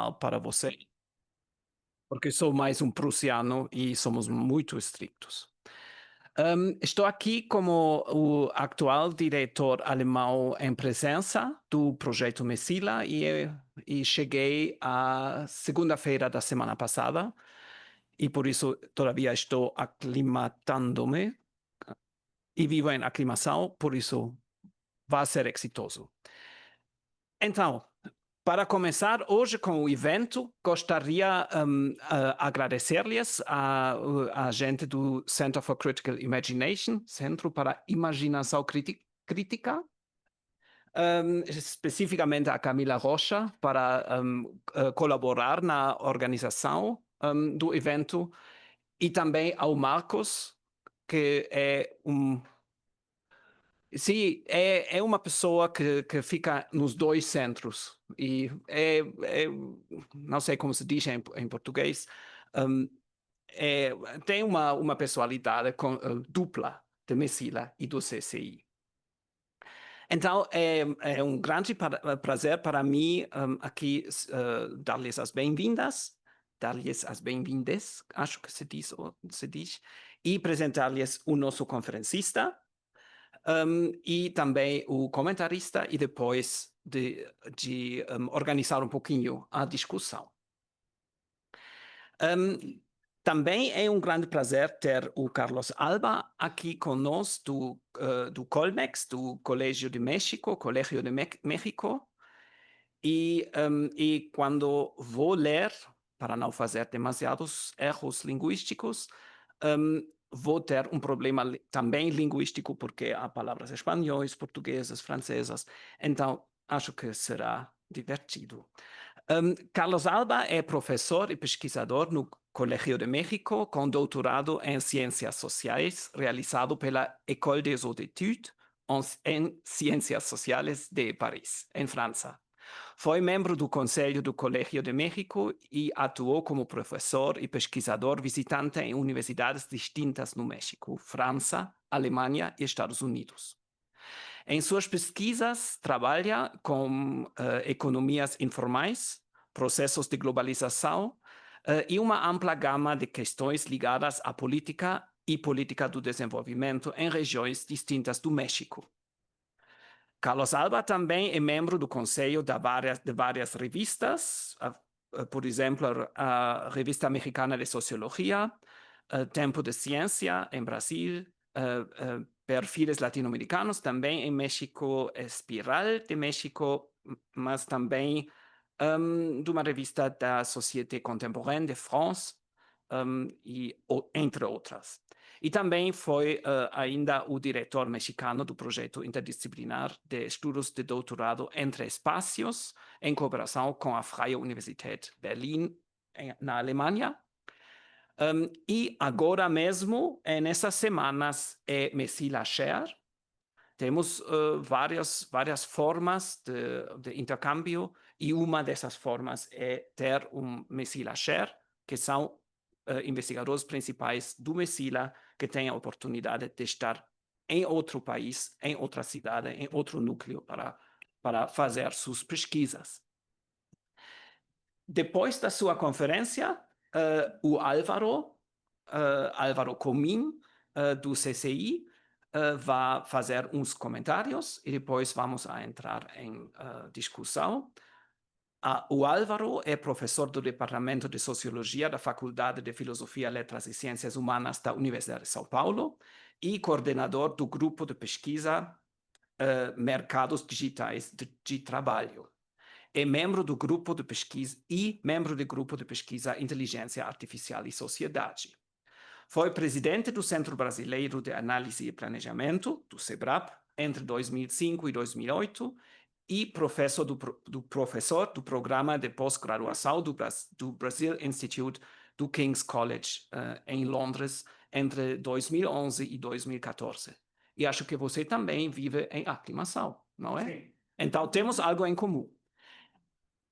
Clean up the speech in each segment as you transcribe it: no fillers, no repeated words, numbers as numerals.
normal para você, porque sou mais prussiano e somos muito estrictos. Estou aqui como o atual diretor alemão em presença do projeto Messila e cheguei à segunda-feira da semana passada e por isso todavia estou aclimatando-me e vivo em aclimação, por isso vai ser exitoso. Então, para começar hoje com o evento, gostaria de agradecer-lhes a gente do Center for Critical Imagination, Centro para Imaginação Crítica, especificamente a Camila Rocha, para colaborar na organização do evento, e também ao Marcos, que é sim, é uma pessoa que fica nos dois centros e não sei como se diz em português, um, tem uma personalidade dupla de Messila e do CCI. Então, é grande prazer para mim aqui dar-lhes as bem-vindas, dar-lhes as bem-vindas, acho que se diz, e apresentar-lhes o nosso conferencista, e também o comentarista e depois de organizar pouquinho a discussão. Também é grande prazer ter o Carlos Alba aqui conosco do Colmex, do Colégio de México, e quando vou ler, para não fazer demasiados erros linguísticos, vou ter problema também linguístico, porque há palavras espanhóis, portuguesas, francesas, então acho que será divertido. Carlos Alba é professor e pesquisador no Colégio de México, com doutorado em Ciências Sociais, realizado pela École des Hautes Études em Ciências Sociais de Paris, em França. Foi membro do Conselho do Colégio de México e atuou como professor e pesquisador visitante em universidades distintas no México, França, Alemanha e Estados Unidos. Em suas pesquisas, trabalha com economias informais, processos de globalização e uma ampla gama de questões ligadas à política e política do desenvolvimento em regiões distintas do México. Carlos Alba também é membro do conselho de várias revistas, por exemplo, a Revista Mexicana de Sociologia, Tempo de Ciência em Brasil, Perfiles Latino-Americanos, também em México, Espiral de México, mas também de uma revista da Société Contemporaine de France, entre outras. E também foi ainda o diretor mexicano do projeto interdisciplinar de estudos de doutorado entre espaços, em cooperação com a Freie Universität Berlin, na Alemanha. E agora mesmo, nessas semanas, é Messila Share. Temos várias formas de intercâmbio, e uma dessas formas é ter Messila Share, que são investigadores principais do Messila, que têm a oportunidade de estar em outro país, em outra cidade, em outro núcleo para fazer suas pesquisas. Depois da sua conferência, o Álvaro Comín, do CCI, vai fazer uns comentários e depois vamos entrar em discussão. O Álvaro é professor do Departamento de Sociologia da Faculdade de Filosofia, Letras e Ciências Humanas da Universidade de São Paulo e coordenador do grupo de pesquisa Mercados Digitais de Trabalho. É membro do grupo de pesquisa Inteligência Artificial e Sociedade. Foi presidente do Centro Brasileiro de Análise e Planejamento, do SEBRAP, entre 2005 e 2008, e professor do programa de pós-graduação do Brazil Institute do King's College, em Londres, entre 2011 e 2014. E acho que você também vive em aclimação, não é? Sim. Então, temos algo em comum.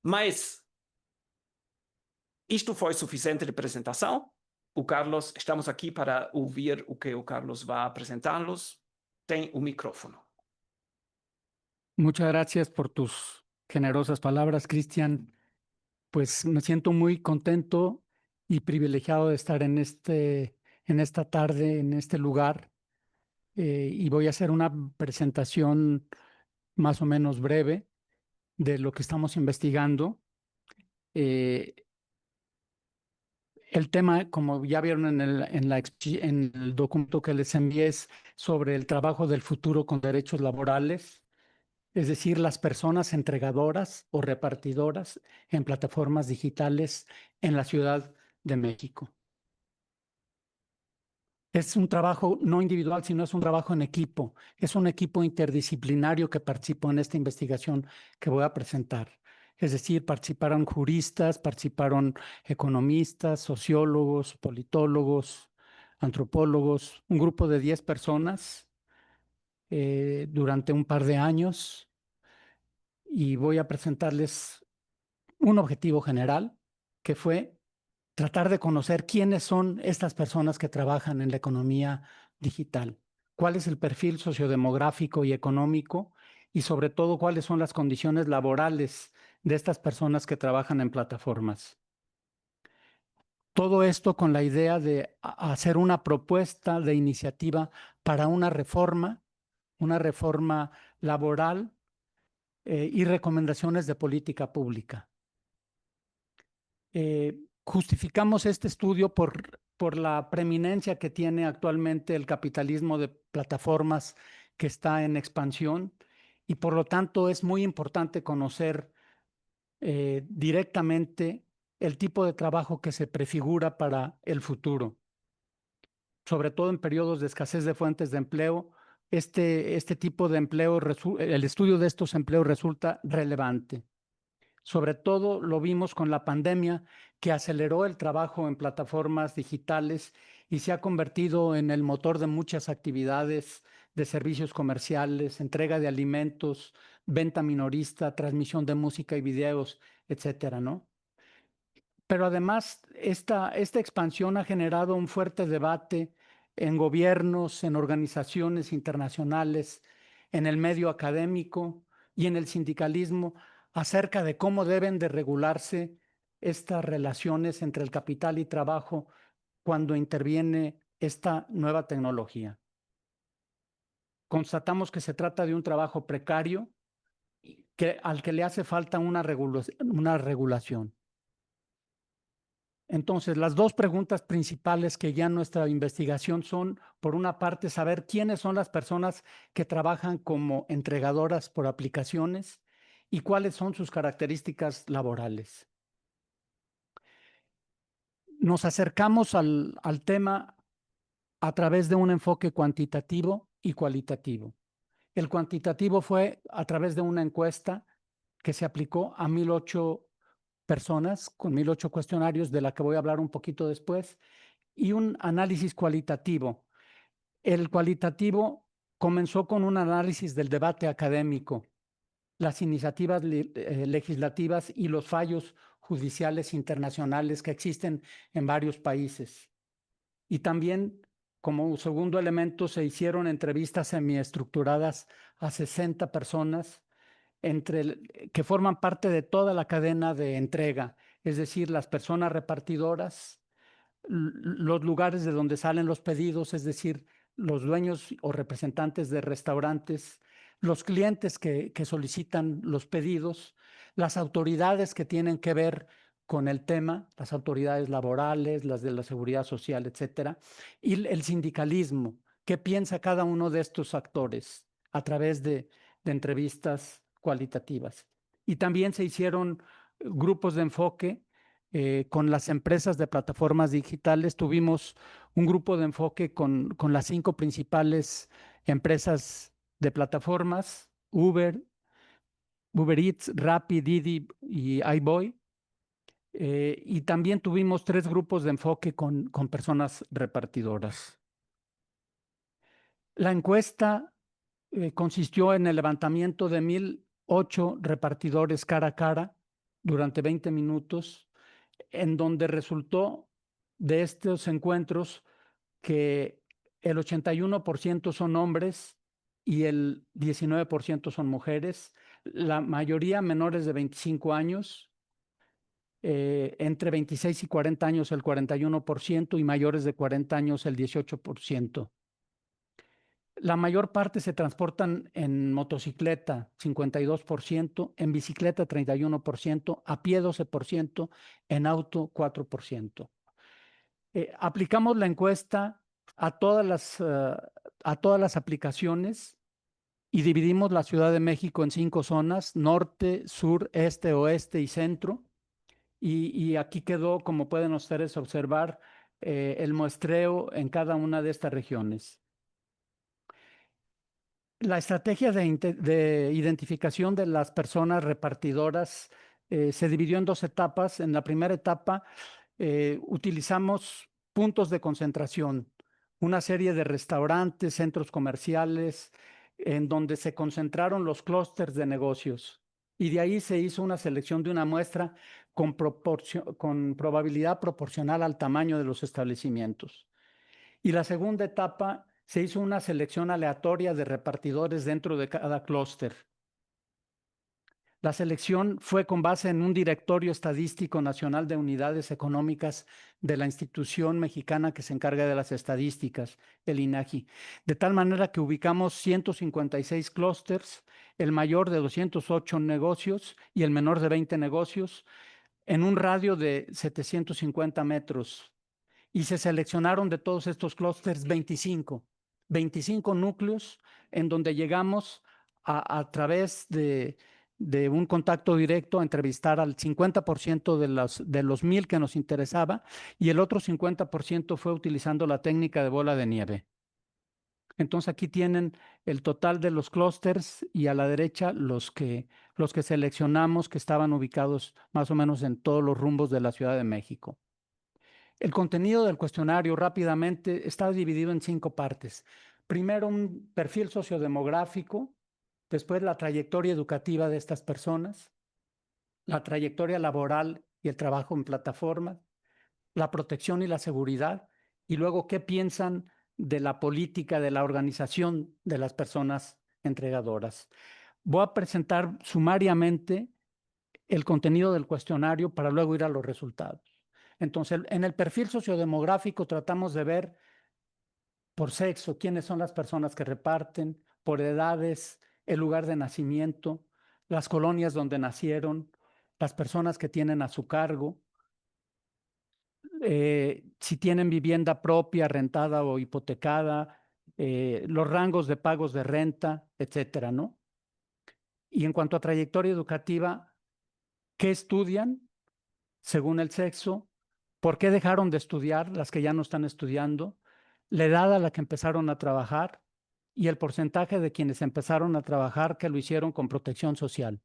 Mas isto foi suficiente de apresentação. Estamos aqui para ouvir o que o Carlos vai apresentar-nos. Tem o micrófono. Muchas gracias por tus generosas palabras, Cristian. pues me siento muy contento y privilegiado de estar en esta tarde, en este lugar, y voy a hacer una presentación más o menos breve de lo que estamos investigando. Eh, el tema, como ya vieron en el documento que les envié, es sobre el trabajo del futuro con derechos laborales, es decir, las personas entregadoras o repartidoras en plataformas digitales en la Ciudad de México. Es un trabajo no individual, sino es un trabajo en equipo. Es un equipo interdisciplinario que participó en esta investigación que voy a presentar. Es decir, participaron juristas, participaron economistas, sociólogos, politólogos, antropólogos, un grupo de 10 personas durante un par de años, y voy a presentarles un objetivo general, que fue tratar de conocer quiénes son estas personas que trabajan en la economía digital, cuál es el perfil sociodemográfico y económico, y sobre todo cuáles son las condiciones laborales de estas personas que trabajan en plataformas. Todo esto con la idea de hacer una propuesta de iniciativa para una reforma laboral, y recomendaciones de política pública. Justificamos este estudio por la preeminencia que tiene actualmente el capitalismo de plataformas, que está en expansión, y por lo tanto es muy importante conocer directamente el tipo de trabajo que se prefigura para el futuro, sobre todo en periodos de escasez de fuentes de empleo. Este tipo de empleo, el estudio de estos empleos resulta relevante. Sobre todo lo vimos con la pandemia, que aceleró el trabajo en plataformas digitales y se ha convertido en el motor de muchas actividades de servicios comerciales, entrega de alimentos, venta minorista, transmisión de música y videos, etcétera, ¿no? Pero además, esta expansión ha generado un fuerte debate en gobiernos, en organizaciones internacionales, en el medio académico y en el sindicalismo, acerca de cómo deben de regularse estas relaciones entre el capital y trabajo cuando interviene esta nueva tecnología. Constatamos que se trata de un trabajo precario al que le hace falta una regulación. Entonces, las dos preguntas principales que ya nuestra investigación son, por una parte, saber quiénes son las personas que trabajan como entregadoras por aplicaciones y cuáles son sus características laborales. Nos acercamos al tema a través de un enfoque cuantitativo y cualitativo. El cuantitativo fue a través de una encuesta que se aplicó a 1,008 personas, con 1,008 cuestionarios, de la que voy a hablar un poquito después, y un análisis cualitativo. El cualitativo comenzó con un análisis del debate académico, las iniciativas legislativas y los fallos judiciales internacionales que existen en varios países. Y también, como segundo elemento, se hicieron entrevistas semiestructuradas a 60 personas que forman parte de toda la cadena de entrega, es decir, las personas repartidoras, los lugares de donde salen los pedidos, es decir, los dueños o representantes de restaurantes, los clientes que solicitan los pedidos, las autoridades que tienen que ver con el tema, las autoridades laborales, las de la seguridad social, etcétera, y el sindicalismo. ¿Qué piensa cada uno de estos actores a través de entrevistas cualitativas? Y también se hicieron grupos de enfoque con las empresas de plataformas digitales. Tuvimos un grupo de enfoque con las 5 principales empresas de plataformas: Uber Eats, Rappi, Didi y iBoy. Y también tuvimos 3 grupos de enfoque con personas repartidoras. La encuesta consistió en el levantamiento de 1,008 repartidores cara a cara durante 20 minutos, en donde resultó de estos encuentros que el 81% son hombres y el 19% son mujeres, la mayoría menores de 25 años, entre 26 y 40 años el 41% y mayores de 40 años el 18%. La mayor parte se transportan en motocicleta, 52%, en bicicleta, 31%, a pie, 12%, en auto, 4%. Aplicamos la encuesta a todas las aplicaciones y dividimos la Ciudad de México en 5 zonas: norte, sur, este, oeste y centro. Y aquí quedó, como pueden ustedes observar, el muestreo en cada una de estas regiones. La estrategia de identificación de las personas repartidoras se dividió en 2 etapas. En la primera etapa utilizamos puntos de concentración, una serie de restaurantes, centros comerciales, en donde se concentraron los clústeres de negocios. Y de ahí se hizo una selección de una muestra con probabilidad proporcional al tamaño de los establecimientos. Y la segunda etapa se hizo una selección aleatoria de repartidores dentro de cada clúster. La selección fue con base en un directorio estadístico nacional de unidades económicas de la institución mexicana que se encarga de las estadísticas, el INEGI, de tal manera que ubicamos 156 clústeres, el mayor de 208 negocios y el menor de 20 negocios, en un radio de 750 metros. Y se seleccionaron de todos estos clústeres 25 núcleos en donde llegamos a través de un contacto directo a entrevistar al 50% de los 1,000 que nos interesaba, y el otro 50% fue utilizando la técnica de bola de nieve. Entonces aquí tienen el total de los clústeres y a la derecha los que seleccionamos, que estaban ubicados más o menos en todos los rumbos de la Ciudad de México. El contenido del cuestionario rápidamente está dividido en 5 partes. Primero, un perfil sociodemográfico, después la trayectoria educativa de estas personas, la trayectoria laboral y el trabajo en plataforma, la protección y la seguridad, y luego qué piensan de la política, de la organización de las personas entregadoras. Voy a presentar sumariamente el contenido del cuestionario para luego ir a los resultados. Entonces, en el perfil sociodemográfico tratamos de ver por sexo quiénes son las personas que reparten, por edades, el lugar de nacimiento, las colonias donde nacieron, las personas que tienen a su cargo, si tienen vivienda propia, rentada o hipotecada, los rangos de pagos de renta, etcétera, ¿no? Y en cuanto a trayectoria educativa, ¿qué estudian según el sexo? ¿Por qué dejaron de estudiar las que ya no están estudiando? La edad a la que empezaron a trabajar y el porcentaje de quienes empezaron a trabajar que lo hicieron con protección social.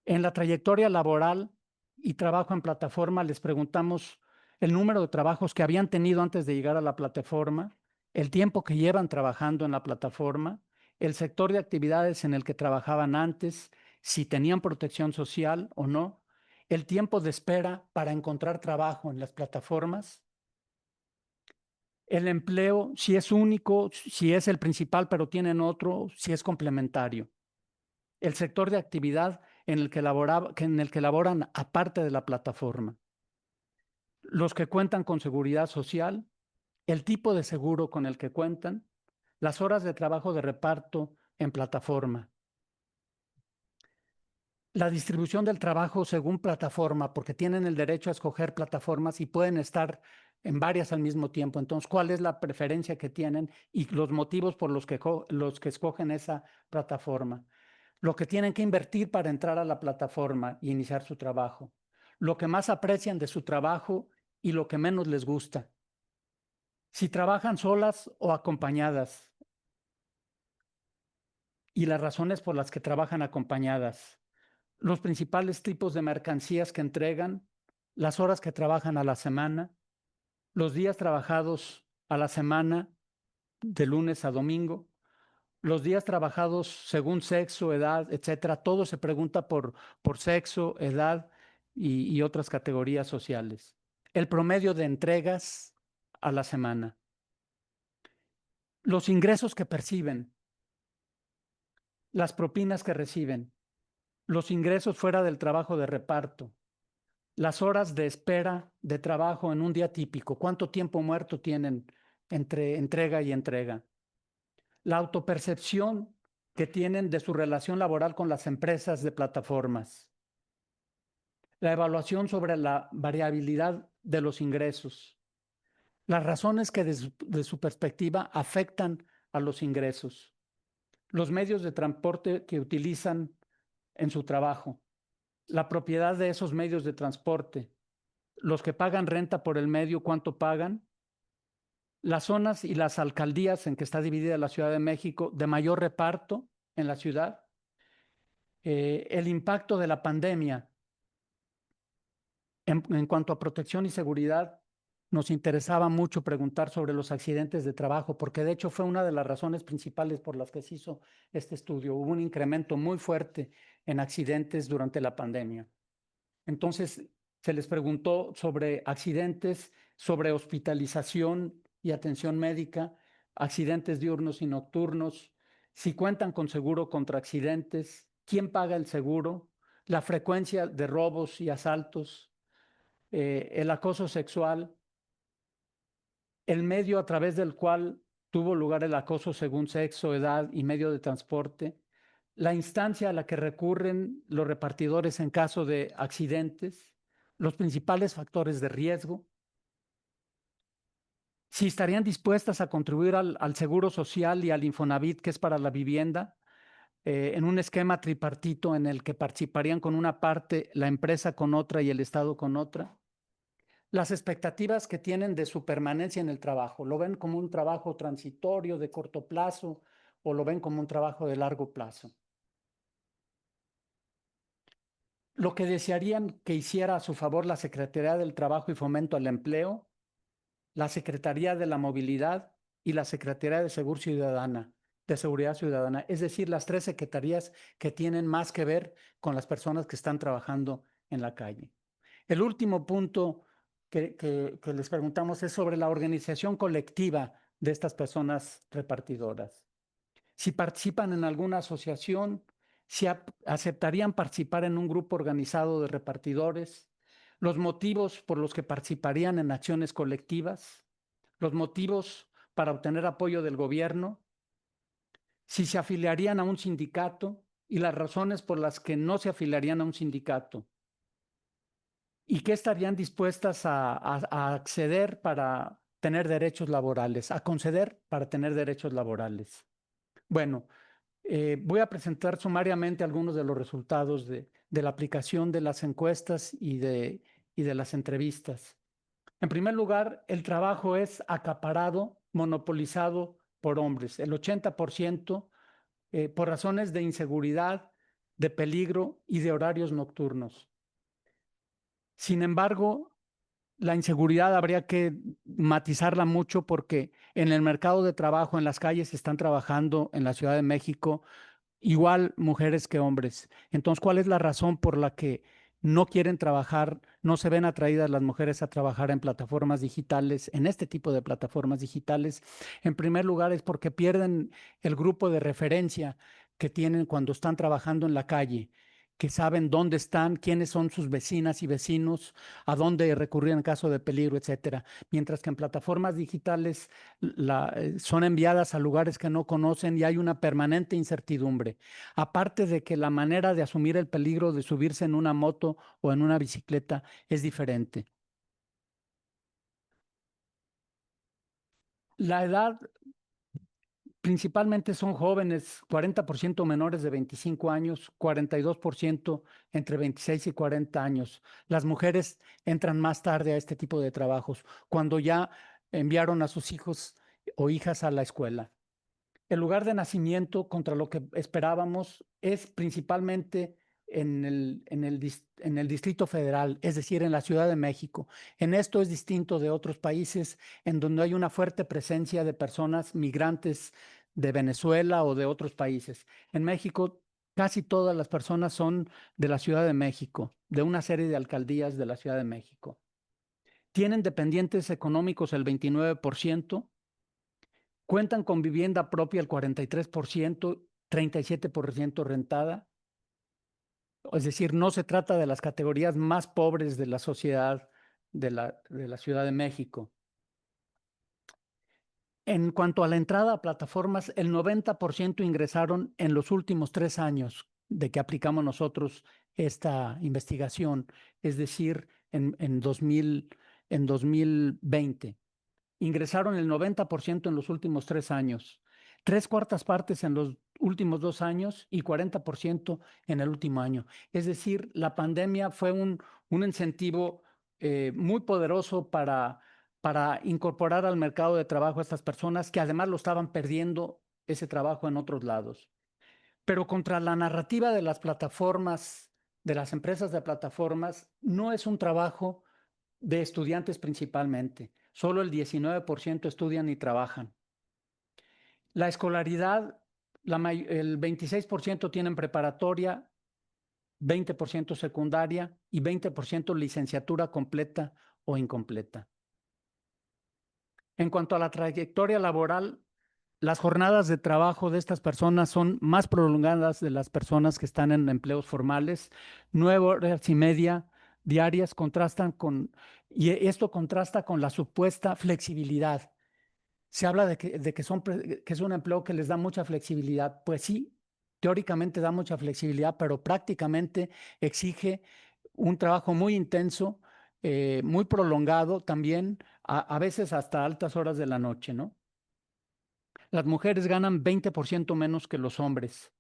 En la trayectoria laboral y trabajo en plataforma les preguntamos el número de trabajos que habían tenido antes de llegar a la plataforma, el tiempo que llevan trabajando en la plataforma, el sector de actividades en el que trabajaban antes, si tenían protección social o no, el tiempo de espera para encontrar trabajo en las plataformas, el empleo, si es único, si es el principal, pero tienen otro, si es complementario, el sector de actividad en el que laboran aparte de la plataforma, los que cuentan con seguridad social, el tipo de seguro con el que cuentan, las horas de trabajo de reparto en plataforma, la distribución del trabajo según plataforma, porque tienen el derecho a escoger plataformas y pueden estar en varias al mismo tiempo. Entonces, ¿cuál es la preferencia que tienen y los motivos por los que escogen esa plataforma? Lo que tienen que invertir para entrar a la plataforma y iniciar su trabajo, lo que más aprecian de su trabajo y lo que menos les gusta. Si trabajan solas o acompañadas y las razones por las que trabajan acompañadas, los principales tipos de mercancías que entregan, las horas que trabajan a la semana, los días trabajados a la semana de lunes a domingo, los días trabajados según sexo, edad, etcétera. Todo se pregunta por sexo, edad y otras categorías sociales. El promedio de entregas a la semana. Los ingresos que perciben. Las propinas que reciben. Los ingresos fuera del trabajo de reparto. las horas de espera de trabajo en un día típico, cuánto tiempo muerto tienen entre entrega y entrega, la autopercepción que tienen de su relación laboral con las empresas de plataformas, la evaluación sobre la variabilidad de los ingresos, las razones que de su perspectiva afectan a los ingresos, los medios de transporte que utilizan en su trabajo, la propiedad de esos medios de transporte, los que pagan renta por el medio, cuánto pagan, las zonas y las alcaldías en que está dividida la Ciudad de México de mayor reparto en la ciudad, el impacto de la pandemia en cuanto a protección y seguridad. Nos interesaba mucho preguntar sobre los accidentes de trabajo, porque de hecho fue una de las razones principales por las que se hizo este estudio. Hubo un incremento muy fuerte en accidentes durante la pandemia. Entonces, se les preguntó sobre accidentes, sobre hospitalización y atención médica, accidentes diurnos y nocturnos, si cuentan con seguro contra accidentes, quién paga el seguro, la frecuencia de robos y asaltos, el acoso sexual, el medio a través del cual tuvo lugar el acoso según sexo, edad y medio de transporte, la instancia a la que recurren los repartidores en caso de accidentes, los principales factores de riesgo, si estarían dispuestas a contribuir al Seguro Social y al Infonavit, que es para la vivienda, en un esquema tripartito en el que participarían con una parte la empresa con otra y el Estado con otra. Las expectativas que tienen de su permanencia en el trabajo, ¿lo ven como un trabajo transitorio de corto plazo o lo ven como un trabajo de largo plazo? Lo que desearían que hiciera a su favor la Secretaría del Trabajo y Fomento al Empleo, la Secretaría de la Movilidad y la Secretaría de Seguridad Ciudadana, es decir, las tres secretarías que tienen más que ver con las personas que están trabajando en la calle. El último punto que les preguntamos es sobre la organización colectiva de estas personas repartidoras. Si participan en alguna asociación, si aceptarían participar en un grupo organizado de repartidores, los motivos por los que participarían en acciones colectivas, los motivos para obtener apoyo del gobierno, si se afiliarían a un sindicato y las razones por las que no se afiliarían a un sindicato, y qué estarían dispuestas a acceder para tener derechos laborales, a conceder para tener derechos laborales. Bueno, voy a presentar sumariamente algunos de los resultados de la aplicación de las encuestas y de las entrevistas. En primer lugar, el trabajo es acaparado, monopolizado por hombres, el 80% por razones de inseguridad, de peligro y de horarios nocturnos. Sin embargo, la inseguridad habría que matizarla mucho porque en el mercado de trabajo, en las calles, están trabajando en la Ciudad de México igual mujeres que hombres. Entonces, ¿cuál es la razón por la que no quieren trabajar, no se ven atraídas las mujeres a trabajar en plataformas digitales, en este tipo de plataformas digitales? En primer lugar, es porque pierden el grupo de referencia que tienen cuando están trabajando en la calle, que saben dónde están, quiénes son sus vecinas y vecinos, a dónde recurrir en caso de peligro, etcétera. Mientras que en plataformas digitales son enviadas a lugares que no conocen y hay una permanente incertidumbre. Aparte de que la manera de asumir el peligro de subirse en una moto o en una bicicleta es diferente. La edad principalmente son jóvenes, 40% menores de 25 años, 42% entre 26 y 40 años. Las mujeres entran más tarde a este tipo de trabajos, cuando ya enviaron a sus hijos o hijas a la escuela. El lugar de nacimiento, contra lo que esperábamos, es principalmente en el Distrito Federal, es decir, en la Ciudad de México. En esto es distinto de otros países en donde hay una fuerte presencia de personas migrantes de Venezuela o de otros países. En México, casi todas las personas son de la Ciudad de México, de una serie de alcaldías de la Ciudad de México. Tienen dependientes económicos el 29%. Cuentan con vivienda propia el 43%, 37% rentada. Es decir, no se trata de las categorías más pobres de la sociedad de la Ciudad de México. En cuanto a la entrada a plataformas, el 90% ingresaron en los últimos 3 años de que aplicamos nosotros esta investigación, es decir, en 2020. Ingresaron el 90% en los últimos 3 años, 3/4 partes en los últimos 2 años y 40% en el último año. Es decir, la pandemia fue un incentivo muy poderoso para incorporar al mercado de trabajo a estas personas que además lo estaban perdiendo ese trabajo en otros lados. Pero contra la narrativa de las plataformas, de las empresas de plataformas, no es un trabajo de estudiantes principalmente. Solo el 19% estudian y trabajan. La escolaridad, el 26% tienen preparatoria, 20% secundaria y 20% licenciatura completa o incompleta. En cuanto a la trayectoria laboral, las jornadas de trabajo de estas personas son más prolongadas de las personas que están en empleos formales. 9 horas y media diarias y esto contrasta con la supuesta flexibilidad. Se habla de que es un empleo que les da mucha flexibilidad. Pues sí, teóricamente da mucha flexibilidad, pero prácticamente exige un trabajo muy intenso, muy prolongado también, a veces hasta altas horas de la noche, ¿no? Las mujeres ganan 20% menos que los hombres.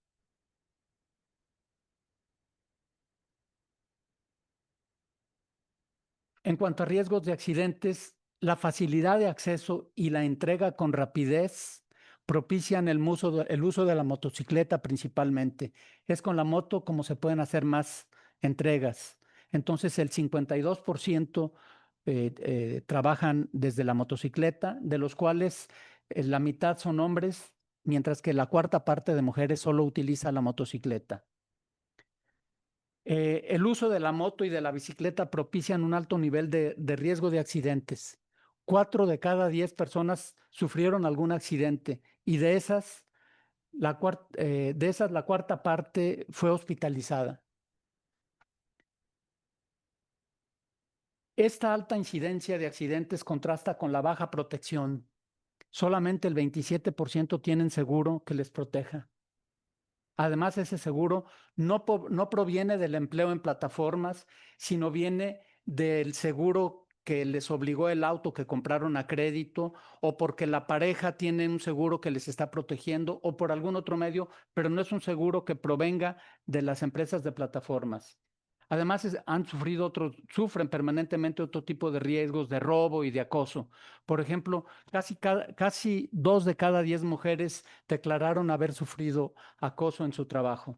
En cuanto a riesgos de accidentes, la facilidad de acceso y la entrega con rapidez propician el uso de la motocicleta principalmente. Es con la moto como se pueden hacer más entregas. Entonces, el 52% trabajan desde la motocicleta, de los cuales la mitad son hombres, mientras que la 1/4 parte de mujeres solo utiliza la motocicleta. El uso de la moto y de la bicicleta propician un alto nivel de riesgo de accidentes. 4 de cada 10 personas sufrieron algún accidente y de esas, la 1/4 parte fue hospitalizada. Esta alta incidencia de accidentes contrasta con la baja protección. Solamente el 27% tienen seguro que les proteja. Además, ese seguro no proviene del empleo en plataformas, sino viene del seguro que les obligó el auto que compraron a crédito o porque la pareja tiene un seguro que les está protegiendo o por algún otro medio, pero no es un seguro que provenga de las empresas de plataformas. Además, sufren permanentemente otro tipo de riesgos de robo y de acoso. Por ejemplo, casi 2 de cada 10 mujeres declararon haber sufrido acoso en su trabajo.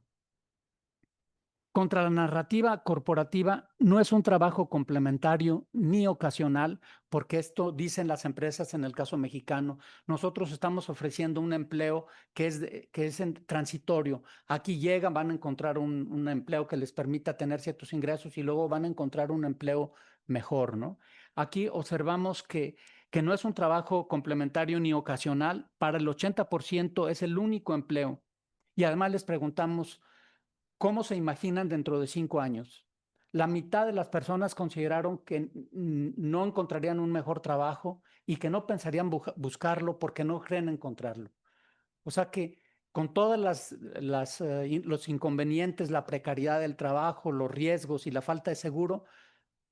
Contra la narrativa corporativa no es un trabajo complementario ni ocasional, porque esto dicen las empresas en el caso mexicano. Nosotros estamos ofreciendo un empleo que es transitorio. Aquí llegan, van a encontrar un empleo que les permita tener ciertos ingresos y luego van a encontrar un empleo mejor, ¿no? Aquí observamos que no es un trabajo complementario ni ocasional. Para el 80% es el único empleo. Y además les preguntamos, ¿cómo se imaginan dentro de 5 años? La mitad de las personas consideraron que no encontrarían un mejor trabajo y que no pensarían buscarlo porque no creen encontrarlo. O sea que con todas los inconvenientes, la precariedad del trabajo, los riesgos y la falta de seguro,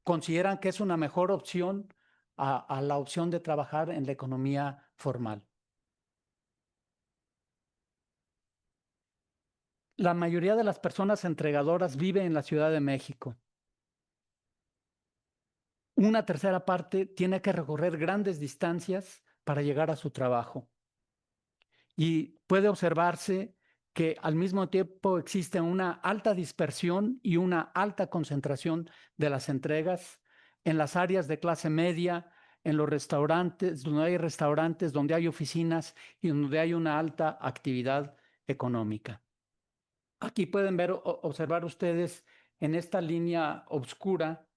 consideran que es una mejor opción a la opción de trabajar en la economía formal. La mayoría de las personas entregadoras vive en la Ciudad de México. Una 1/3 parte tiene que recorrer grandes distancias para llegar a su trabajo. Y puede observarse que al mismo tiempo existe una alta dispersión y una alta concentración de las entregas en las áreas de clase media, en los restaurantes, donde hay oficinas y donde hay una alta actividad económica. Aquí pueden observar ustedes en esta línea oscura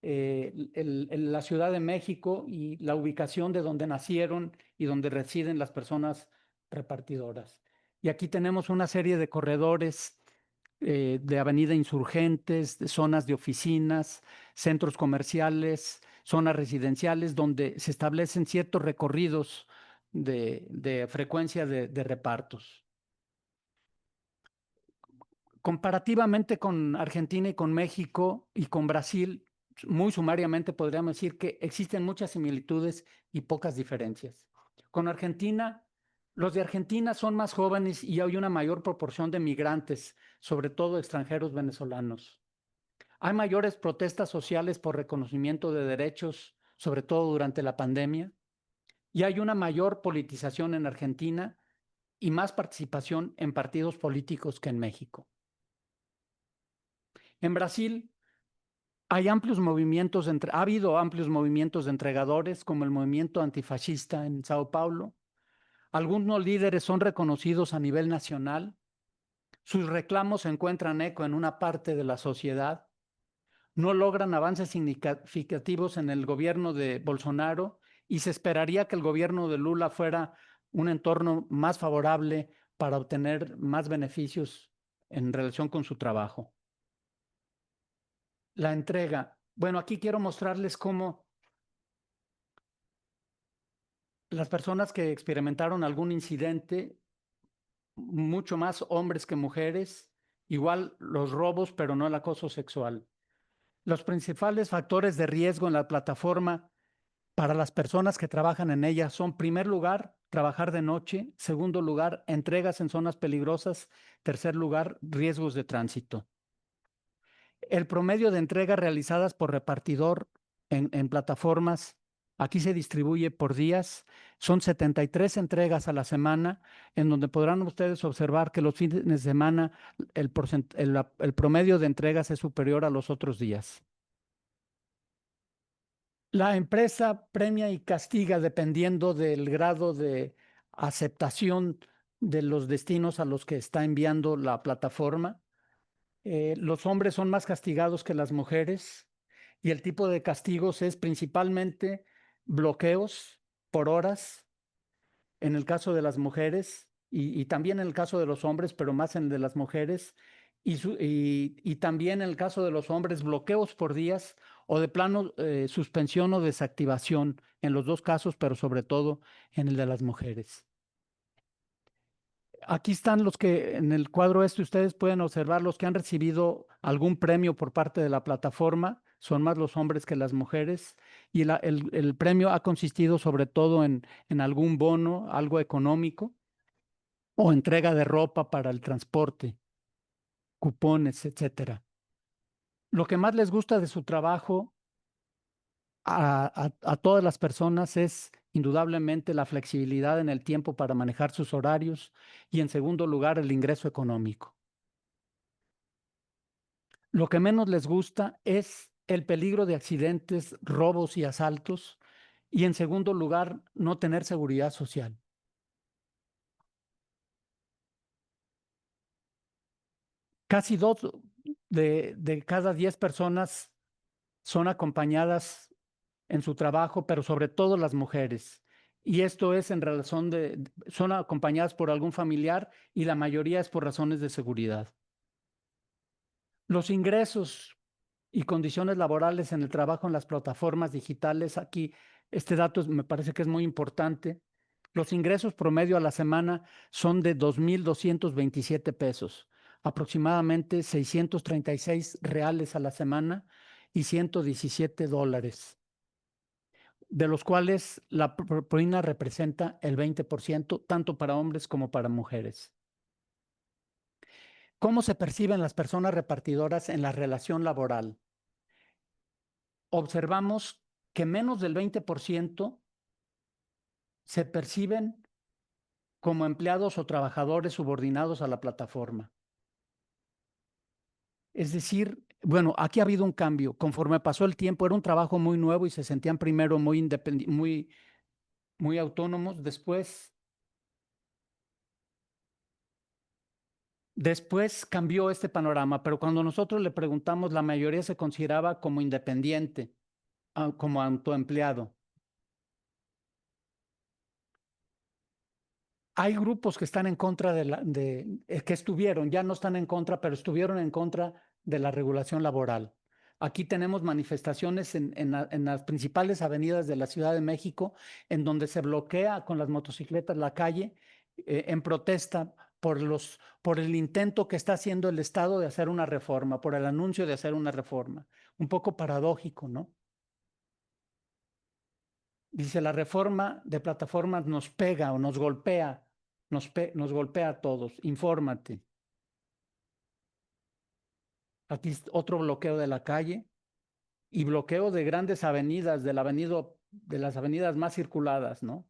la Ciudad de México y la ubicación de donde nacieron y donde residen las personas repartidoras. Y aquí tenemos una serie de corredores de Avenida Insurgentes, de zonas de oficinas, centros comerciales, zonas residenciales, donde se establecen ciertos recorridos de frecuencia de repartos. Comparativamente con Argentina y con México y con Brasil, muy sumariamente podríamos decir que existen muchas similitudes y pocas diferencias. Con Argentina, los de Argentina son más jóvenes y hay una mayor proporción de migrantes, sobre todo extranjeros venezolanos. Hay mayores protestas sociales por reconocimiento de derechos, sobre todo durante la pandemia, y hay una mayor politización en Argentina y más participación en partidos políticos que en México. En Brasil ha habido amplios movimientos de entregadores, como el movimiento antifascista en Sao Paulo. Algunos líderes son reconocidos a nivel nacional. Sus reclamos encuentran eco en una parte de la sociedad. No logran avances significativos en el gobierno de Bolsonaro y se esperaría que el gobierno de Lula fuera un entorno más favorable para obtener más beneficios en relación con su trabajo. La entrega. Bueno, aquí quiero mostrarles cómo las personas que experimentaron algún incidente, mucho más hombres que mujeres, igual los robos, pero no el acoso sexual. Los principales factores de riesgo en la plataforma para las personas que trabajan en ella son, en primer lugar, trabajar de noche; segundo lugar, entregas en zonas peligrosas; tercer lugar, riesgos de tránsito. El promedio de entregas realizadas por repartidor en plataformas, aquí se distribuye por días, son 73 entregas a la semana, en donde podrán ustedes observar que los fines de semana el promedio de entregas es superior a los otros días. La empresa premia y castiga dependiendo del grado de aceptación de los destinos a los que está enviando la plataforma. Los hombres son más castigados que las mujeres y el tipo de castigos es principalmente bloqueos por horas en el caso de las mujeres y también en el caso de los hombres, pero más en el de las mujeres, y también en el caso de los hombres bloqueos por días o de plano suspensión o desactivación en los dos casos, pero sobre todo en el de las mujeres. Aquí están los que en el cuadro ustedes pueden observar los que han recibido algún premio por parte de la plataforma. Son más los hombres que las mujeres y el premio ha consistido sobre todo en algún bono, algo económico o entrega de ropa para el transporte, cupones, etcétera. Lo que más les gusta de su trabajo a todas las personas es indudablemente la flexibilidad en el tiempo para manejar sus horarios y, en segundo lugar, el ingreso económico. Lo que menos les gusta es el peligro de accidentes, robos y asaltos y, en segundo lugar, no tener seguridad social. Casi 2 de cada 10 personas son acompañadas en su trabajo, pero sobre todo las mujeres. Y esto es en razón son acompañadas por algún familiar y la mayoría es por razones de seguridad. Los ingresos y condiciones laborales en el trabajo en las plataformas digitales, aquí este dato me parece que es muy importante. Los ingresos promedio a la semana son de 2,227 pesos, aproximadamente 636 reales a la semana y 117 dólares, de los cuales la propina representa el 20%, tanto para hombres como para mujeres. ¿Cómo se perciben las personas repartidoras en la relación laboral? Observamos que menos del 20% se perciben como empleados o trabajadores subordinados a la plataforma. Es decir, bueno, aquí ha habido un cambio. Conforme pasó el tiempo, era un trabajo muy nuevo y se sentían primero muy independientes, muy autónomos. Después cambió este panorama, pero cuando nosotros le preguntamos, la mayoría se consideraba como independiente, como autoempleado. Hay grupos que están en contra que estuvieron, ya no están en contra, pero estuvieron en contra de la regulación laboral. Aquí tenemos manifestaciones en las principales avenidas de la Ciudad de México, en donde se bloquea con las motocicletas la calle en protesta por el intento que está haciendo el Estado de hacer una reforma, por el anuncio de hacer una reforma. Un poco paradójico, ¿no? Dice, la reforma de plataformas nos pega o nos golpea, nos golpea a todos. Infórmate. Aquí otro bloqueo de la calle y bloqueo de grandes avenidas, de las avenidas más circuladas, ¿no?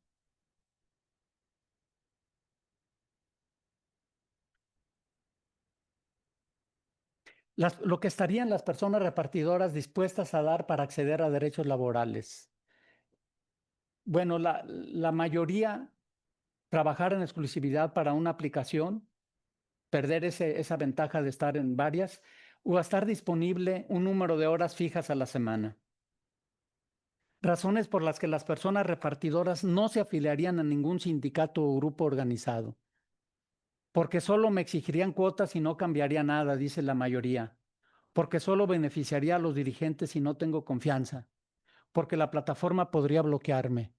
Lo que estarían las personas repartidoras dispuestas a dar para acceder a derechos laborales. Bueno, la mayoría trabajar en exclusividad para una aplicación, perder esa ventaja de estar en varias, o a estar disponible un número de horas fijas a la semana. Razones por las que las personas repartidoras no se afiliarían a ningún sindicato o grupo organizado. Porque solo me exigirían cuotas y no cambiaría nada, dice la mayoría. Porque solo beneficiaría a los dirigentes y no tengo confianza. Porque la plataforma podría bloquearme.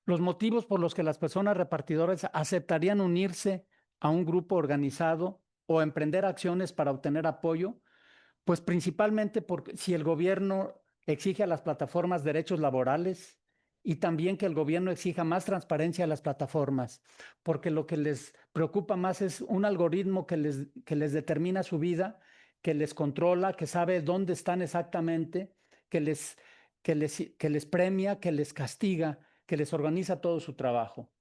Los motivos por los que las personas repartidoras aceptarían unirse a un grupo organizado o emprender acciones para obtener apoyo, pues principalmente porque si el gobierno exige a las plataformas derechos laborales y también que el gobierno exija más transparencia a las plataformas, porque lo que les preocupa más es un algoritmo que les determina su vida, que les controla, que sabe dónde están exactamente, que les premia, que les castiga, que les organiza todo su trabajo.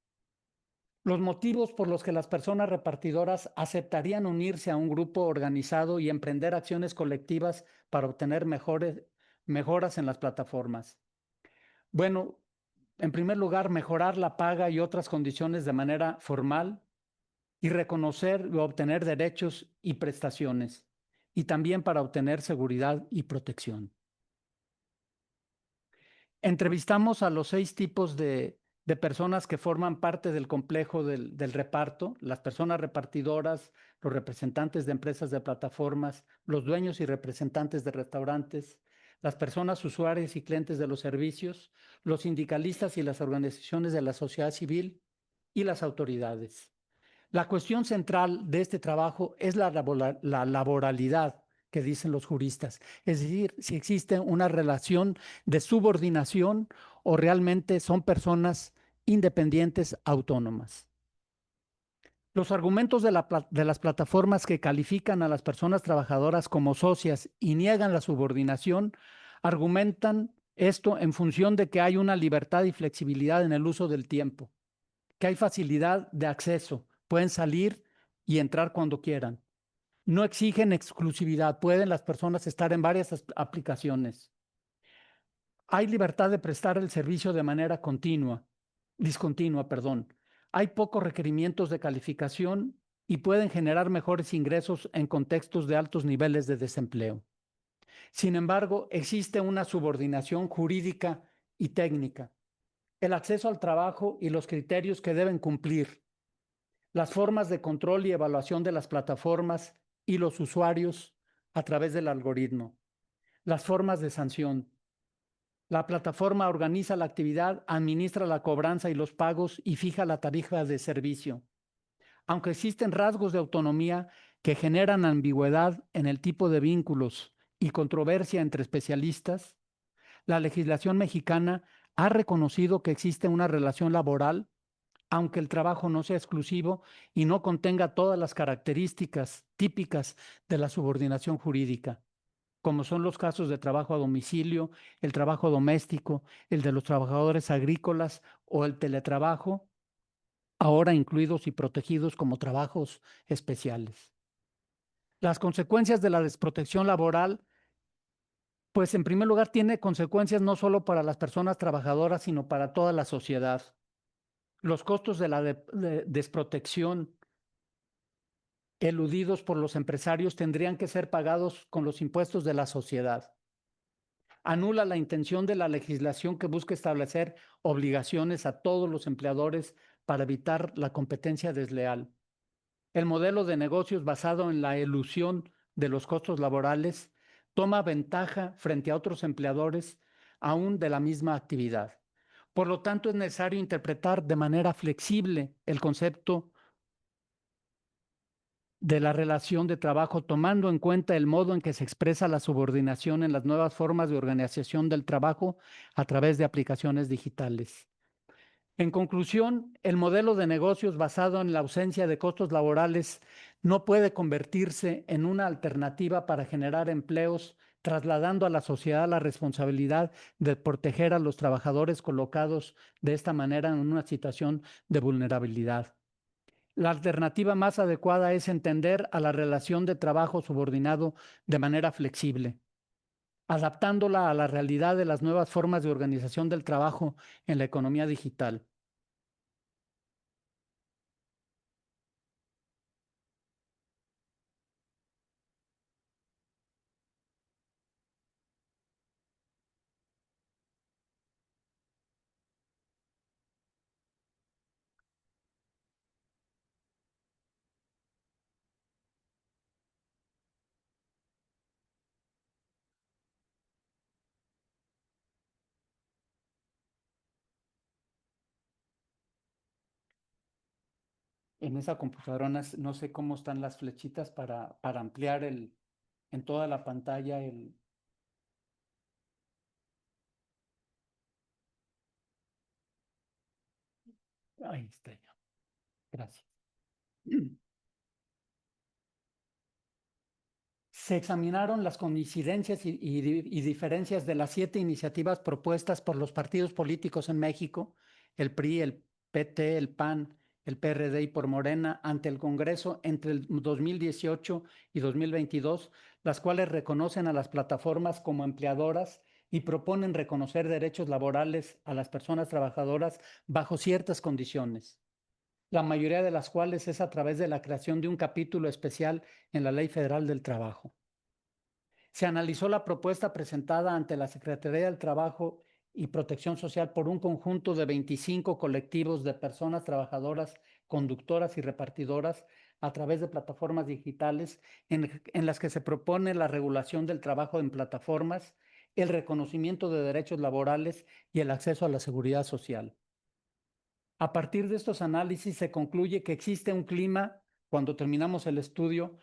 Los motivos por los que las personas repartidoras aceptarían unirse a un grupo organizado y emprender acciones colectivas para obtener mejoras en las plataformas. Bueno, en primer lugar, mejorar la paga y otras condiciones de manera formal y reconocer o obtener derechos y prestaciones, y también para obtener seguridad y protección. Entrevistamos a los 6 tipos de personas que forman parte del complejo del reparto, las personas repartidoras, los representantes de empresas de plataformas, los dueños y representantes de restaurantes, las personas usuarias y clientes de los servicios, los sindicalistas y las organizaciones de la sociedad civil y las autoridades. La cuestión central de este trabajo es la laboralidad, que dicen los juristas, es decir, si existe una relación de subordinación o realmente son personas independientes autónomas. Los argumentos de las plataformas que califican a las personas trabajadoras como socias y niegan la subordinación argumentan esto en función de que hay una libertad y flexibilidad en el uso del tiempo, que hay facilidad de acceso, pueden salir y entrar cuando quieran. No exigen exclusividad, pueden las personas estar en varias aplicaciones. Hay libertad de prestar el servicio de manera discontinua, perdón. Hay pocos requerimientos de calificación y pueden generar mejores ingresos en contextos de altos niveles de desempleo. Sin embargo, existe una subordinación jurídica y técnica. El acceso al trabajo y los criterios que deben cumplir, las formas de control y evaluación de las plataformas y los usuarios a través del algoritmo, las formas de sanción. La plataforma organiza la actividad, administra la cobranza y los pagos y fija la tarifa de servicio. Aunque existen rasgos de autonomía que generan ambigüedad en el tipo de vínculos y controversia entre especialistas, la legislación mexicana ha reconocido que existe una relación laboral, aunque el trabajo no sea exclusivo y no contenga todas las características típicas de la subordinación jurídica, como son los casos de trabajo a domicilio, el trabajo doméstico, el de los trabajadores agrícolas o el teletrabajo, ahora incluidos y protegidos como trabajos especiales. Las consecuencias de la desprotección laboral, pues en primer lugar tiene consecuencias no solo para las personas trabajadoras, sino para toda la sociedad. Los costos de la desprotección eludidos por los empresarios tendrían que ser pagados con los impuestos de la sociedad. anula la intención de la legislación que busca establecer obligaciones a todos los empleadores para evitar la competencia desleal. El modelo de negocios basado en la elusión de los costos laborales toma ventaja frente a otros empleadores aún de la misma actividad. Por lo tanto, es necesario interpretar de manera flexible el concepto de la relación de trabajo, tomando en cuenta el modo en que se expresa la subordinación en las nuevas formas de organización del trabajo a través de aplicaciones digitales. En conclusión, el modelo de negocios basado en la ausencia de costos laborales no puede convertirse en una alternativa para generar empleos, trasladando a la sociedad la responsabilidad de proteger a los trabajadores colocados de esta manera en una situación de vulnerabilidad. La alternativa más adecuada es entender a la relación de trabajo subordinado de manera flexible, adaptándola a la realidad de las nuevas formas de organización del trabajo en la economía digital. En esa computadora no sé cómo están las flechitas para ampliar en toda la pantalla el... Ahí está ya. Gracias. Se examinaron las coincidencias y diferencias de las 7 iniciativas propuestas por los partidos políticos en México, el PRI, el PT, el PAN, el PRD y por Morena, ante el Congreso entre el 2018 y 2022, las cuales reconocen a las plataformas como empleadoras y proponen reconocer derechos laborales a las personas trabajadoras bajo ciertas condiciones, la mayoría de las cuales es a través de la creación de un capítulo especial en la Ley Federal del Trabajo. Se analizó la propuesta presentada ante la Secretaría del Trabajo y Protección Social por un conjunto de 25 colectivos de personas trabajadoras, conductoras y repartidoras a través de plataformas digitales en las que se propone la regulación del trabajo en plataformas, el reconocimiento de derechos laborales y el acceso a la seguridad social. A partir de estos análisis se concluye que existe un clima, cuando terminamos el estudio,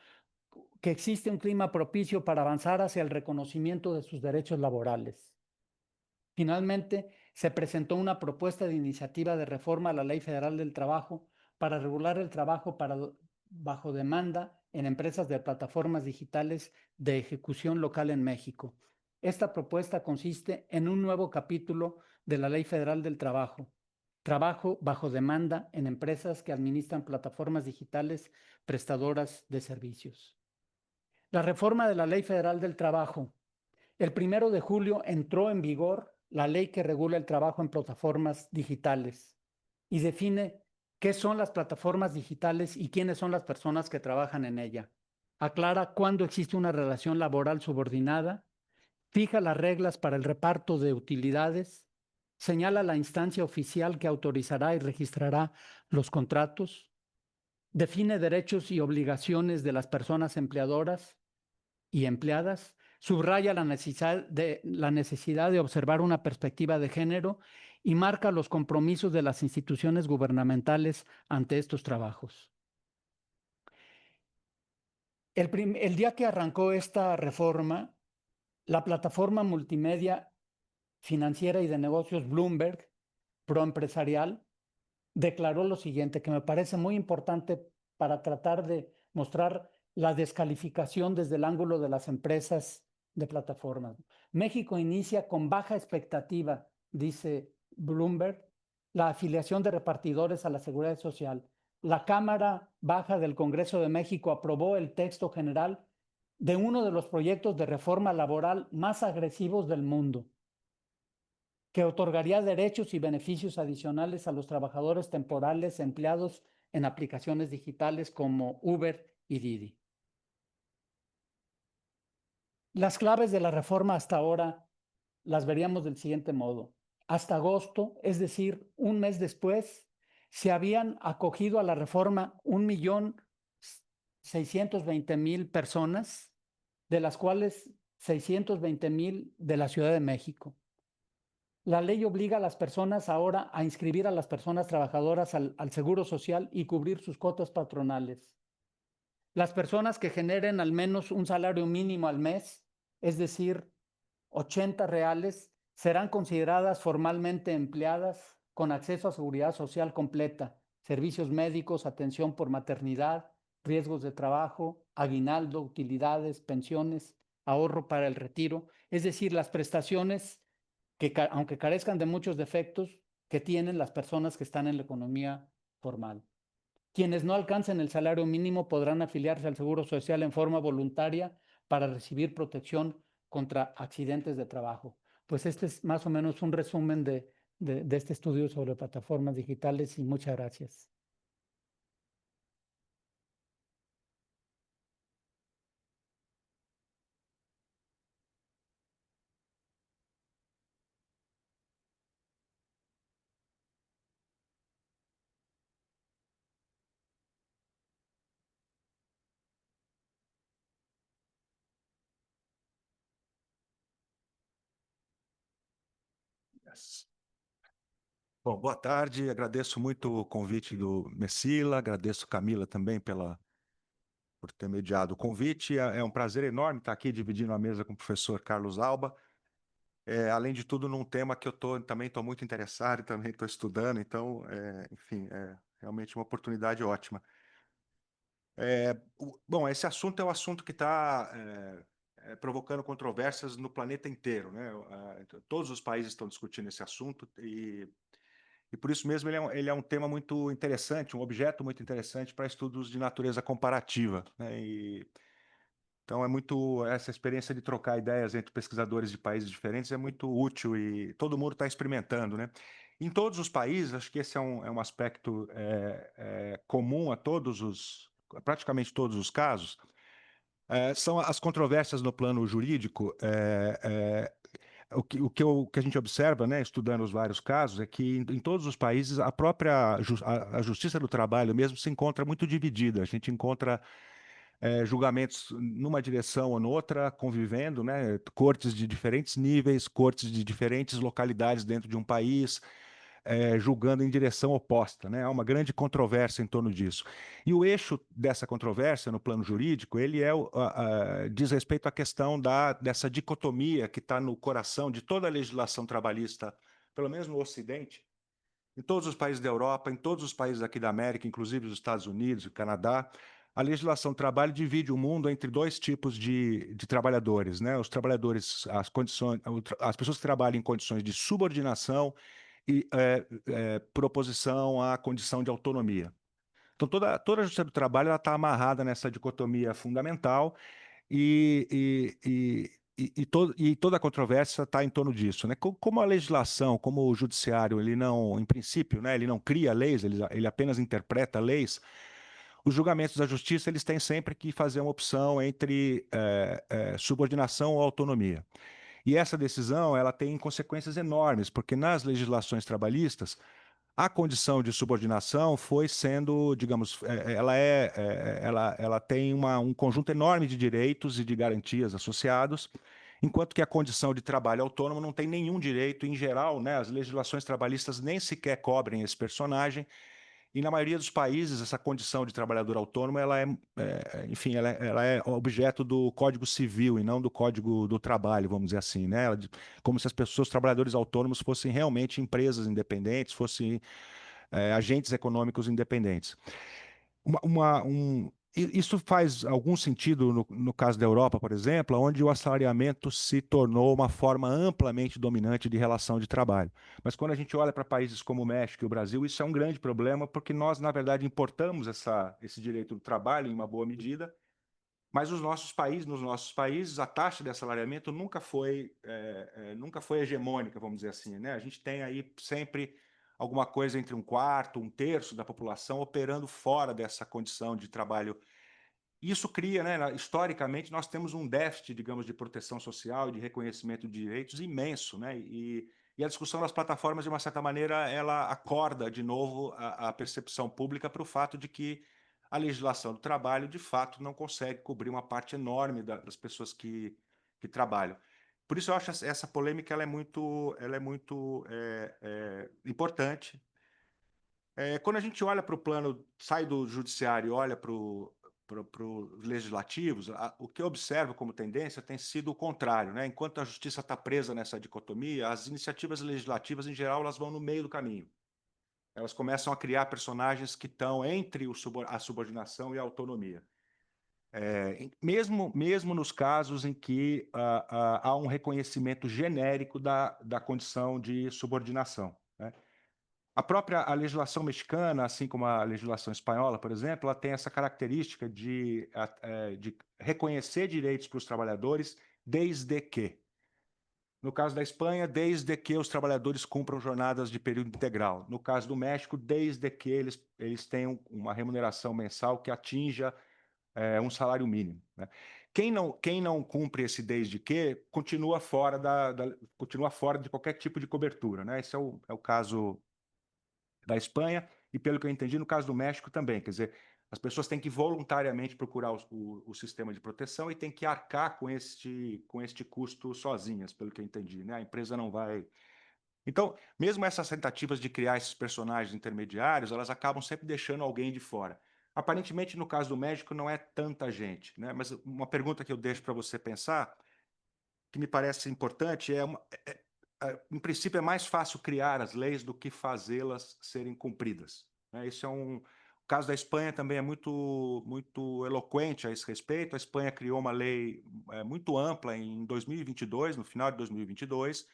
que existe un clima propicio para avanzar hacia el reconocimiento de sus derechos laborales. Finalmente, se presentó una propuesta de iniciativa de reforma a la Ley Federal del Trabajo para regular el trabajo bajo demanda en empresas de plataformas digitales de ejecución local en México. Esta propuesta consiste en un nuevo capítulo de la Ley Federal del Trabajo, trabajo bajo demanda en empresas que administran plataformas digitales prestadoras de servicios. La reforma de la Ley Federal del Trabajo. El 1 de julio entró en vigor la ley que regula el trabajo en plataformas digitales y define qué son las plataformas digitales y quiénes son las personas que trabajan en ella. Aclara cuándo existe una relación laboral subordinada, fija las reglas para el reparto de utilidades, señala la instancia oficial que autorizará y registrará los contratos, define derechos y obligaciones de las personas empleadoras y empleadas, subraya la necesidad de observar una perspectiva de género y marca los compromisos de las instituciones gubernamentales ante estos trabajos. El día que arrancó esta reforma, la plataforma multimedia financiera y de negocios Bloomberg, proempresarial, declaró lo siguiente, que me parece muy importante para tratar de mostrar la descalificación desde el ángulo de las empresas de plataformas. México inicia con baja expectativa, dice Bloomberg, la afiliación de repartidores a la Seguridad Social. La Cámara Baja del Congreso de México aprobó el texto general de uno de los proyectos de reforma laboral más agresivos del mundo, que otorgaría derechos y beneficios adicionales a los trabajadores temporales empleados en aplicaciones digitales como Uber y Didi. Las claves de la reforma hasta ahora las veríamos del siguiente modo. Hasta agosto, es decir, un mes después, se habían acogido a la reforma 1.620.000 personas, de las cuales 620.000 de la Ciudad de México. La ley obliga a las personas ahora a inscribir a las personas trabajadoras al Seguro Social y cubrir sus cuotas patronales. Las personas que generen al menos un salario mínimo al mes, es decir, 80 reales, serán consideradas formalmente empleadas con acceso a seguridad social completa, servicios médicos, atención por maternidad, riesgos de trabajo, aguinaldo, utilidades, pensiones, ahorro para el retiro, es decir, las prestaciones que, aunque carezcan de muchos defectos, que tienen las personas que están en la economía formal. Quienes no alcancen el salario mínimo podrán afiliarse al Seguro Social en forma voluntaria para recibir protección contra accidentes de trabajo. Pues este es más o menos un resumen de este estudio sobre plataformas digitales y muchas gracias. Yes. Bom, boa tarde, agradeço muito o convite do Messila, agradeço Camila também por ter mediado o convite. É um prazer enorme estar aqui dividindo a mesa com o professor Carlos Alba. Além de tudo, num tema que eu também estou muito interessado e também estou estudando, então, enfim, é realmente uma oportunidade ótima. Bom, esse assunto é um assunto que está provocando controvérsias no planeta inteiro, né? Todos os países estão discutindo esse assunto e por isso mesmo ele é um tema muito interessante, um objeto muito interessante para estudos de natureza comparativa, né? Então essa experiência de trocar ideias entre pesquisadores de países diferentes é muito útil e todo mundo está experimentando, né? Em todos os países, acho que esse é um aspecto comum a praticamente todos os casos, são as controvérsias no plano jurídico. O que a gente observa, né, estudando os vários casos, é que em todos os países a justiça do trabalho mesmo se encontra muito dividida. A gente encontra julgamentos numa direção ou noutra, convivendo, né, cortes de diferentes níveis, cortes de diferentes localidades dentro de um país, julgando em direção oposta, né? Há uma grande controvérsia em torno disso. E o eixo dessa controvérsia no plano jurídico, ele diz respeito à questão dessa dicotomia que está no coração de toda a legislação trabalhista, pelo menos no Ocidente, em todos os países da Europa, em todos os países aqui da América, inclusive os Estados Unidos e Canadá. A legislação do trabalho divide o mundo entre dois tipos de trabalhadores, né? Os trabalhadores, as pessoas que trabalham em condições de subordinação e proposição à condição de autonomia. Então, toda a justiça do trabalho está amarrada nessa dicotomia fundamental e toda a controvérsia está em torno disso, né? Como a legislação, como o judiciário, ele não, em princípio, né, ele não cria leis, ele apenas interpreta leis. Os julgamentos da justiça eles têm sempre que fazer uma opção entre subordinação ou autonomia. E essa decisão ela tem consequências enormes, porque nas legislações trabalhistas, a condição de subordinação foi sendo, digamos, ela tem um conjunto enorme de direitos e de garantias associados, enquanto que a condição de trabalho autônomo não tem nenhum direito, em geral, né, as legislações trabalhistas nem sequer cobrem esse personagem. E na maioria dos países, essa condição de trabalhador autônomo, enfim, ela é objeto do Código Civil e não do Código do Trabalho, vamos dizer assim, né? Como se as pessoas, trabalhadores autônomos, fossem realmente empresas independentes, fossem agentes econômicos independentes. Isso faz algum sentido no caso da Europa, por exemplo, onde o assalariamento se tornou uma forma amplamente dominante de relação de trabalho. Mas quando a gente olha para países como o México e o Brasil, isso é um grande problema, porque nós, na verdade, importamos esse direito do trabalho em uma boa medida, mas nos nossos países, a taxa de assalariamento nunca foi hegemônica, vamos dizer assim, né? A gente tem aí sempre alguma coisa entre um quarto, um terço da população operando fora dessa condição de trabalho Isso cria, né, historicamente, nós temos um déficit, digamos, de proteção social, de reconhecimento de direitos imenso, né? E a discussão das plataformas, de uma certa maneira, ela acorda de novo a percepção pública para o fato de que a legislação do trabalho, de fato, não consegue cobrir uma parte enorme das pessoas que trabalham. Por isso, eu acho essa polêmica ela é muito importante. Quando a gente olha para o plano, sai do judiciário e olha para os legislativos, o que eu observo como tendência tem sido o contrário, né? Enquanto a justiça está presa nessa dicotomia, as iniciativas legislativas, em geral, elas vão no meio do caminho. Elas começam a criar personagens que estão entre a subordinação e a autonomia. Mesmo nos casos em que há um reconhecimento genérico da condição de subordinação, né? A legislação mexicana, assim como a legislação espanhola, por exemplo, ela tem essa característica de reconhecer direitos para os trabalhadores desde que. No caso da Espanha, desde que os trabalhadores cumpram jornadas de período integral. No caso do México, desde que eles tenham uma remuneração mensal que atinja um salário mínimo, né? Quem não cumpre esse desde que continua fora continua fora de qualquer tipo de cobertura, né? Esse é o caso da Espanha e, pelo que eu entendi, no caso do México também. Quer dizer, as pessoas têm que voluntariamente procurar o sistema de proteção e têm que arcar com este custo sozinhas, pelo que eu entendi, né? A empresa não vai... Então, mesmo essas tentativas de criar esses personagens intermediários, elas acabam sempre deixando alguém de fora. Aparentemente, no caso do México, não é tanta gente, né? Mas uma pergunta que eu deixo para você pensar, que me parece importante, em princípio, é mais fácil criar as leis do que fazê-las serem cumpridas, né? O caso da Espanha também é muito eloquente a esse respeito. A Espanha criou uma lei muito ampla em 2022, no final de 2022,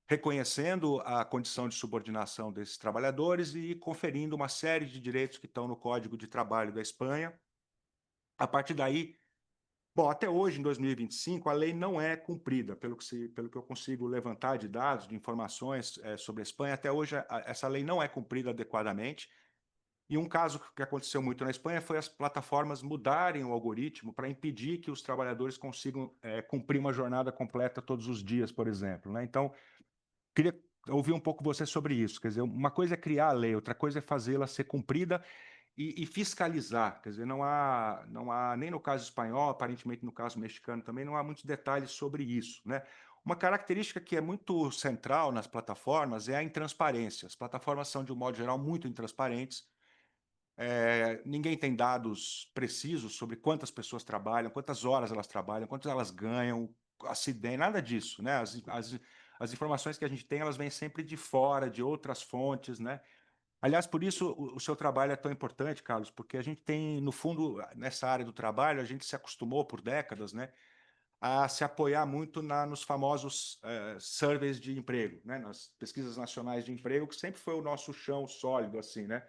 reconhecendo a condição de subordinação desses trabalhadores e conferindo uma série de direitos que estão no Código de Trabalho da Espanha. A partir daí, bom, até hoje, em 2025, a lei não é cumprida, pelo que eu consigo levantar de dados, de informações sobre a Espanha. Até hoje, essa lei não é cumprida adequadamente. E um caso que aconteceu muito na Espanha foi as plataformas mudarem o algoritmo para impedir que os trabalhadores consigam cumprir uma jornada completa todos os dias, por exemplo, né? Então, queria ouvir um pouco você sobre isso. Quer dizer, uma coisa é criar a lei, outra coisa é fazê-la ser cumprida e fiscalizar. Quer dizer, não há, nem no caso espanhol, aparentemente no caso mexicano também, não há muitos detalhes sobre isso, né? Uma característica que é muito central nas plataformas é a intransparência. As plataformas são, de um modo geral, muito intransparentes. Ninguém tem dados precisos sobre quantas pessoas trabalham, quantas horas elas trabalham, quantas elas ganham, acidente, nada disso, né? As informações que a gente tem, elas vêm sempre de fora, de outras fontes, né? Aliás, por isso o seu trabalho é tão importante, Carlos, porque a gente tem, no fundo, nessa área do trabalho, a gente se acostumou por décadas, né, a se apoiar muito nos famosos surveys de emprego, né, nas pesquisas nacionais de emprego, que sempre foi o nosso chão sólido, assim, né?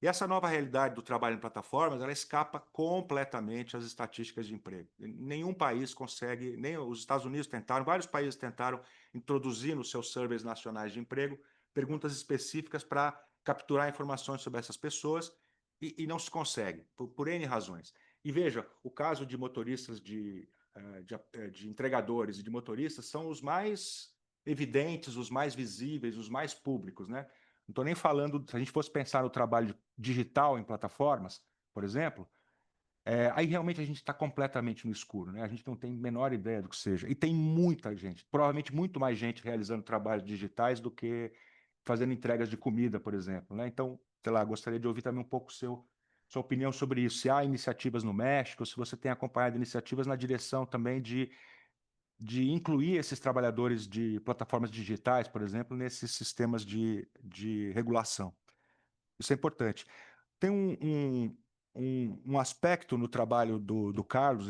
E essa nova realidade do trabalho em plataformas, ela escapa completamente às estatísticas de emprego. Nenhum país consegue, nem os Estados Unidos tentaram, vários países tentaram introduzir nos seus surveys nacionais de emprego perguntas específicas para capturar informações sobre essas pessoas e não se consegue, por N razões. E veja, o caso de motoristas, de entregadores e de motoristas são os mais evidentes, os mais visíveis, os mais públicos, né? Não estou nem falando, se a gente fosse pensar no trabalho digital em plataformas, por exemplo, aí realmente a gente está completamente no escuro, né? A gente não tem a menor ideia do que seja. E tem muita gente, provavelmente muito mais gente realizando trabalhos digitais do que fazendo entregas de comida, por exemplo, né? Então, sei lá, gostaria de ouvir também um pouco sua opinião sobre isso. Se há iniciativas no México, se você tem acompanhado iniciativas na direção também de incluir esses trabalhadores de plataformas digitais, por exemplo, nesses sistemas de regulação. Isso é importante. Tem um aspecto no trabalho do Carlos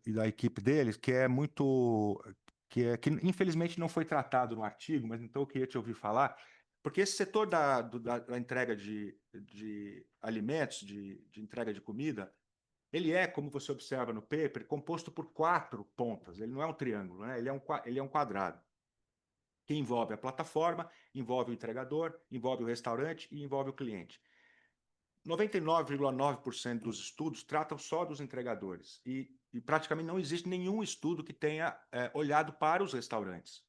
e da equipe deles que é muito... que infelizmente não foi tratado no artigo, mas então eu queria te ouvir falar, porque esse setor da entrega de alimentos, de entrega de comida, ele é, como você observa no paper, composto por 4 pontas. Ele não é um triângulo, né? Ele é um quadrado, que envolve a plataforma, envolve o entregador, envolve o restaurante e envolve o cliente. 99,9% dos estudos tratam só dos entregadores e praticamente não existe nenhum estudo que tenha olhado para os restaurantes.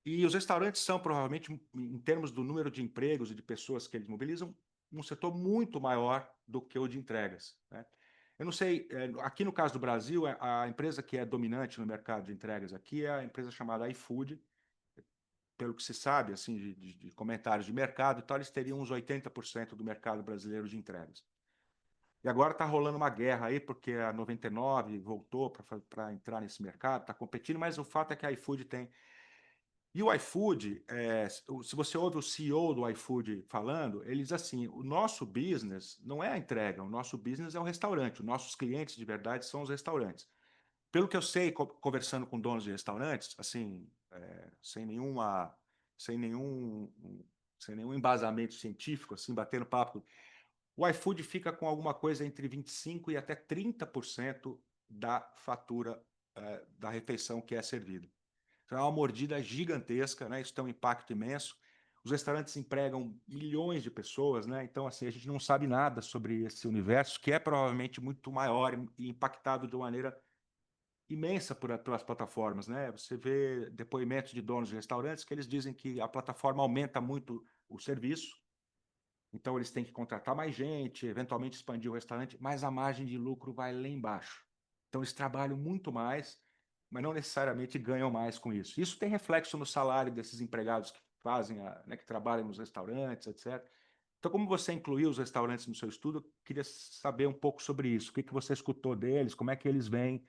E os restaurantes são, provavelmente, em termos do número de empregos e de pessoas que eles mobilizam, um setor muito maior do que o de entregas, né? Eu não sei, aqui no caso do Brasil, a empresa que é dominante no mercado de entregas aqui é a empresa chamada iFood. Pelo que se sabe, assim, de comentários de mercado e tal, eles teriam uns 80% do mercado brasileiro de entregas. E agora está rolando uma guerra aí, porque a 99 voltou para entrar nesse mercado, está competindo, mas o fato é que a iFood tem. E o iFood, se você ouve o CEO do iFood falando, ele diz assim: o nosso business não é a entrega, o nosso business é o restaurante, os nossos clientes de verdade são os restaurantes. Pelo que eu sei, conversando com donos de restaurantes, assim, sem nenhuma, sem nenhum, sem nenhum embasamento científico, assim, batendo papo, o iFood fica com alguma coisa entre 25% e até 30% da fatura da refeição que é servida. Então é uma mordida gigantesca, né? Isso tem um impacto imenso. Os restaurantes empregam milhões de pessoas, né? Então, assim, a gente não sabe nada sobre esse universo, que é provavelmente muito maior e impactado de uma maneira imensa pelas plataformas, né? Você vê depoimentos de donos de restaurantes que eles dizem que a plataforma aumenta muito o serviço, então eles têm que contratar mais gente, eventualmente expandir o restaurante, mas a margem de lucro vai lá embaixo. Então eles trabalham muito mais, mas não necessariamente ganham mais com isso. Isso tem reflexo no salário desses empregados que fazem, né, que trabalham nos restaurantes, etc. Então, como você incluiu os restaurantes no seu estudo, eu queria saber um pouco sobre isso. O que você escutou deles? Como é que eles veem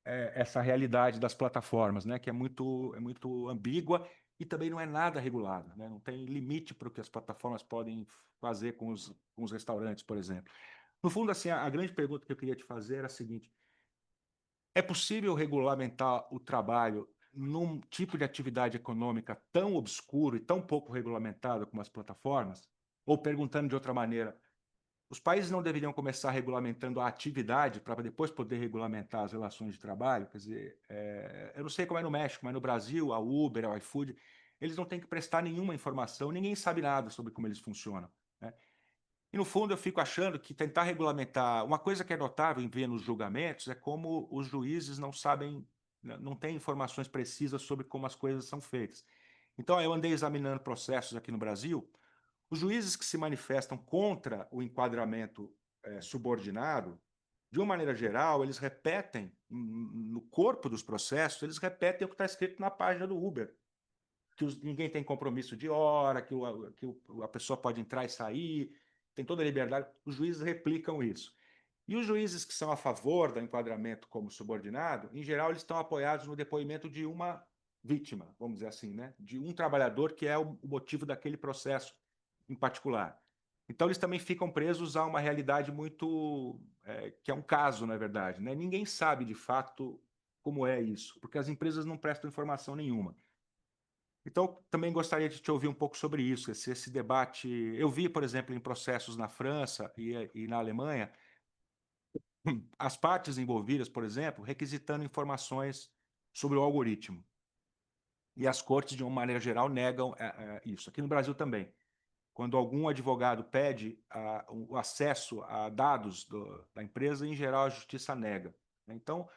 essa realidade das plataformas, né, que é muito ambígua e também não é nada regulada, né? Não tem limite para o que as plataformas podem fazer com os restaurantes, por exemplo. No fundo, assim, a grande pergunta que eu queria te fazer era a seguinte: é possível regulamentar o trabalho num tipo de atividade econômica tão obscuro e tão pouco regulamentado como as plataformas? Ou perguntando de outra maneira, os países não deveriam começar regulamentando a atividade para depois poder regulamentar as relações de trabalho? Quer dizer, eu não sei como é no México, mas no Brasil, a Uber, a iFood, eles não têm que prestar nenhuma informação, ninguém sabe nada sobre como eles funcionam, né? E no fundo eu fico achando que tentar regulamentar, uma coisa que é notável em ver nos julgamentos é como os juízes não sabem, não têm informações precisas sobre como as coisas são feitas. Então eu andei examinando processos aqui no Brasil. Os juízes que se manifestam contra o enquadramento subordinado, de uma maneira geral, eles repetem, no corpo dos processos, eles repetem o que está escrito na página do Uber, que ninguém tem compromisso de hora, a pessoa pode entrar e sair, tem toda a liberdade. Os juízes replicam isso. E os juízes que são a favor do enquadramento como subordinado, em geral, eles estão apoiados no depoimento de uma vítima, vamos dizer assim, né? De um trabalhador que é o motivo daquele processo em particular. Então, eles também ficam presos a uma realidade muito... que é um caso, na verdade, né? Ninguém sabe, de fato, como é isso, porque as empresas não prestam informação nenhuma. Então, também gostaria de te ouvir um pouco sobre isso, esse debate. Eu vi, por exemplo, em processos na França e na Alemanha, as partes envolvidas, por exemplo, requisitando informações sobre o algoritmo. E as cortes, de uma maneira geral, negam isso. Aqui no Brasil também. Quando algum advogado pede o acesso a dados da empresa, em geral a justiça nega. Então,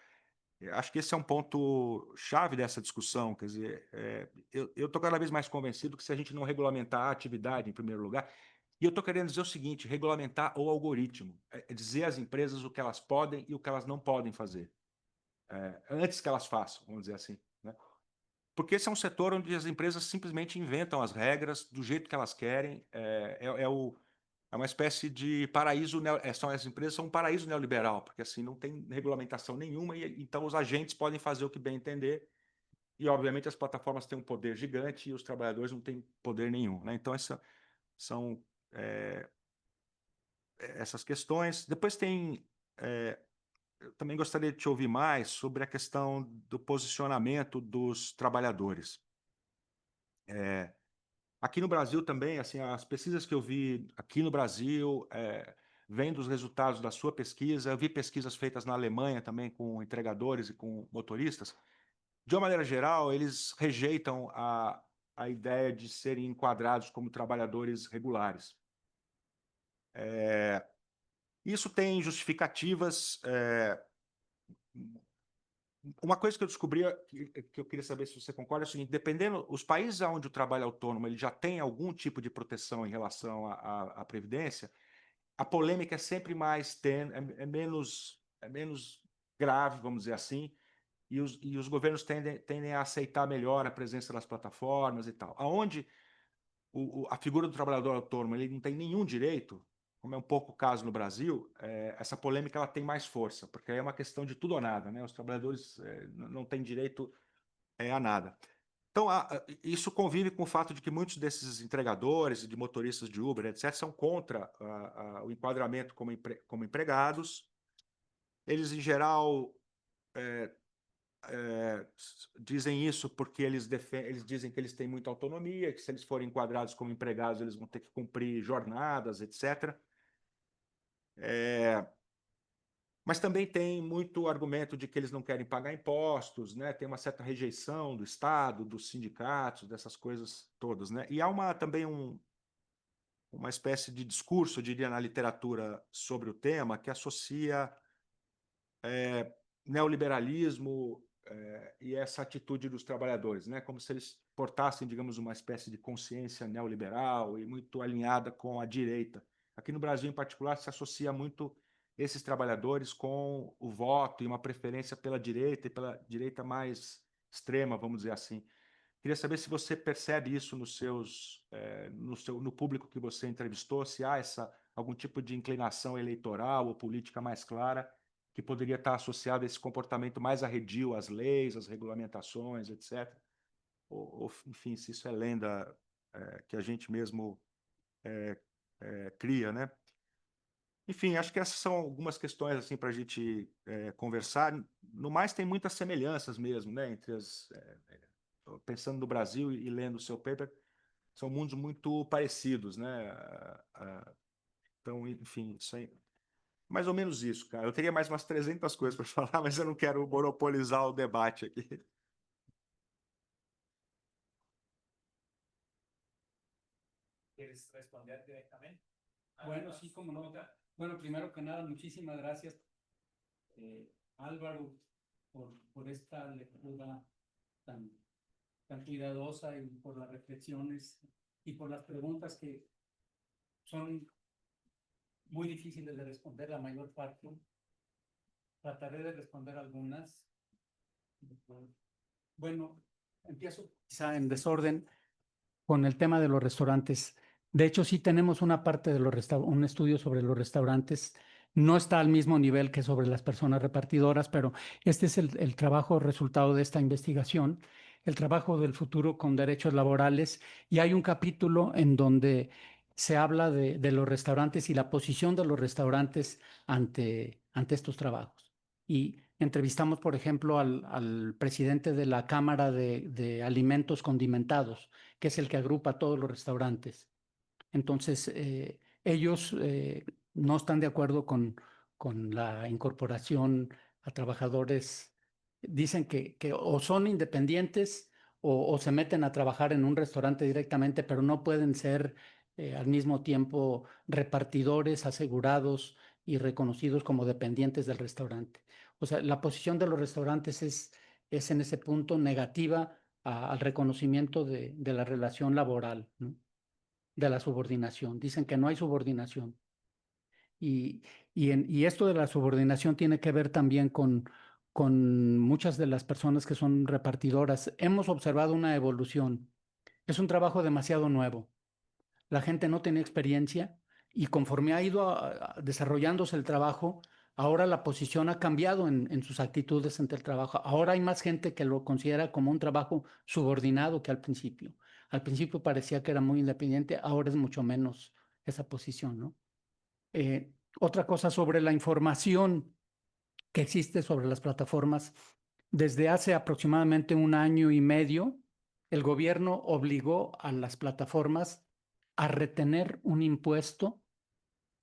acho que esse é um ponto chave dessa discussão. Quer dizer, eu estou cada vez mais convencido que se a gente não regulamentar a atividade, em primeiro lugar, e eu estou querendo dizer o seguinte: regulamentar o algoritmo, dizer às empresas o que elas podem e o que elas não podem fazer, antes que elas façam, vamos dizer assim, né? Porque esse é um setor onde as empresas simplesmente inventam as regras do jeito que elas querem. É uma espécie de paraíso, as empresas são um paraíso neoliberal, porque assim não tem regulamentação nenhuma e então os agentes podem fazer o que bem entender e obviamente as plataformas têm um poder gigante e os trabalhadores não têm poder nenhum, né? Então são essas questões. Depois tem eu também gostaria de te ouvir mais sobre a questão do posicionamento dos trabalhadores. Aqui no Brasil também, assim, as pesquisas que eu vi aqui no Brasil, vêm dos resultados da sua pesquisa. Eu vi pesquisas feitas na Alemanha também com entregadores e com motoristas. De uma maneira geral, eles rejeitam a ideia de serem enquadrados como trabalhadores regulares. Isso tem justificativas. Uma coisa que eu descobri, que eu queria saber se você concorda, é o seguinte: dependendo, os países onde o trabalho autônomo ele já tem algum tipo de proteção em relação à previdência, a polêmica é sempre mais é menos grave, vamos dizer assim, e os governos tendem a aceitar melhor a presença das plataformas e tal. Aonde a figura do trabalhador autônomo ele não tem nenhum direito, como é um pouco o caso no Brasil, essa polêmica ela tem mais força, porque é uma questão de tudo ou nada, né? Os trabalhadores não têm direito a nada. Então, isso convive com o fato de que muitos desses entregadores e de motoristas de Uber, etc., são contra o enquadramento como empregados. Eles, em geral, dizem isso porque eles dizem que eles têm muita autonomia, que se eles forem enquadrados como empregados, eles vão ter que cumprir jornadas, etc. Mas também tem muito argumento de que eles não querem pagar impostos, né? Tem uma certa rejeição do Estado, dos sindicatos, dessas coisas todas, né? E há também uma espécie de discurso, eu diria, na literatura sobre o tema, que associa neoliberalismo e essa atitude dos trabalhadores, né? Como se eles portassem, digamos, uma espécie de consciência neoliberal e muito alinhada com a direita. Aqui no Brasil, em particular, se associa muito esses trabalhadores com o voto e uma preferência pela direita e pela direita mais extrema, vamos dizer assim. Queria saber se você percebe isso no público que você entrevistou, se há algum tipo de inclinação eleitoral ou política mais clara que poderia estar associado a esse comportamento mais arredio às leis, às regulamentações, etc. Enfim, se isso é lenda que a gente mesmo cria, né? Enfim, acho que essas são algumas questões assim para a gente conversar. No mais, tem muitas semelhanças mesmo, né? Pensando no Brasil e lendo o seu paper, são mundos muito parecidos, né? Então, enfim, isso aí. Mais ou menos isso, cara. Eu teria mais umas 300 coisas para falar, mas eu não quero monopolizar o debate aqui. ¿Quieres responder directamente? Bueno, sí, como no. Bueno, primero que nada, muchísimas gracias, Álvaro, por esta lectura tan cuidadosa y por las reflexiones y por las preguntas que son muy difíciles de responder la mayor parte. Trataré de responder algunas. Bueno, empiezo quizá en desorden con el tema de los restaurantes. De hecho, sí tenemos una parte de un estudio sobre los restaurantes. No está al mismo nivel que sobre las personas repartidoras, pero este es el trabajo resultado de esta investigación, el trabajo del futuro con derechos laborales. Y hay un capítulo en donde se habla de los restaurantes y la posición de los restaurantes ante estos trabajos. Y entrevistamos, por ejemplo, al presidente de la Cámara de Alimentos Condimentados, que es el que agrupa todos los restaurantes. Entonces, ellos no están de acuerdo con la incorporación a trabajadores. Dicen que o son independientes o se meten a trabajar en un restaurante directamente, pero no pueden ser al mismo tiempo repartidores asegurados y reconocidos como dependientes del restaurante. O sea, la posición de los restaurantes es en ese punto negativa al reconocimiento de la relación laboral, ¿no? De la subordinación. Dicen que no hay subordinación. Y esto de la subordinación tiene que ver también con muchas de las personas que son repartidoras. Hemos observado una evolución. Es un trabajo demasiado nuevo. La gente no tenía experiencia y conforme ha ido desarrollándose el trabajo, ahora la posición ha cambiado en sus actitudes ante el trabajo. Ahora hay más gente que lo considera como un trabajo subordinado que al principio. Al principio parecía que era muy independiente, ahora es mucho menos esa posición, ¿no? Otra cosa sobre la información que existe sobre las plataformas. Desde hace aproximadamente 1 año y medio, el gobierno obligó a las plataformas a retener un impuesto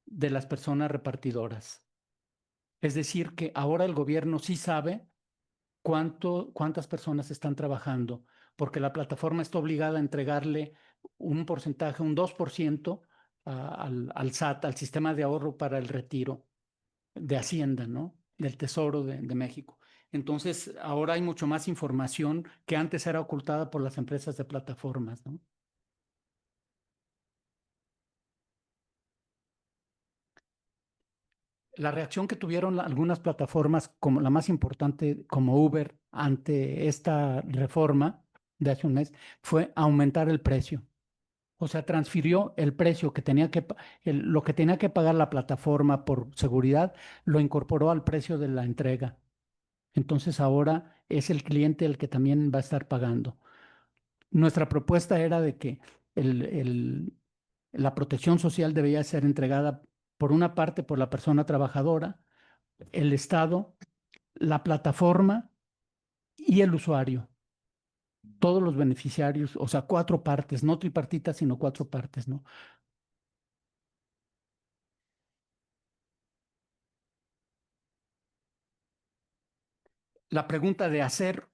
de las personas repartidoras. Es decir, que ahora el gobierno sí sabe cuántas personas están trabajando, porque la plataforma está obligada a entregarle un porcentaje, un 2% al SAT, al sistema de ahorro para el retiro de Hacienda, ¿no? Del Tesoro de México. Entonces, ahora hay mucho más información que antes era ocultada por las empresas de plataformas, ¿no? La reacción que tuvieron algunas plataformas, como la más importante, como Uber, ante esta reforma de hace un mes, fue aumentar el precio. O sea, transfirió el precio que tenía lo que tenía que pagar la plataforma por seguridad, lo incorporó al precio de la entrega. Entonces ahora es el cliente el que también va a estar pagando. Nuestra propuesta era de que el, el- la protección social debía ser entregada por una parte por la persona trabajadora, el Estado, la plataforma y el usuario. Todos los beneficiarios, o sea, cuatro partes, no tripartitas, sino cuatro partes, ¿no? La pregunta de hacer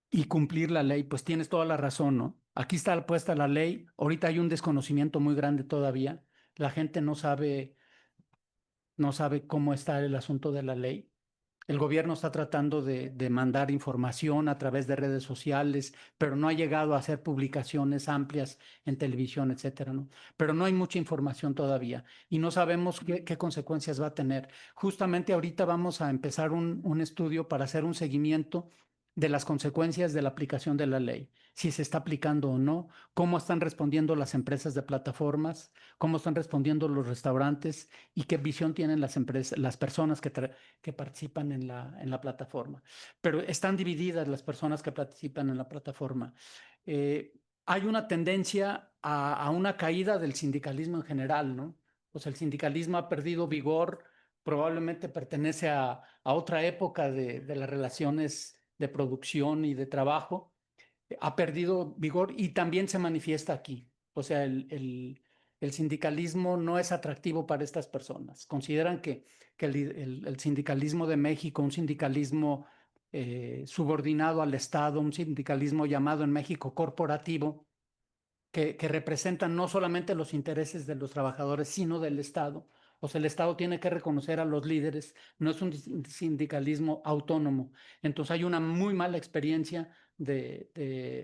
y cumplir la ley, pues tienes toda la razón, ¿no? Aquí está puesta la ley, ahorita hay un desconocimiento muy grande todavía, la gente no sabe cómo está el asunto de la ley. El gobierno está tratando de mandar información a través de redes sociales, pero no ha llegado a hacer publicaciones amplias en televisión, etcétera, ¿no? Pero no hay mucha información todavía y no sabemos qué consecuencias va a tener. Justamente ahorita vamos a empezar un estudio para hacer un seguimiento de las consecuencias de la aplicación de la ley, si se está aplicando o no, cómo están respondiendo las empresas de plataformas, cómo están respondiendo los restaurantes y qué visión tienen las empresas, las personas que participan en la plataforma. Pero están divididas las personas que participan en la plataforma. Hay una tendencia a una caída del sindicalismo en general, ¿no? O sea, el sindicalismo ha perdido vigor, probablemente pertenece a otra época de las relaciones de producción y de trabajo, ha perdido vigor y también se manifiesta aquí. O sea, el sindicalismo no es atractivo para estas personas. Consideran que el sindicalismo de México, un sindicalismo subordinado al Estado, un sindicalismo llamado en México corporativo, que representan no solamente los intereses de los trabajadores, sino del Estado. O sea, el Estado tiene que reconocer a los líderes, no es un sindicalismo autónomo. Entonces hay una muy mala experiencia de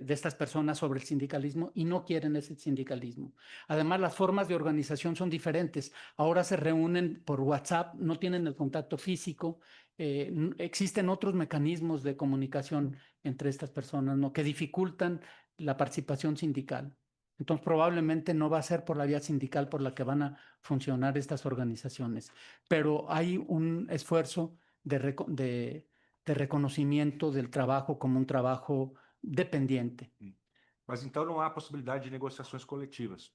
estas personas sobre el sindicalismo y no quieren ese sindicalismo. Además, las formas de organización son diferentes. Ahora se reúnen por WhatsApp, no tienen el contacto físico. Existen otros mecanismos de comunicación entre estas personas, ¿no? Que dificultan la participación sindical. Entonces, probablemente no va a ser por la vía sindical por la que van a funcionar estas organizaciones, pero hay un esfuerzo de reconocimiento del trabajo como un trabajo dependiente. Mas então não há possibilidade de negociações coletivas,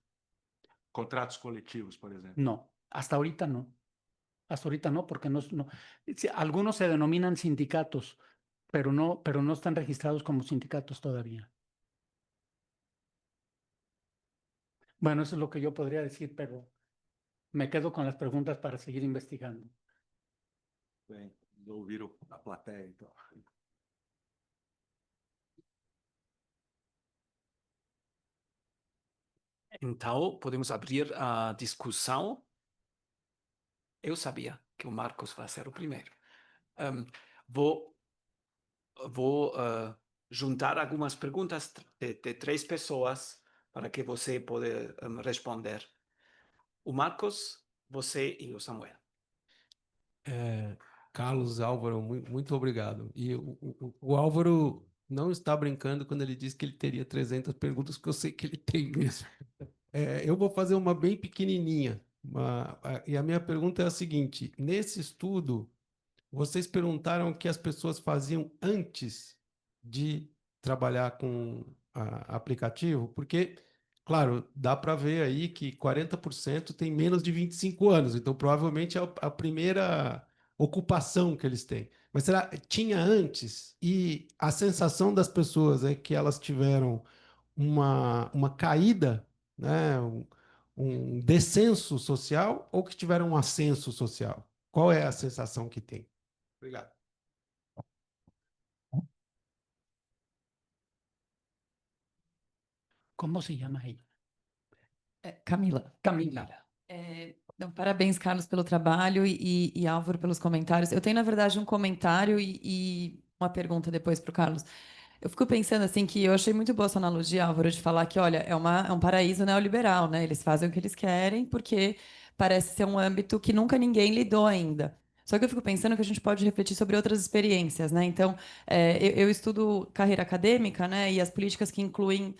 contratos coletivos, por exemplo. No, hasta ahorita no. Hasta ahorita no, porque algunos se denominan sindicatos, pero no están registrados como sindicatos todavía. Bueno, eso es lo que yo podría decir, pero me quedo con las preguntas para seguir investigando. Bem, ouviram a plateia, então. Então, podemos abrir a discussão. Eu sabia que o Marcos vai ser o primeiro. Um, vou juntar algumas perguntas de três pessoas para que você possa responder. O Marcos, você e o Samuel. Carlos, Álvaro, muito obrigado. E o Álvaro não está brincando quando ele diz que ele teria 300 perguntas, que eu sei que ele tem mesmo. Eu vou fazer uma bem pequenininha. E a minha pergunta é a seguinte: nesse estudo, vocês perguntaram o que as pessoas faziam antes de trabalhar com aplicativo? Porque, claro, dá para ver aí que 40% tem menos de 25 anos, então provavelmente é a primeira ocupação que eles têm. Mas será que tinha antes? E a sensação das pessoas é que elas tiveram uma caída, né? Um descenso social ou que tiveram um ascenso social? Qual é a sensação que tem? Obrigado. ¿Cómo se llama ella? Camila. Camila. Não, parabéns, Carlos, pelo trabalho e Álvaro pelos comentários. Eu tenho, na verdade, um comentário e uma pergunta depois para o Carlos. Eu fico pensando assim que eu achei muito boa essa analogia, Álvaro, de falar que, olha, é um paraíso neoliberal, né? Eles fazem o que eles querem porque parece ser um âmbito que nunca ninguém lidou ainda. Só que eu fico pensando que a gente pode refletir sobre outras experiências, né? Então, eu estudo carreira acadêmica, né? E as políticas que incluem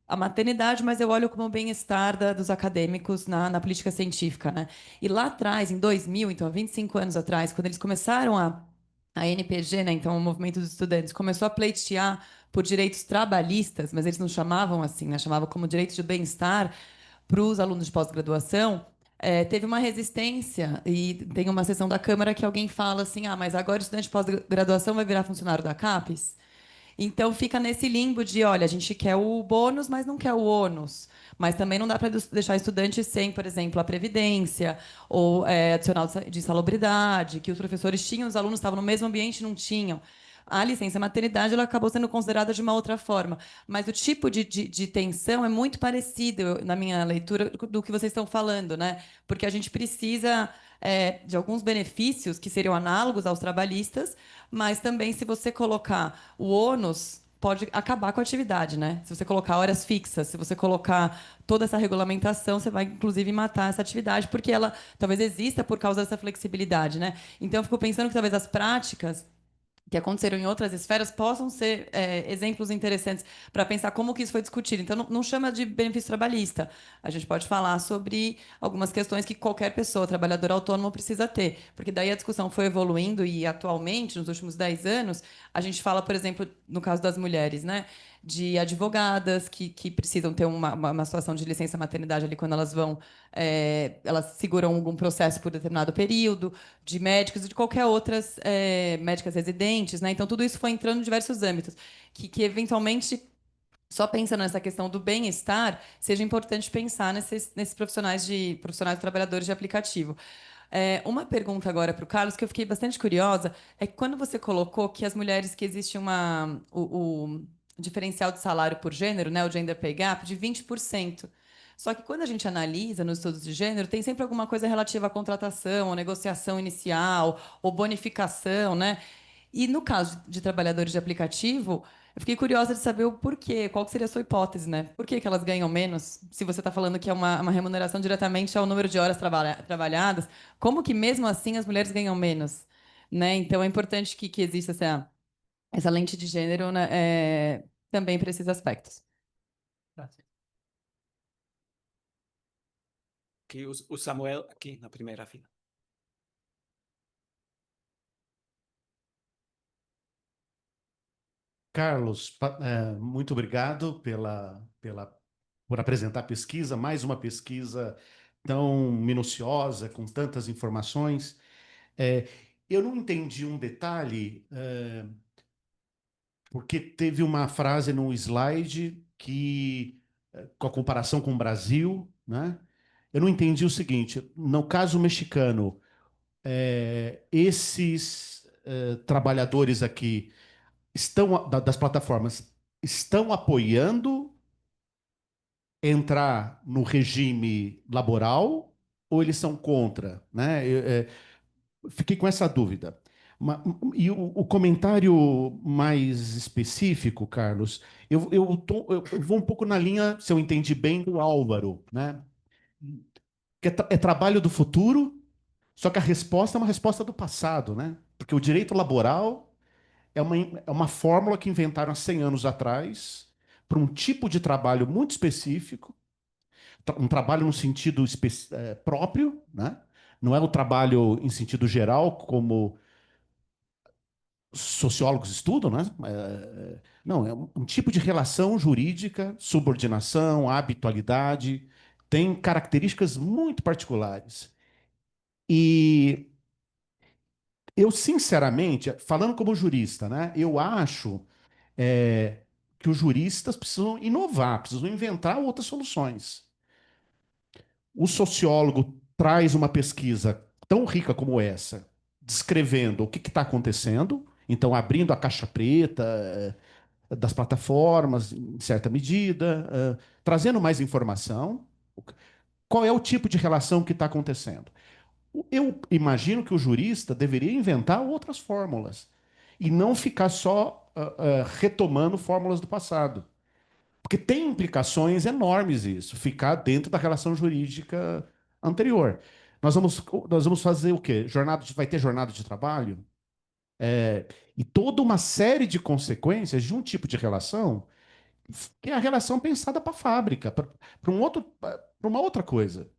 a maternidade, mas eu olho como o bem-estar dos acadêmicos na política científica, né? E lá atrás, em 2000, então, há 25 anos atrás, quando eles começaram a NPG, né, então o Movimento dos Estudantes, começou a pleitear por direitos trabalhistas, mas eles não chamavam assim, né, chamavam como direitos de bem-estar para os alunos de pós-graduação, teve uma resistência e tem uma sessão da Câmara que alguém fala assim, ah, mas agora o estudante de pós-graduação vai virar funcionário da CAPES? Então fica nesse limbo de, olha, a gente quer o bônus, mas não quer o ônus. Mas também não dá para deixar estudante sem, por exemplo, a previdência ou adicional de salubridade, que os professores tinham, os alunos estavam no mesmo ambiente e não tinham. A licença maternidade ela acabou sendo considerada de uma outra forma, mas o tipo de tensão é muito parecido, na minha leitura, do que vocês estão falando, né? Porque a gente precisa de alguns benefícios que seriam análogos aos trabalhistas, mas também, se você colocar o ônus, pode acabar com a atividade, né? Se você colocar horas fixas, se você colocar toda essa regulamentação, você vai, inclusive, matar essa atividade, porque ela talvez exista por causa dessa flexibilidade, né? Então, eu fico pensando que talvez as práticas que aconteceram em outras esferas possam ser exemplos interessantes para pensar como que isso foi discutido. Então, não chama de benefício trabalhista. A gente pode falar sobre algumas questões que qualquer pessoa, trabalhador autônomo, precisa ter. Porque daí a discussão foi evoluindo e, atualmente, nos últimos 10 anos, a gente fala, por exemplo, no caso das mulheres, né? De advogadas que precisam ter uma situação de licença maternidade ali quando elas vão, elas seguram algum processo por determinado período, de médicos e de qualquer outras médicas residentes, né? Então tudo isso foi entrando em diversos âmbitos, que eventualmente só pensando nessa questão do bem-estar, seja importante pensar nesses profissionais trabalhadores de aplicativo. Uma pergunta agora para o Carlos, que eu fiquei bastante curiosa, é que quando você colocou que as mulheres que existe o diferencial de salário por gênero, né, o gender pay gap, de 20%. Só que quando a gente analisa nos estudos de gênero, tem sempre alguma coisa relativa à contratação, ou negociação inicial, ou bonificação, né? E no caso de trabalhadores de aplicativo, eu fiquei curiosa de saber o porquê, qual que seria a sua hipótese, né? Por que que elas ganham menos? Se você está falando que é uma remuneração diretamente ao número de horas trabalhadas, como que mesmo assim as mulheres ganham menos? Né? Então é importante que exista essa lente de gênero, né, também para esses aspectos. Que o Samuel aqui na primeira fila. Carlos, muito obrigado por apresentar a pesquisa, mais uma pesquisa tão minuciosa, com tantas informações. É, eu não entendi um detalhe, porque teve uma frase no slide que, com a comparação com o Brasil, né? Eu não entendi o seguinte: no caso mexicano, esses trabalhadores aqui das plataformas estão apoiando entrar no regime laboral ou eles são contra, né? Fiquei com essa dúvida. E o comentário mais específico, Carlos, eu vou um pouco na linha, se eu entendi bem, do Álvaro, né? Que é trabalho do futuro, só que a resposta é uma resposta do passado, né? Porque o direito laboral é uma fórmula que inventaram há 100 anos atrás para um tipo de trabalho muito específico, um trabalho no sentido próprio, né? Não é o trabalho em sentido geral, como sociólogos estudam, né? Não, é um tipo de relação jurídica, subordinação, habitualidade, tem características muito particulares. E eu, sinceramente, falando como jurista, né? Eu acho que os juristas precisam inovar, precisam inventar outras soluções. O sociólogo traz uma pesquisa tão rica como essa, descrevendo o que está acontecendo, então abrindo a caixa preta das plataformas, em certa medida, trazendo mais informação. qual é o tipo de relação que está acontecendo. Eu imagino que o jurista deveria inventar outras fórmulas e não ficar só retomando fórmulas do passado. Porque tem implicações enormes isso, ficar dentro da relação jurídica anterior. Nós vamos fazer o quê? Vai ter jornada de trabalho? E toda uma série de consequências de um tipo de relação que é a relação pensada para a fábrica, para uma outra coisa.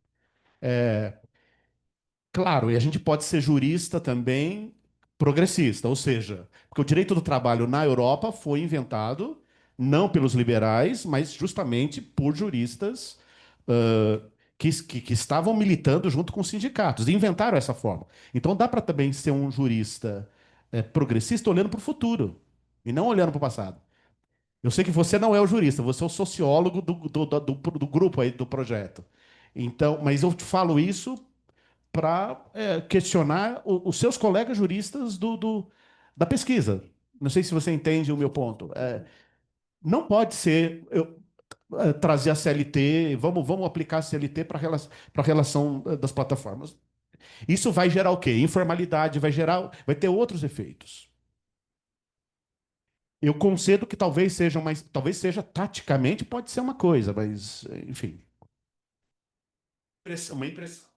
Claro, e a gente pode ser jurista também progressista, ou seja, porque o direito do trabalho na Europa foi inventado não pelos liberais, mas justamente por juristas que estavam militando junto com os sindicatos, e inventaram essa forma. Então dá para também ser um jurista progressista olhando para o futuro e não olhando para o passado. Eu sei que você não é o jurista, você é o sociólogo do grupo aí do projeto. Então, mas eu te falo isso para questionar os seus colegas juristas da pesquisa. Não sei se você entende o meu ponto. Não pode ser trazer a CLT, vamos aplicar a CLT para a relação das plataformas. Isso vai gerar o quê? Informalidade, vai ter outros efeitos. Eu concedo que talvez seja taticamente, pode ser uma coisa, mas, enfim. Uma impressão.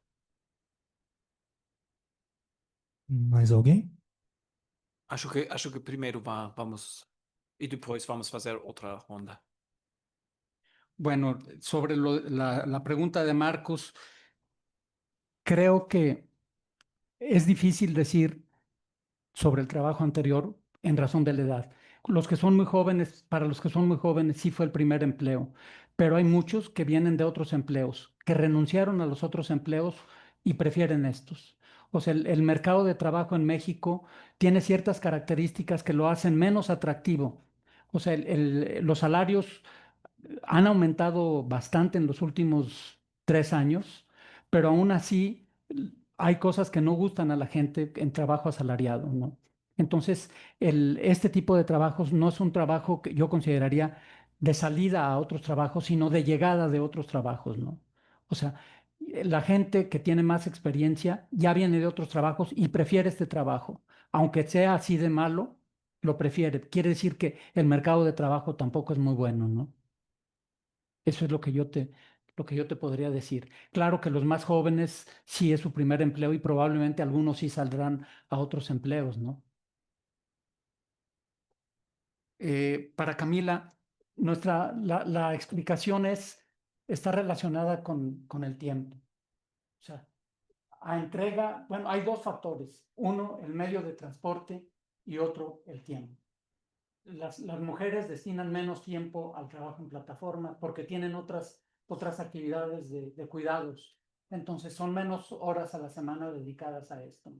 Mais alguém? Acho que primeiro vamos e depois vamos fazer outra ronda. Bueno, sobre la pregunta de Marcos, creo que es difícil decir sobre el trabajo anterior en razón de la edad. Los que son muy jóvenes, para los que son muy jóvenes, sí fue el primer empleo, pero hay muchos que vienen de otros empleos, que renunciaron a los otros empleos y prefieren estos. O sea, el mercado de trabajo en México tiene ciertas características que lo hacen menos atractivo. O sea, los salarios han aumentado bastante en los últimos 3 años, pero aún así hay cosas que no gustan a la gente en trabajo asalariado, ¿no? Entonces, este tipo de trabajos no es un trabajo que yo consideraría de salida a otros trabajos, sino de llegada de otros trabajos, ¿no? O sea, la gente que tiene más experiencia ya viene de otros trabajos y prefiere este trabajo, aunque sea así de malo, lo prefiere. Quiere decir que el mercado de trabajo tampoco es muy bueno, ¿no? Eso es lo que yo te podría decir. Claro que los más jóvenes sí es su primer empleo y probablemente algunos sí saldrán a otros empleos, ¿no? Para Camila, la explicación está relacionada con el tiempo. O sea, a entrega, bueno, hay dos factores. Uno, el medio de transporte y otro, el tiempo. Las mujeres destinan menos tiempo al trabajo en plataforma porque tienen otras actividades de cuidados. Entonces son menos horas a la semana dedicadas a esto.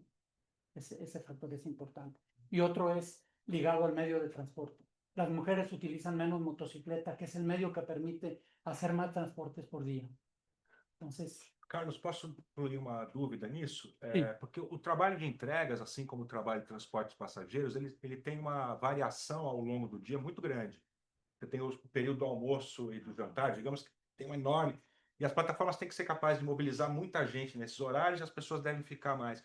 Ese factor es importante. Y otro es ligado al medio de transporte. Las mujeres utilizan menos motocicleta, que es el medio que permite hacer más transportes por día. Entonces, Carlos, posso incluir uma dúvida nisso? Sim. Porque o trabalho de entregas, assim como o trabalho de transporte de passageiros, ele tem uma variação ao longo do dia muito grande. Você tem o período do almoço e do jantar, digamos que tem uma enorme... E as plataformas têm que ser capazes de mobilizar muita gente nesses horários e as pessoas devem ficar mais.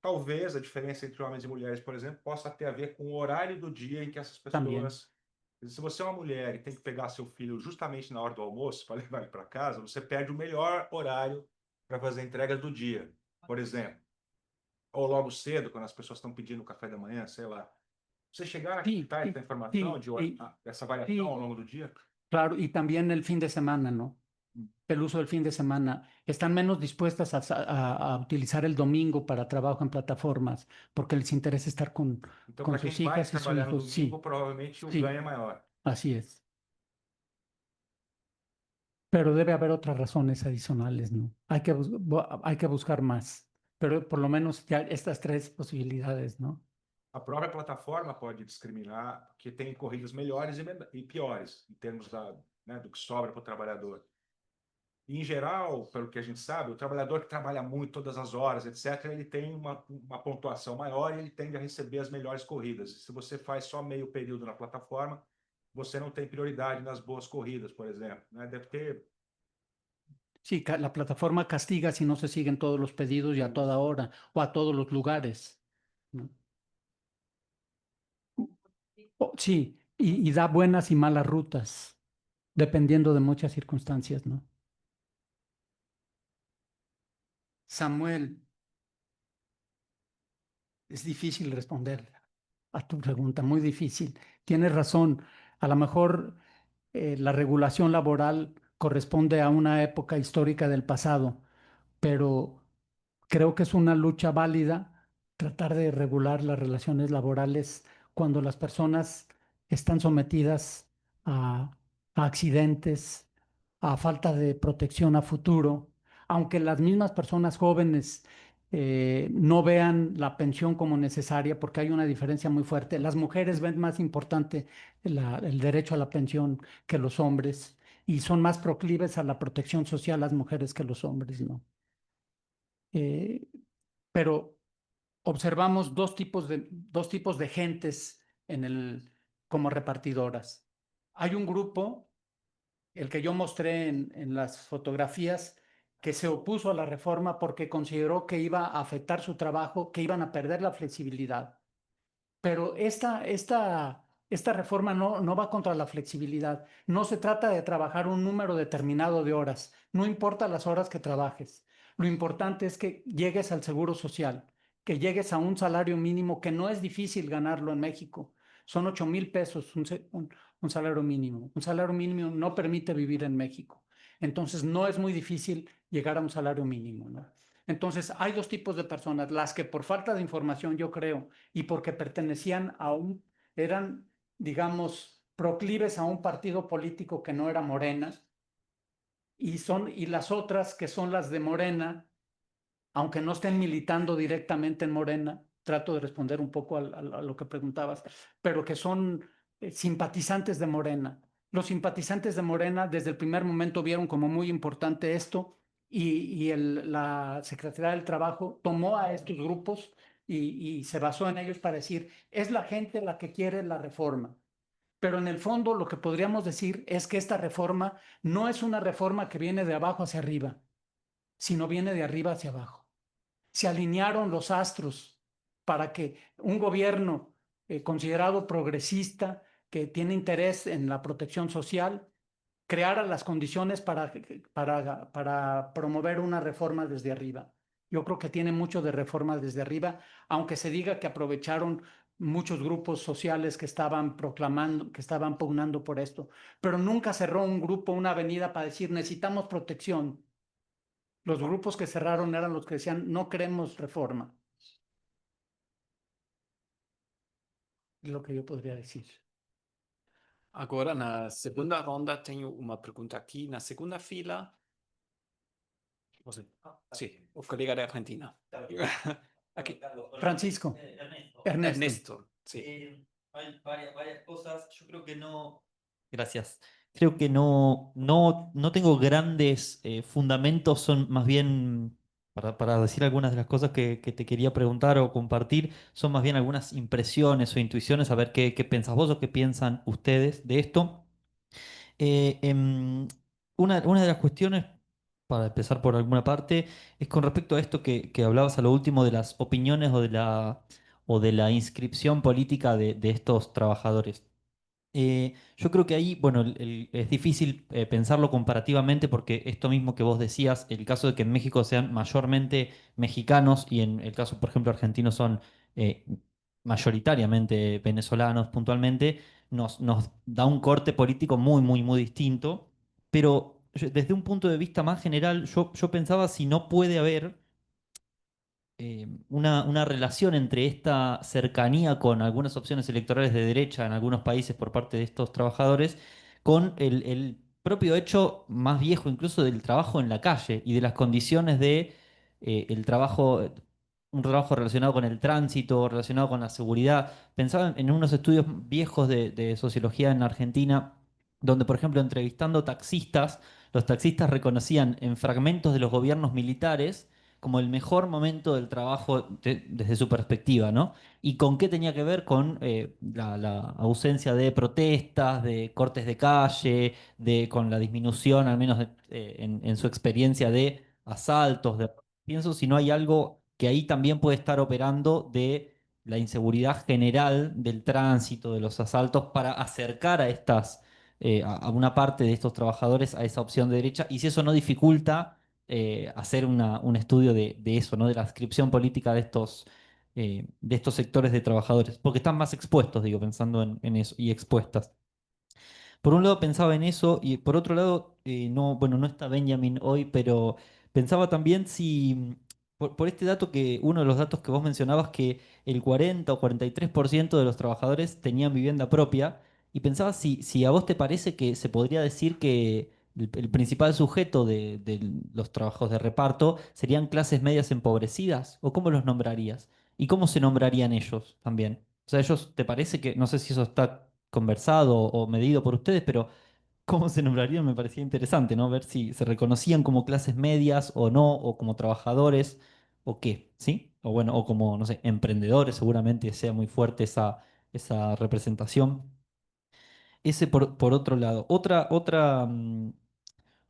Talvez a diferença entre homens e mulheres, por exemplo, possa ter a ver com o horário do dia em que essas pessoas... Se você é uma mulher e tem que pegar seu filho justamente na hora do almoço para levar ele para casa, você perde o melhor horário para fazer entregas do dia, por exemplo. Ou logo cedo, quando as pessoas estão pedindo café da manhã, sei lá. Você chegar a captar essa informação essa variação ao longo do dia? claro, y también el fin de semana, ¿no? El uso del fin de semana. Están menos dispuestas a utilizar el domingo para trabajo en plataformas porque les interesa estar con sus hijas y sus hijos. Sí, provavelmente o Sí. ganho é maior. así es. Pero debe haber otras razones adicionales, ¿no? Hay que buscar más, pero por lo menos ya estas tres posibilidades, ¿no? A própria plataforma pode discriminar, porque tem corridas melhores e piores, em termos do que sobra para o trabalhador. E, em geral, pelo que a gente sabe, o trabalhador que trabalha muito, todas as horas, etc., ele tem uma pontuação maior e ele tende a receber as melhores corridas. Se você faz só meio período na plataforma, você não tem prioridade nas boas corridas, por exemplo. Deve ter Sí, la plataforma castiga si no se siguen todos los pedidos y a toda hora o a todos los lugares, ¿no? Sí, y da buenas y malas rutas, dependiendo de muchas circunstancias, ¿no? Samuel, es difícil responder a tu pregunta, muy difícil. Tienes razón, a lo mejor la regulación laboral corresponde a una época histórica del pasado, pero creo que es una lucha válida tratar de regular las relaciones laborales cuando las personas están sometidas a, a accidentes, a falta de protección a futuro, aunque las mismas personas jóvenes no vean la pensión como necesaria, porque hay una diferencia muy fuerte. Las mujeres ven más importante el derecho a la pensión que los hombres y son más proclives a la protección social las mujeres que los hombres, ¿no? Eh, pero observamos dos tipos de gentes como repartidoras. Hay un grupo, el que yo mostré en las fotografías, que se opuso a la reforma porque consideró que iba a afectar su trabajo, que iban a perder la flexibilidad. Pero esta reforma no va contra la flexibilidad. No se trata de trabajar un número determinado de horas. No importa las horas que trabajes. Lo importante es que llegues al seguro social, que llegues a un salario mínimo que no es difícil ganarlo en México. Son 8,000 pesos un salario mínimo. Un salario mínimo no permite vivir en México. Entonces no es muy difícil llegar a un salario mínimo, ¿no? Entonces hay dos tipos de personas, las que por falta de información, yo creo, y porque pertenecían eran, digamos, proclives a un partido político que no era Morena, y las otras que son las de Morena, aunque no estén militando directamente en Morena, trato de responder un poco a lo que preguntabas, pero que son simpatizantes de Morena. Los simpatizantes de Morena desde el primer momento vieron como muy importante esto y la Secretaría del Trabajo tomó a estos grupos y se basó en ellos para decir, es la gente la que quiere la reforma. Pero en el fondo lo que podríamos decir es que esta reforma no es una reforma que viene de abajo hacia arriba, sino viene de arriba hacia abajo. Se alinearon los astros para que un gobierno considerado progresista, que tiene interés en la protección social, creara las condiciones para promover una reforma desde arriba. Yo creo que tiene mucho de reforma desde arriba, aunque se diga que aprovecharon muchos grupos sociales que estaban proclamando, que estaban pugnando por esto, pero nunca cerró un grupo, una avenida para decir necesitamos protección. Los grupos que cerraron eran los que decían no queremos reforma. Es lo que yo podría decir. Agora, na segunda ronda, tenho uma pergunta aqui na segunda fila. Você? Sim, o colega da Argentina. Aquí. Francisco. Ernesto. Ernesto. Sí. Hay varias cosas. Yo creo que no. Gracias. Creo que no tengo grandes fundamentos, son más bien, para decir algunas de las cosas que te quería preguntar o compartir, son más bien algunas impresiones o intuiciones, a ver qué pensás vos o qué piensan ustedes de esto. Eh, em, una de las cuestiones, para empezar por alguna parte, es con respecto a esto que hablabas a lo último de las opiniones o de la inscripción política de estos trabajadores. Yo creo que ahí, bueno, es difícil pensarlo comparativamente porque esto mismo que vos decías, el caso de que en México sean mayormente mexicanos y en el caso, por ejemplo, argentino son eh, mayoritariamente venezolanos puntualmente, nos da un corte político muy, muy, muy distinto. Pero desde un punto de vista más general, yo pensaba si no puede haber una relación entre esta cercanía con algunas opciones electorales de derecha en algunos países por parte de estos trabajadores, con el propio hecho más viejo incluso del trabajo en la calle y de las condiciones de el trabajo, un trabajo relacionado con el tránsito, relacionado con la seguridad. Pensaba en unos estudios viejos de sociología en Argentina, donde, por ejemplo, entrevistando taxistas, los taxistas reconocían en fragmentos de los gobiernos militares como el mejor momento del trabajo desde su perspectiva, ¿no? ¿Y con qué tenía que ver? Con la ausencia de protestas, de cortes de calle, con la disminución, al menos en su experiencia, de asaltos. Pienso si no hay algo que ahí también puede estar operando de la inseguridad general del tránsito, de los asaltos, para acercar a a una parte de estos trabajadores a esa opción de derecha, y si eso no dificulta hacer un estudio de eso, ¿no? De la adscripción política de estos sectores de trabajadores, porque están más expuestos, digo, pensando en eso, y expuestas. Por un lado pensaba en eso y por otro lado, no, bueno, no está Benjamin hoy, pero pensaba también si, por este dato uno de los datos que vos mencionabas, que el 40 o 43% de los trabajadores tenían vivienda propia, y pensaba si a vos te parece que se podría decir que el principal sujeto de los trabajos de reparto serían clases medias empobrecidas, o cómo los nombrarías, y cómo se nombrarían ellos también. O sea, ellos, ¿te parece que, no sé si eso está conversado o medido por ustedes, pero cómo se nombrarían me parecía interesante, ¿no? Ver si se reconocían como clases medias o no, o como trabajadores, o qué, ¿sí? O bueno, o como, no sé, emprendedores, seguramente sea muy fuerte esa representación. Ese por otro lado.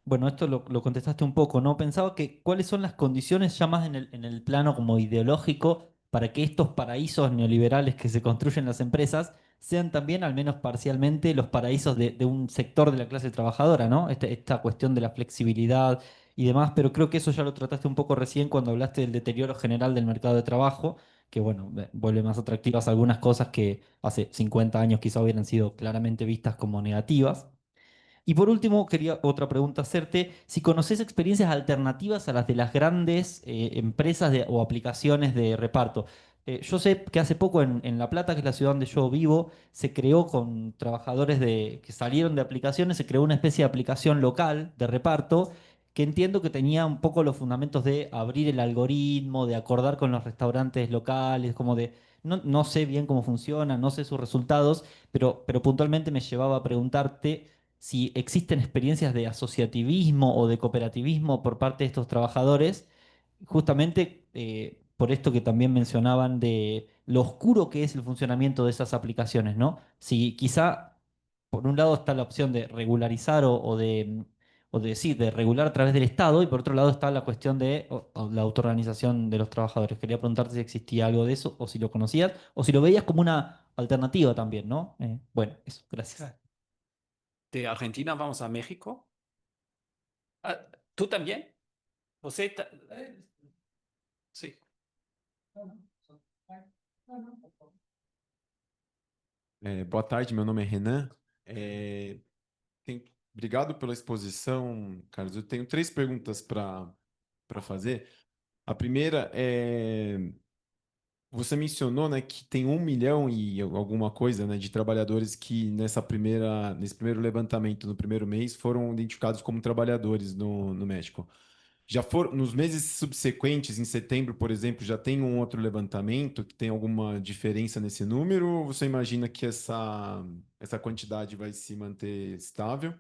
Bueno, esto lo contestaste un poco, ¿no? Pensaba que cuáles son las condiciones ya más en el plano como ideológico para que estos paraísos neoliberales que se construyen las empresas sean también, al menos parcialmente, los paraísos de un sector de la clase trabajadora, ¿no? Esta cuestión de la flexibilidad y demás, pero creo que eso ya lo trataste un poco recién cuando hablaste del deterioro general del mercado de trabajo, que bueno, vuelve más atractivas algunas cosas que hace 50 años quizá hubieran sido claramente vistas como negativas. Y por último, quería otra pregunta hacerte, si conoces experiencias alternativas a las de las grandes empresas o aplicaciones de reparto. Yo sé que hace poco en La Plata, que es la ciudad donde yo vivo, se creó con trabajadores que salieron de aplicaciones, se creó una especie de aplicación local de reparto que entiendo que tenía un poco los fundamentos de abrir el algoritmo, de acordar con los restaurantes locales, como de, no sé bien cómo funciona, no sé sus resultados, pero puntualmente me llevaba a preguntarte si existen experiencias de asociativismo o de cooperativismo por parte de estos trabajadores, justamente por esto que también mencionaban de lo oscuro que es el funcionamiento de esas aplicaciones, ¿no? Si quizá por un lado está la opción de regularizar sí, de regular a través del Estado, y por otro lado está la cuestión de o la autoorganización de los trabajadores. Quería preguntarte si existía algo de eso, o si lo conocías, o si lo veías como una alternativa también, ¿no? Bueno, eso, gracias. De Argentina vamos a México. Ah, ¿tú también? ¿Você sí. Boa tarde, meu nome é Renan. Obrigado pela exposição, Carlos. Eu tenho 3 perguntas para fazer. A primeira é, você mencionou, né, que tem 1 milhão e alguma coisa, né, de trabalhadores que nesse primeiro levantamento, no primeiro mês, foram identificados como trabalhadores no México. Já foram, nos meses subsequentes, em setembro, por exemplo, já tem um outro levantamento que tem alguma diferença nesse número? Ou você imagina que essa quantidade vai se manter estável?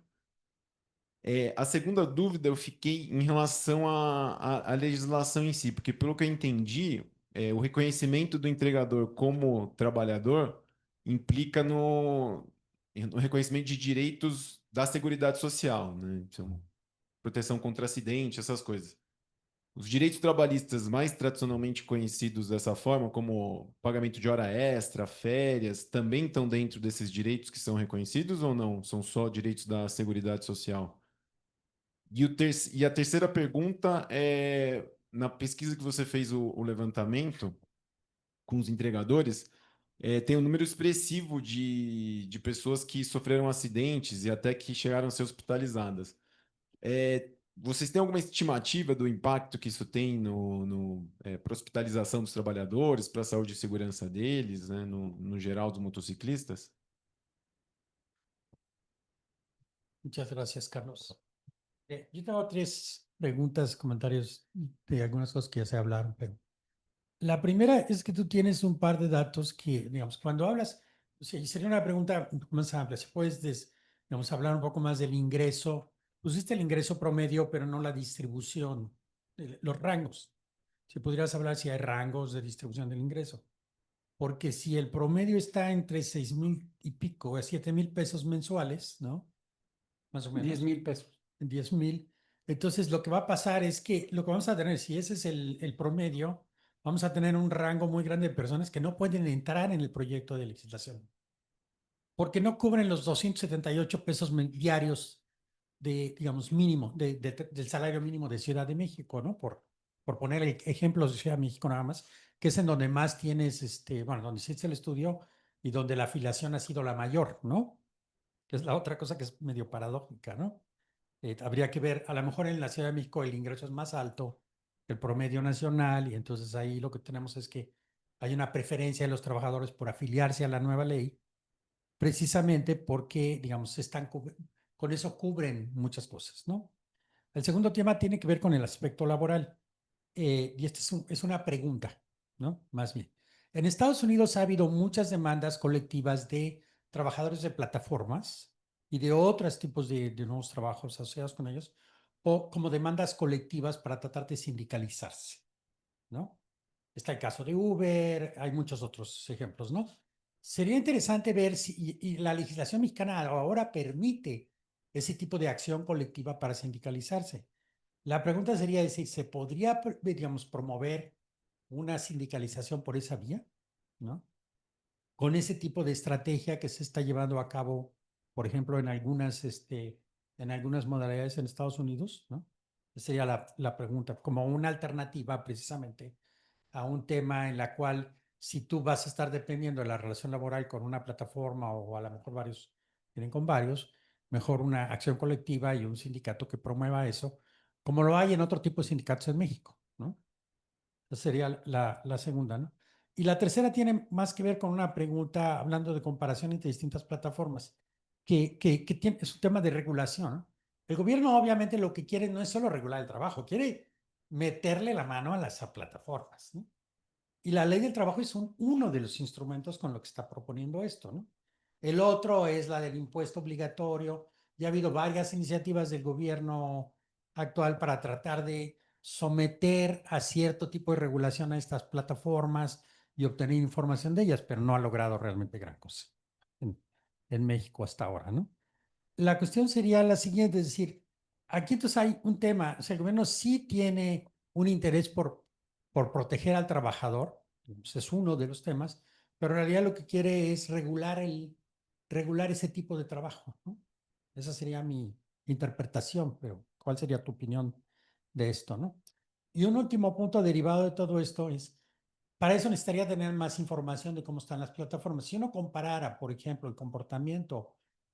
A segunda dúvida eu fiquei em relação à legislação em si, porque pelo que eu entendi, o reconhecimento do entregador como trabalhador implica no reconhecimento de direitos da Seguridade Social, né? Então, proteção contra acidente, essas coisas. Os direitos trabalhistas mais tradicionalmente conhecidos dessa forma, como pagamento de hora extra, férias, também estão dentro desses direitos que são reconhecidos ou não? São só direitos da Seguridade Social? E a terceira pergunta é, na pesquisa que você fez o levantamento com os entregadores, tem um número expressivo de pessoas que sofreram acidentes e até que chegaram a ser hospitalizadas. Vocês têm alguma estimativa do impacto que isso tem para a hospitalização dos trabalhadores, para a saúde e segurança deles, né, no geral dos motociclistas? Muchas gracias, Carlos. Yo tengo 3 preguntas, comentarios de algunas cosas que ya se hablaron, pero la primera es que tú tienes un par de datos que, digamos, cuando hablas, o sea, y sería una pregunta un poco más amplia, si puedes, digamos, hablar un poco más del ingreso, pusiste el ingreso promedio, pero no la distribución, los rangos si pudieras hablar si hay rangos de distribución del ingreso. Porque si el promedio está entre 6,000 y pico a 7,000 pesos mensuales, ¿no? Más o menos. 10,000 pesos. 10,000. Entonces, lo que va a pasar es que lo que vamos a tener, si ese es el promedio, vamos a tener un rango muy grande de personas que no pueden entrar en el proyecto de legislación. Porque no cubren los 278 pesos diarios de, digamos, mínimo, del salario mínimo de Ciudad de México, ¿no? Por poner ejemplos de Ciudad de México nada más, que es en donde más tienes, bueno, donde hiciste el estudio y donde la afiliación ha sido la mayor, ¿no? Que es la otra cosa que es medio paradójica, ¿no? Habría que ver, a lo mejor en la Ciudad de México el ingreso es más alto que el promedio nacional y entonces ahí lo que tenemos es que hay una preferencia de los trabajadores por afiliarse a la nueva ley, precisamente porque, digamos, con eso cubren muchas cosas, ¿no? El segundo tema tiene que ver con el aspecto laboral. Y esta es una pregunta, ¿no? Más bien. En Estados Unidos ha habido muchas demandas colectivas de trabajadores de plataformas y de otros tipos de nuevos trabajos asociados con ellos, o como demandas colectivas para tratar de sindicalizarse, ¿no? Está el caso de Uber, hay muchos otros ejemplos, ¿no? Sería interesante ver si y la legislación mexicana ahora permite ese tipo de acción colectiva para sindicalizarse. La pregunta sería si se podría, digamos, promover una sindicalización por esa vía, ¿no? Con ese tipo de estrategia que se está llevando a cabo, por ejemplo, en algunas modalidades en Estados Unidos, ¿no? Esa sería la pregunta, como una alternativa precisamente a un tema en la cual si tú vas a estar dependiendo de la relación laboral con una plataforma o a lo mejor varios tienen con varios, mejor una acción colectiva y un sindicato que promueva eso, como lo hay en otro tipo de sindicatos en México, ¿no? Esa sería la segunda, ¿no? Y la tercera tiene más que ver con una pregunta hablando de comparación entre distintas plataformas, que es un tema de regulación, ¿no? El gobierno obviamente lo que quiere no es solo regular el trabajo, quiere meterle la mano a las plataformas, ¿no? Y la ley del trabajo es uno de los instrumentos con lo que está proponiendo esto, ¿no? El otro es la del impuesto obligatorio. Ya ha habido varias iniciativas del gobierno actual para tratar de someter a cierto tipo de regulación a estas plataformas y obtener información de ellas, pero no ha logrado realmente gran cosa en México hasta ahora, ¿no? La cuestión sería la siguiente, es decir, aquí entonces hay un tema, o sea, el gobierno sí tiene un interés por proteger al trabajador, pues es uno de los temas, pero en realidad lo que quiere es regular ese tipo de trabajo, ¿no? Esa sería mi interpretación, pero ¿cuál sería tu opinión de esto, no? Y un último punto derivado de todo esto es, para eso necesitaría tener más información de cómo están las plataformas. Si uno comparara, por ejemplo, el comportamiento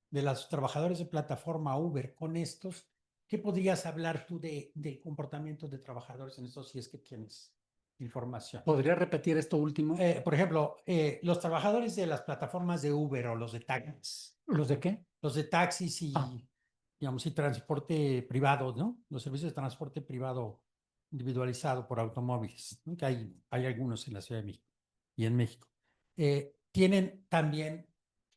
de los trabajadores de plataforma Uber con estos, ¿qué podrías hablar tú del comportamiento de trabajadores en estos si es que tienes información? ¿Podría repetir esto último? Por ejemplo, los trabajadores de las plataformas de Uber o los de taxis. ¿Los de qué? Los de taxis digamos, y transporte privado, ¿no? Los servicios de transporte privado individualizado por automóviles, ¿no? Que hay algunos en la Ciudad de México y en México. Tienen también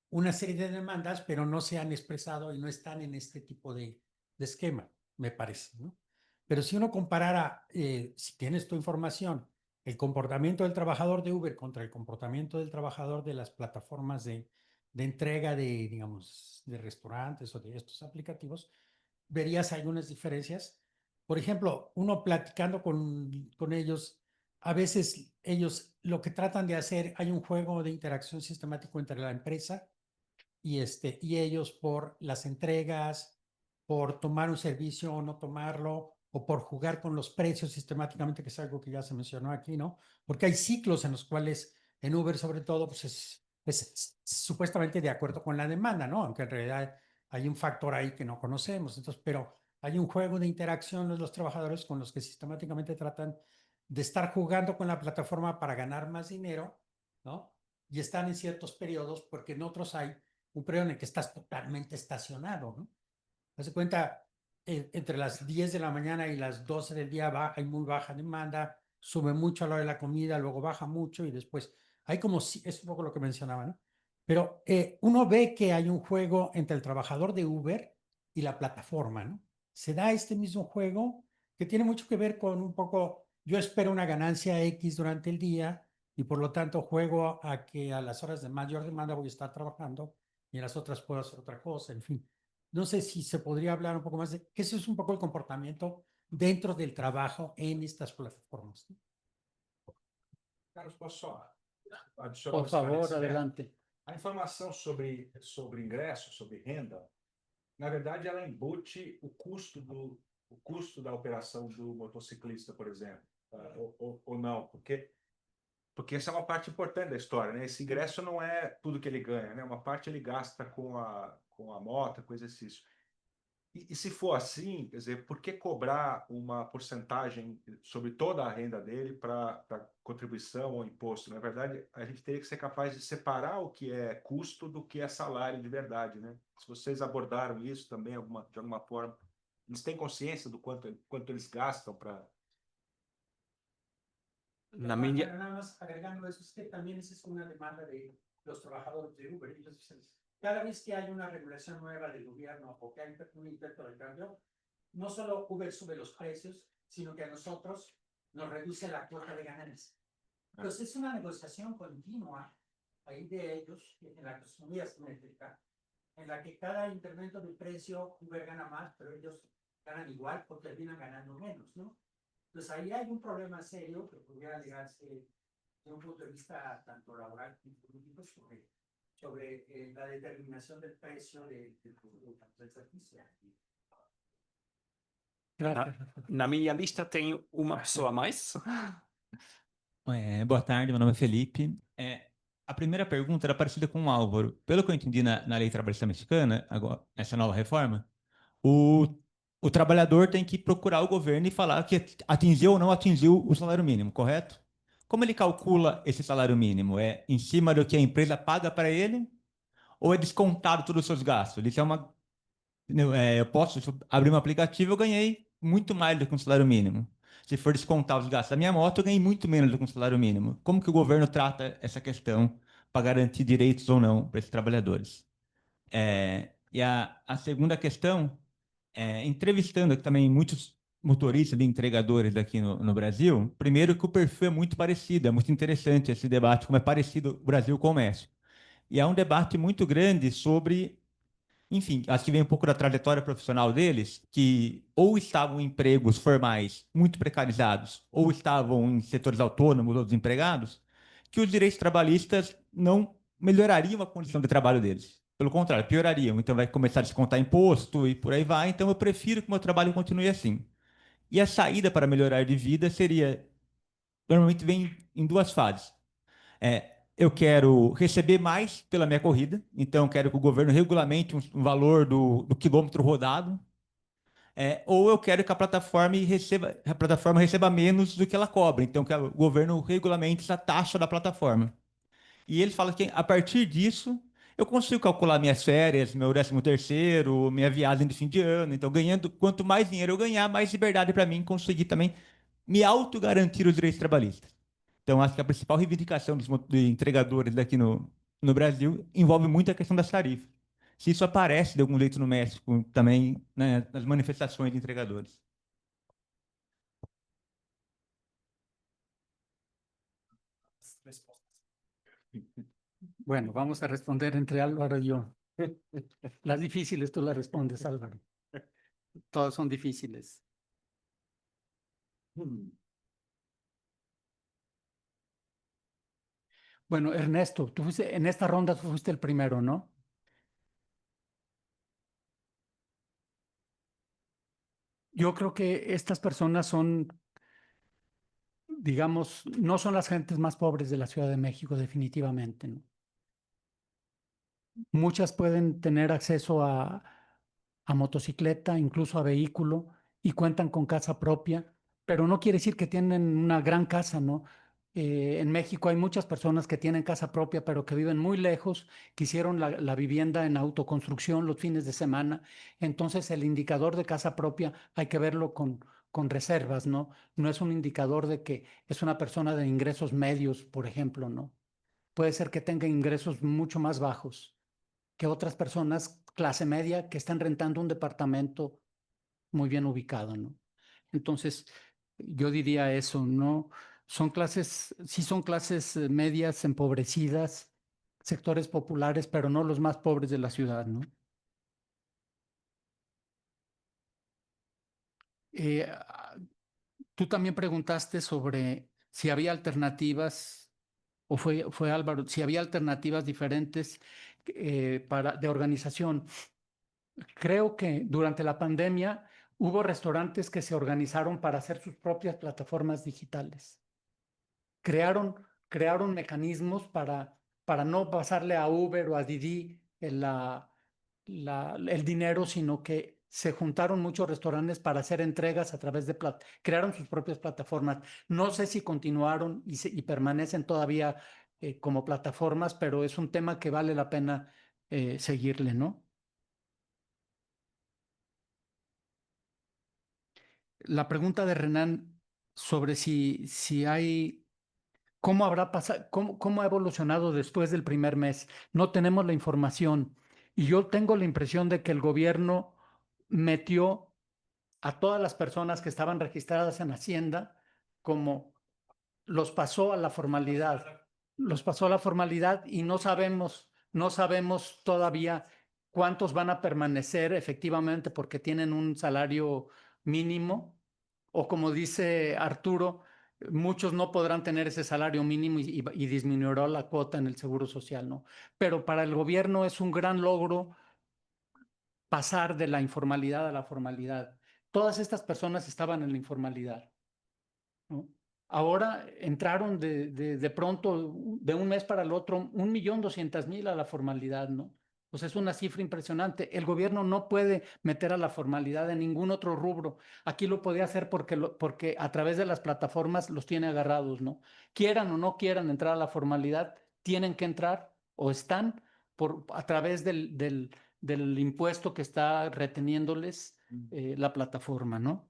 una serie de demandas, pero no se han expresado y no están en este tipo de esquema, me parece, ¿no? Pero si uno comparara, si tienes tu información, el comportamiento del trabajador de Uber contra el comportamiento del trabajador de las plataformas de entrega de, digamos, de restaurantes o de estos aplicativos, verías algunas diferencias. Por ejemplo, uno platicando con ellos, a veces ellos lo que tratan de hacer, hay un juego de interacción sistemático entre la empresa y ellos por las entregas, por tomar un servicio o no tomarlo, o por jugar con los precios sistemáticamente, que es algo que ya se mencionó aquí, ¿no? Porque hay ciclos en los cuales en Uber sobre todo pues es supuestamente de acuerdo con la demanda, ¿no? Aunque en realidad hay un factor ahí que no conocemos. Entonces, pero hay un juego de interacción de los trabajadores con los que sistemáticamente tratan de estar jugando con la plataforma para ganar más dinero, ¿no? Y están en ciertos periodos porque en otros hay un periodo en el que estás totalmente estacionado, ¿no? Haz de cuenta, entre las 10 de la mañana y las 12 del día hay muy baja demanda, sube mucho a la hora de la comida, luego baja mucho y después hay como, es un poco lo que mencionaba, ¿no? Pero uno ve que hay un juego entre el trabajador de Uber y la plataforma, ¿no? Se da este mismo juego que tiene mucho que ver con un poco yo espero una ganancia X durante el día y por lo tanto juego a que a las horas de mayor demanda voy a estar trabajando y en las otras puedo hacer otra cosa, en fin. No sé si se podría hablar un poco más de que ese es un poco el comportamiento dentro del trabajo en estas plataformas, ¿no? Carlos, posso só adicionar Por favor, adelante. A informação sobre ingresso, sobre renda, na verdade, ela embute o custo da operação do motociclista, por exemplo, ou não, porque essa é uma parte importante da história, né? Esse ingresso não é tudo que ele ganha, né? Uma parte ele gasta com a moto, com o exercício. E se for assim, quer dizer, por que cobrar uma porcentagem sobre toda a renda dele para contribuição ou imposto? Na verdade, a gente teria que ser capaz de separar o que é custo do que é salário de verdade, né? Se vocês abordaram isso também de alguma forma, eles têm consciência do quanto eles gastam para... Na minha... Nada más agregando eso, es que también esa es una demanda de los trabajadores de Uber. Ellos dicen, cada vez que hay una regulación nueva del gobierno o que hay un intento de cambio, no solo Uber sube los precios, sino que a nosotros nos reduce la cuota de ganancia. Entonces es una negociación continua ahí de ellos, en la que es muy asimétrica, en la que cada incremento de precio Uber gana más, pero ellos ganan igual o terminan ganando menos, ¿no? Entonces ahí hay un problema serio que podría alegarse de un punto de vista tanto laboral como político sobre la determinación del precio del servicio. Na minha lista tem uma pessoa a mais. Boa tarde, meu nome é Felipe. A primeira pergunta era parecida com o Álvaro. Pelo que eu entendi na lei trabalhista mexicana, agora, essa nova reforma, o trabalhador tem que procurar o governo e falar que atingiu ou não atingiu o salário mínimo, correto? Como ele calcula esse salário mínimo? É em cima do que a empresa paga para ele ou é descontado todos os seus gastos? Isso é uma... eu posso abrir um aplicativo, eu ganhei muito mais do que um salário mínimo. Se for descontar os gastos da minha moto, eu ganhei muito menos do que um salário mínimo. Como que o governo trata essa questão para garantir direitos ou não para esses trabalhadores? E a segunda questão, entrevistando também muitos motoristas e entregadores aqui no Brasil, primeiro que o perfil é muito parecido, é muito interessante esse debate, como é parecido o Brasil com o México. E há um debate muito grande sobre... Enfim, acho que vem um pouco da trajetória profissional deles, que ou estavam em empregos formais muito precarizados, ou estavam em setores autônomos ou desempregados, que os direitos trabalhistas não melhorariam a condição de trabalho deles. Pelo contrário, piorariam. Então vai começar a descontar imposto e por aí vai. Então eu prefiro que o meu trabalho continue assim. E a saída para melhorar de vida seria... Normalmente vem em duas fases. Eu quero receber mais pela minha corrida, então quero que o governo regulamente um valor do quilômetro rodado, ou eu quero que a plataforma receba menos do que ela cobra, então que o governo regulamente essa taxa da plataforma. E ele fala que a partir disso eu consigo calcular minhas férias, meu 13º, minha viagem de fim de ano, então quanto mais dinheiro eu ganhar, mais liberdade para mim conseguir também me autogarantir os direitos trabalhistas. Então, acho que a principal reivindicação de entregadores daqui no Brasil envolve muito a questão das tarifas. Se isso aparece de algum jeito no México também, né, nas manifestações de entregadores. Bueno, vamos a responder entre Álvaro y yo. Las difíciles tú las respondes, Álvaro. Todas son difíciles. Bueno, Ernesto, tú fuiste, en esta ronda tú fuiste el primero, ¿no? Yo creo que estas personas son, digamos, no son las gentes más pobres de la Ciudad de México, definitivamente, ¿no? Muchas pueden tener acceso a motocicleta, incluso a vehículo, y cuentan con casa propia, pero no quiere decir que tienen una gran casa, ¿no? En México hay muchas personas que tienen casa propia, pero que viven muy lejos, que hicieron la vivienda en autoconstrucción los fines de semana. Entonces, el indicador de casa propia hay que verlo con reservas, ¿no? No es un indicador de que es una persona de ingresos medios, por ejemplo, ¿no? Puede ser que tenga ingresos mucho más bajos que otras personas clase media que están rentando un departamento muy bien ubicado, ¿no? Entonces, Yo diría eso, ¿no? Sí son clases medias empobrecidas, sectores populares, pero no los más pobres de la ciudad, ¿no? Ah, tú también preguntaste sobre si había alternativas, o fue Álvaro, si había alternativas diferentes de organización. Creo que durante la pandemia hubo restaurantes que se organizaron para hacer sus propias plataformas digitales. Crearon, crearon mecanismos para no pasarle a Uber o a Didi el dinero, sino que se juntaron muchos restaurantes para hacer entregas a través de crearon sus propias plataformas. No sé si continuaron y permanecen todavía como plataformas, pero es un tema que vale la pena seguirle, ¿no? La pregunta de Renan sobre si hay, cómo habrá pasado, cómo ha evolucionado después del primer mes. No tenemos la información y yo tengo la impresión de que el gobierno metió a todas las personas que estaban registradas en Hacienda como los pasó a la formalidad. Los pasó a la formalidad y no sabemos todavía cuántos van a permanecer efectivamente porque tienen un salario mínimo o como dice Arturo, muchos no podrán tener ese salario mínimo y disminuirá la cuota en el seguro social, ¿no? Pero para el gobierno es un gran logro pasar de la informalidad a la formalidad. Todas estas personas estaban en la informalidad, ¿no? Ahora entraron de pronto, de un mes para el otro, 1.200.000 a la formalidad, ¿no? Pues es una cifra impresionante. El gobierno no puede meter a la formalidad en ningún otro rubro. Aquí lo podía hacer porque a través de las plataformas los tiene agarrados, ¿no? Quieran o no quieran entrar a la formalidad, tienen que entrar o están a través del impuesto que está reteniéndoles la plataforma, ¿no?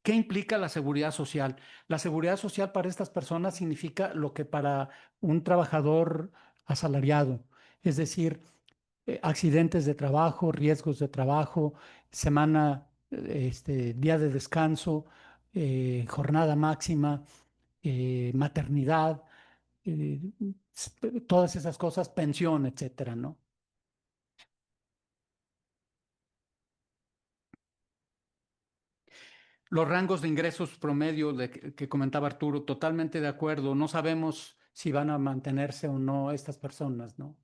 ¿Qué implica la seguridad social? La seguridad social para estas personas significa lo que para un trabajador asalariado, es decir, accidentes de trabajo, riesgos de trabajo, día de descanso, jornada máxima, maternidad, eh, todas esas cosas, pensión, etcétera, ¿no? Los rangos de ingresos promedio que comentaba Arturo, totalmente de acuerdo. No sabemos si van a mantenerse o no estas personas, ¿no?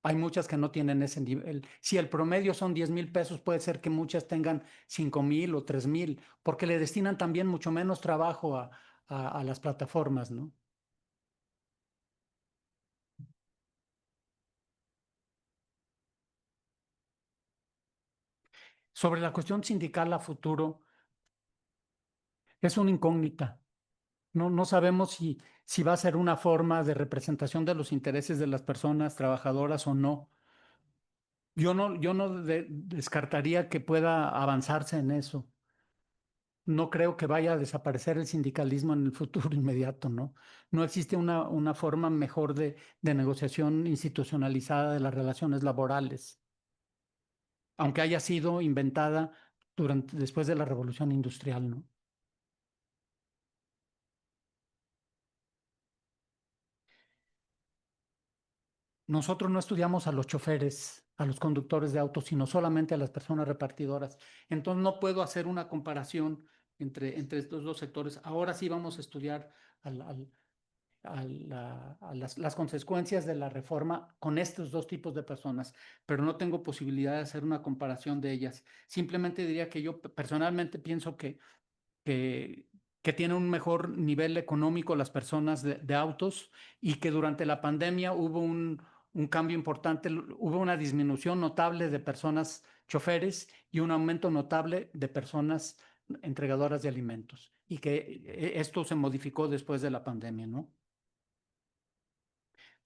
Hay muchas que no tienen ese nivel. Si el promedio son 10.000 pesos, puede ser que muchas tengan 5.000 o 3.000, porque le destinan también mucho menos trabajo a las plataformas, ¿no? Sobre la cuestión sindical a futuro, es una incógnita. No sabemos si va a ser una forma de representación de los intereses de las personas trabajadoras o no. Yo no descartaría que pueda avanzarse en eso. No creo que vaya a desaparecer el sindicalismo en el futuro inmediato, ¿no? No existe una forma mejor de negociación institucionalizada de las relaciones laborales, aunque haya sido inventada después de la Revolución Industrial, ¿no? Nosotros no estudiamos a los choferes, a los conductores de autos, sino solamente a las personas repartidoras. Entonces no puedo hacer una comparación entre estos dos sectores. Ahora sí vamos a estudiar las consecuencias de la reforma con estos dos tipos de personas, pero no tengo posibilidad de hacer una comparación de ellas. Simplemente diría que yo personalmente pienso que, que tienen un mejor nivel económico las personas de autos y que durante la pandemia hubo un cambio importante, hubo una disminución notable de personas choferes y un aumento notable de personas entregadoras de alimentos y que esto se modificó después de la pandemia, ¿no?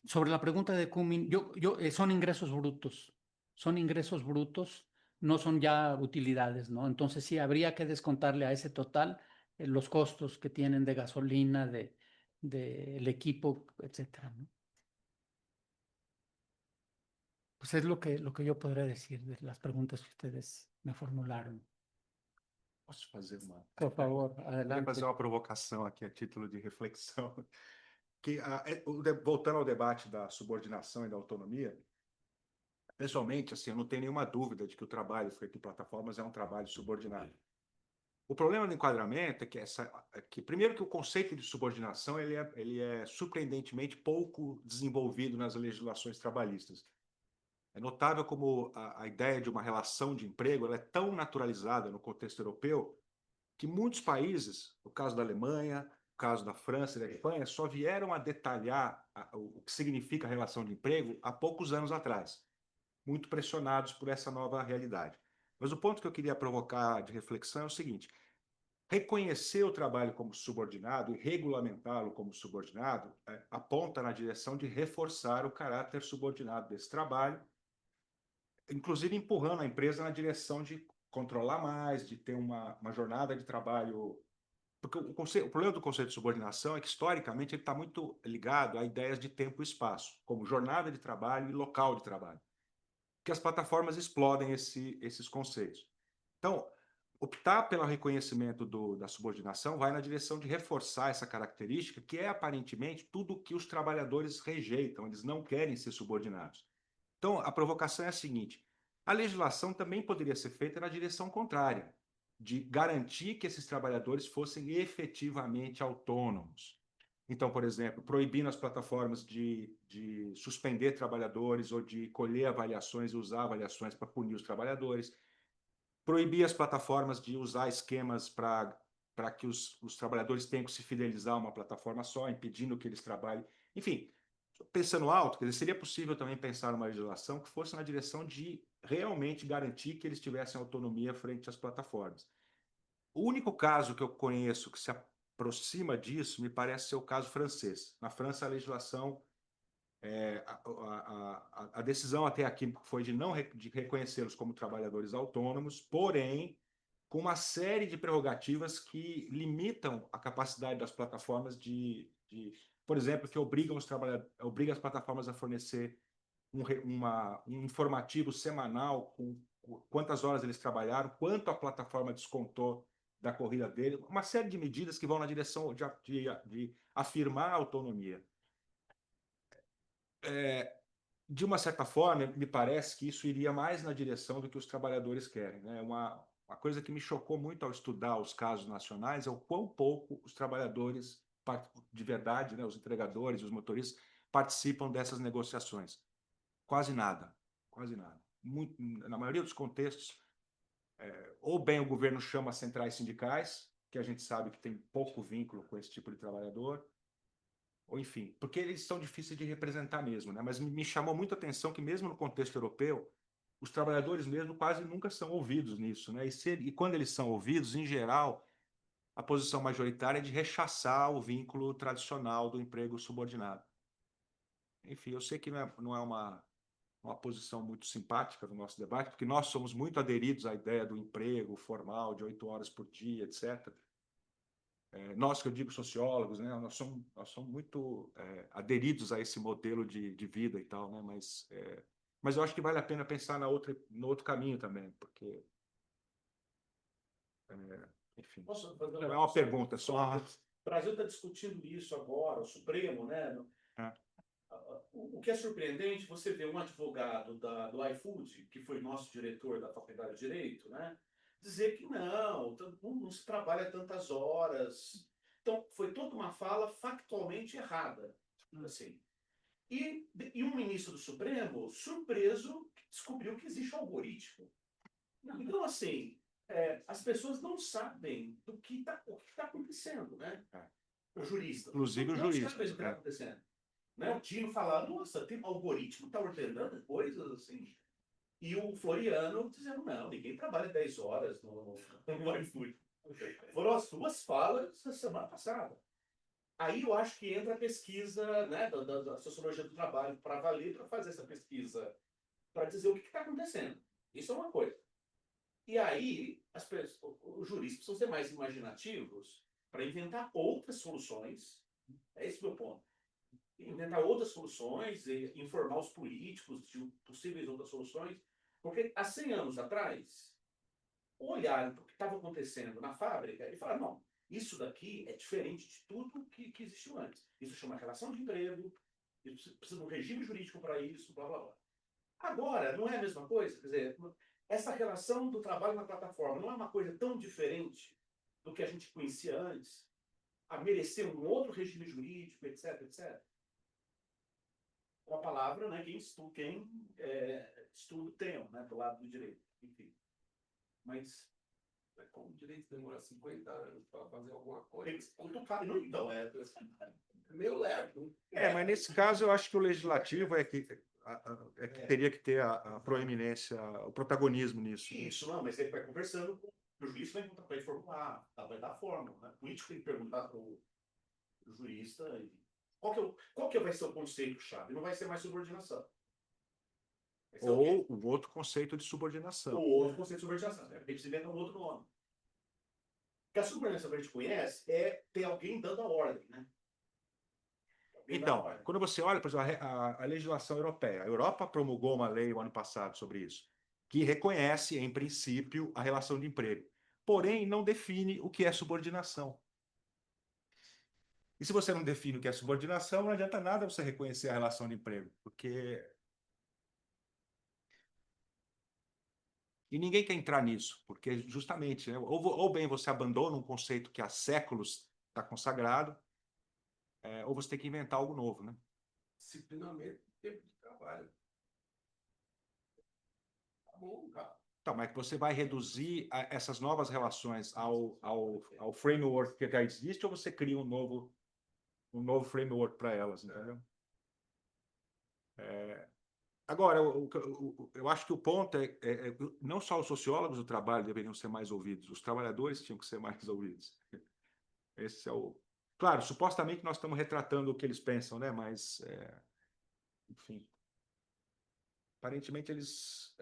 Sobre la pregunta de Cumming, son ingresos brutos, no son ya utilidades, ¿no? Entonces sí habría que descontarle a ese total los costos que tienen de gasolina, del equipo, etcétera, ¿no? Pues es lo que yo podría decir de las preguntas que ustedes me formularon. Posso fazer uma... Por favor, Queria adelante. fazer uma provocação aqui a título de reflexão. Voltando ao debate da subordinação e da autonomia, pessoalmente, assim, eu não tenho nenhuma dúvida de que o trabalho feito em plataformas é um trabalho subordinado. O problema do enquadramento é que primeiro, que o conceito de subordinação ele é surpreendentemente pouco desenvolvido nas legislações trabalhistas. É notável como a ideia de uma relação de emprego ela é tão naturalizada no contexto europeu que muitos países, o caso da Alemanha, o caso da França e da Espanha, só vieram a detalhar o que significa a relação de emprego há poucos anos atrás, muito pressionados por essa nova realidade. Mas o ponto que eu queria provocar de reflexão é o seguinte: reconhecer o trabalho como subordinado e regulamentá-lo como subordinado aponta na direção de reforçar o caráter subordinado desse trabalho, inclusive empurrando a empresa na direção de controlar mais, de ter uma jornada de trabalho. Porque o problema do conceito de subordinação é que, historicamente, ele está muito ligado a ideias de tempo e espaço, como jornada de trabalho e local de trabalho, que as plataformas explodem esses conceitos. Então, optar pelo reconhecimento da subordinação vai na direção de reforçar essa característica, que é aparentemente tudo o que os trabalhadores rejeitam, eles não querem ser subordinados. Então, a provocação é a seguinte: a legislação também poderia ser feita na direção contrária, de garantir que esses trabalhadores fossem efetivamente autônomos. Então, por exemplo, proibindo as plataformas de suspender trabalhadores ou de colher avaliações e usar avaliações para punir os trabalhadores, proibir as plataformas de usar esquemas para que os trabalhadores tenham que se fidelizar a uma plataforma só, impedindo que eles trabalhem. Enfim, pensando alto, quer dizer, seria possível também pensar numa legislação que fosse na direção de realmente garantir que eles tivessem autonomia frente às plataformas. O único caso que eu conheço que se aproxima disso me parece ser o caso francês. Na França, a legislação, a decisão até aqui foi de reconhecê-los como trabalhadores autônomos, porém com uma série de prerrogativas que limitam a capacidade das plataformas por exemplo, que obriga as plataformas a fornecer um informativo semanal com quantas horas eles trabalharam, quanto a plataforma descontou da corrida dele, uma série de medidas que vão na direção de afirmar a autonomia. De uma certa forma, me parece que isso iria mais na direção do que os trabalhadores querem, né? Uma coisa que me chocou muito ao estudar os casos nacionais é o quão pouco os trabalhadores de verdade, né, os entregadores, os motoristas, participam dessas negociações. Quase nada, quase nada. Na maioria dos contextos, ou bem o governo chama centrais sindicais, que a gente sabe que tem pouco vínculo com esse tipo de trabalhador, ou enfim, porque eles são difíceis de representar mesmo, né? Mas me chamou muito a atenção que mesmo no contexto europeu, os trabalhadores mesmo quase nunca são ouvidos nisso, né? E quando eles são ouvidos, em geral, a posição majoritária é de rechaçar o vínculo tradicional do emprego subordinado. Enfim, eu sei que não é uma posição muito simpática do nosso debate, porque nós somos muito aderidos à ideia do emprego formal de 8 horas por dia, etc. Nós, que eu digo sociólogos, né, nós somos muito aderidos a esse modelo de vida e tal, né, mas eu acho que vale a pena pensar no outro caminho também, porque, enfim, Posso fazer não é uma pergunta, é só uma... O Brasil está discutindo isso agora, o Supremo, né? O que é surpreendente, você vê um advogado do iFood, que foi nosso diretor da Faculdade de Direito, né, dizer que não se trabalha tantas horas. Então, foi toda uma fala factualmente errada. Assim. E um ministro do Supremo, surpreso, descobriu que existe um algoritmo. Então, assim, as pessoas não sabem o que está acontecendo, né? O jurista. Inclusive o Não jurista. sabe o que está acontecendo. Né? O Tino fala, nossa, tem um algoritmo que está ordenando coisas assim. E o Floriano dizendo, não, ninguém trabalha 10 horas no iFood. Foram as suas falas da semana passada. Aí eu acho que entra a pesquisa, né, da sociologia do trabalho para valer, para fazer essa pesquisa, para dizer o que está acontecendo. Isso é uma coisa. E aí os juristas precisam ser mais imaginativos para inventar outras soluções. É esse o meu ponto. Inventar outras soluções e informar os políticos de possíveis outras soluções, porque há 100 anos atrás, olharem para o que estava acontecendo na fábrica e falaram, não, isso daqui é diferente de tudo que existiu antes. Isso chama relação de emprego, isso precisa de um regime jurídico para isso, blá, blá, blá. Agora, não é a mesma coisa? Quer dizer, essa relação do trabalho na plataforma não é uma coisa tão diferente do que a gente conhecia antes, a merecer um outro regime jurídico, etc, etc. Com a palavra, né, quem estuda o tema, né, do lado do direito, enfim. Mas, como o direito demora 50 anos para fazer alguma coisa, então, é meio lerdo. Mas nesse caso eu acho que o legislativo é que teria que ter a proeminência, o protagonismo nisso. Isso, não, mas ele vai conversando com o juiz, vai formular, vai dar forma. Né? O político tem que perguntar para o jurista qual que vai ser o conceito-chave. Não vai ser mais subordinação. Ou o outro conceito de subordinação. Ou outro conceito de subordinação. A gente inventa um outro nome. Porque a subordinação que a gente conhece é ter alguém dando a ordem, né? Então, quando você olha, por exemplo, a legislação europeia, a Europa promulgou uma lei o ano passado sobre isso, que reconhece, em princípio, a relação de emprego, porém não define o que é subordinação. E se você não define o que é subordinação, não adianta nada você reconhecer a relação de emprego, porque... E ninguém quer entrar nisso, porque justamente, né, ou bem você abandona um conceito que há séculos está consagrado, ou você tem que inventar algo novo, né? Disciplinamento, tempo de trabalho. Tá bom, cara. Então, mas você vai reduzir essas novas relações ao framework que já existe, ou você cria um novo framework para elas, entendeu? Agora, eu acho que o ponto não só os sociólogos do trabalho deveriam ser mais ouvidos, os trabalhadores tinham que ser mais ouvidos. Esse é o... Claro, supostamente nós estamos retratando o que eles pensam, né? Mas, enfim, aparentemente eles...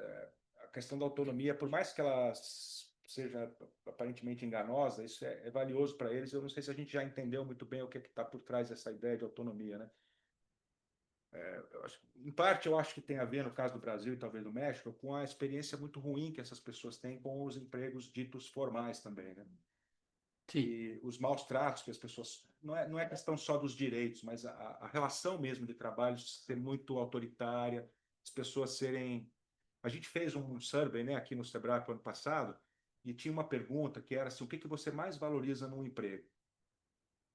a questão da autonomia, por mais que ela seja aparentemente enganosa, isso é valioso para eles. Eu não sei se a gente já entendeu muito bem o que está por trás dessa ideia de autonomia, né? Em parte, eu acho que tem a ver, no caso do Brasil e talvez do México, com a experiência muito ruim que essas pessoas têm com os empregos ditos formais também, né? E os maus tratos que as pessoas... Não é questão só dos direitos, mas a relação mesmo de trabalho ser muito autoritária, as pessoas serem... A gente fez um survey, né, aqui no Sebrae ano passado, e tinha uma pergunta que era assim, o que você mais valoriza num emprego?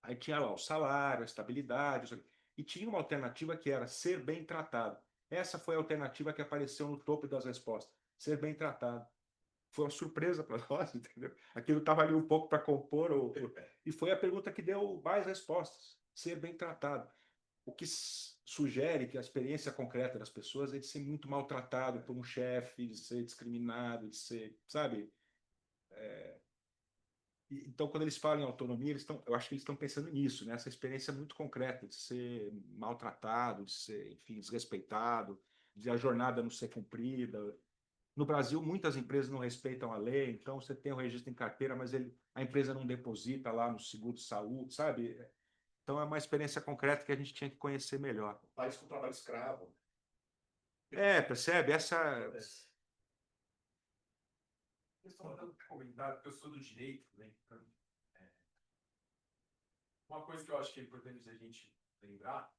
Aí tinha lá o salário, a estabilidade, e tinha uma alternativa que era ser bem tratado. Essa foi a alternativa que apareceu no topo das respostas, ser bem tratado. Foi uma surpresa para nós, entendeu? Aquilo estava ali um pouco para compor, e foi a pergunta que deu mais respostas, ser bem tratado. O que sugere que a experiência concreta das pessoas é de ser muito maltratado por um chefe, de ser discriminado, de ser, sabe? Então, quando eles falam em autonomia, eu acho que eles estão pensando nisso, nessa experiência muito concreta de ser maltratado, de ser, enfim, desrespeitado, de a jornada não ser cumprida. No Brasil, muitas empresas não respeitam a lei, então você tem o registro em carteira, mas a empresa não deposita lá no seguro de saúde, sabe? Então, é uma experiência concreta que a gente tinha que conhecer melhor. O país com trabalho escravo. Percebe? Eu estou dando um comentário, porque eu sou do direito, né? Então, uma coisa que eu acho que é importante a gente lembrar,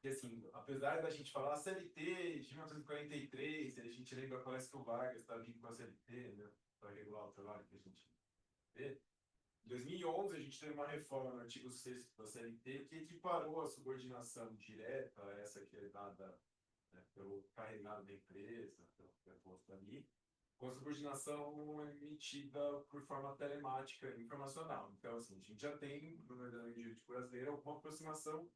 que assim, apesar da gente falar CLT de 1943, a gente lembra, parece que o Vargas está vindo com a CLT, né? Para regular o trabalho que a gente vê. Em 2011, a gente teve uma reforma no artigo 6º da CLT que equiparou a subordinação direta, essa que é dada, né, pelo carregado da empresa, pelo que é posto ali, com a subordinação emitida por forma telemática e informacional. Então, assim, a gente já tem, no ordenamento jurídico brasileiro, alguma aproximação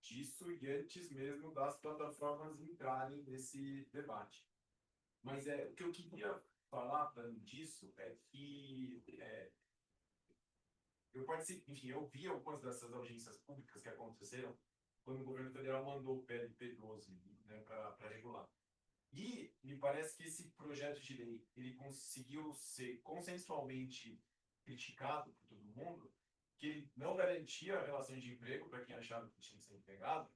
disso e antes mesmo das plataformas entrarem nesse debate. Mas o que eu queria falar disso é que eu vi algumas dessas audiências públicas que aconteceram quando o governo federal mandou o PLP 12, né, para regular. E me parece que esse projeto de lei ele conseguiu ser consensualmente criticado por todo mundo, que ele não garantia a relação de emprego para quem achava que tinha que ser empregado,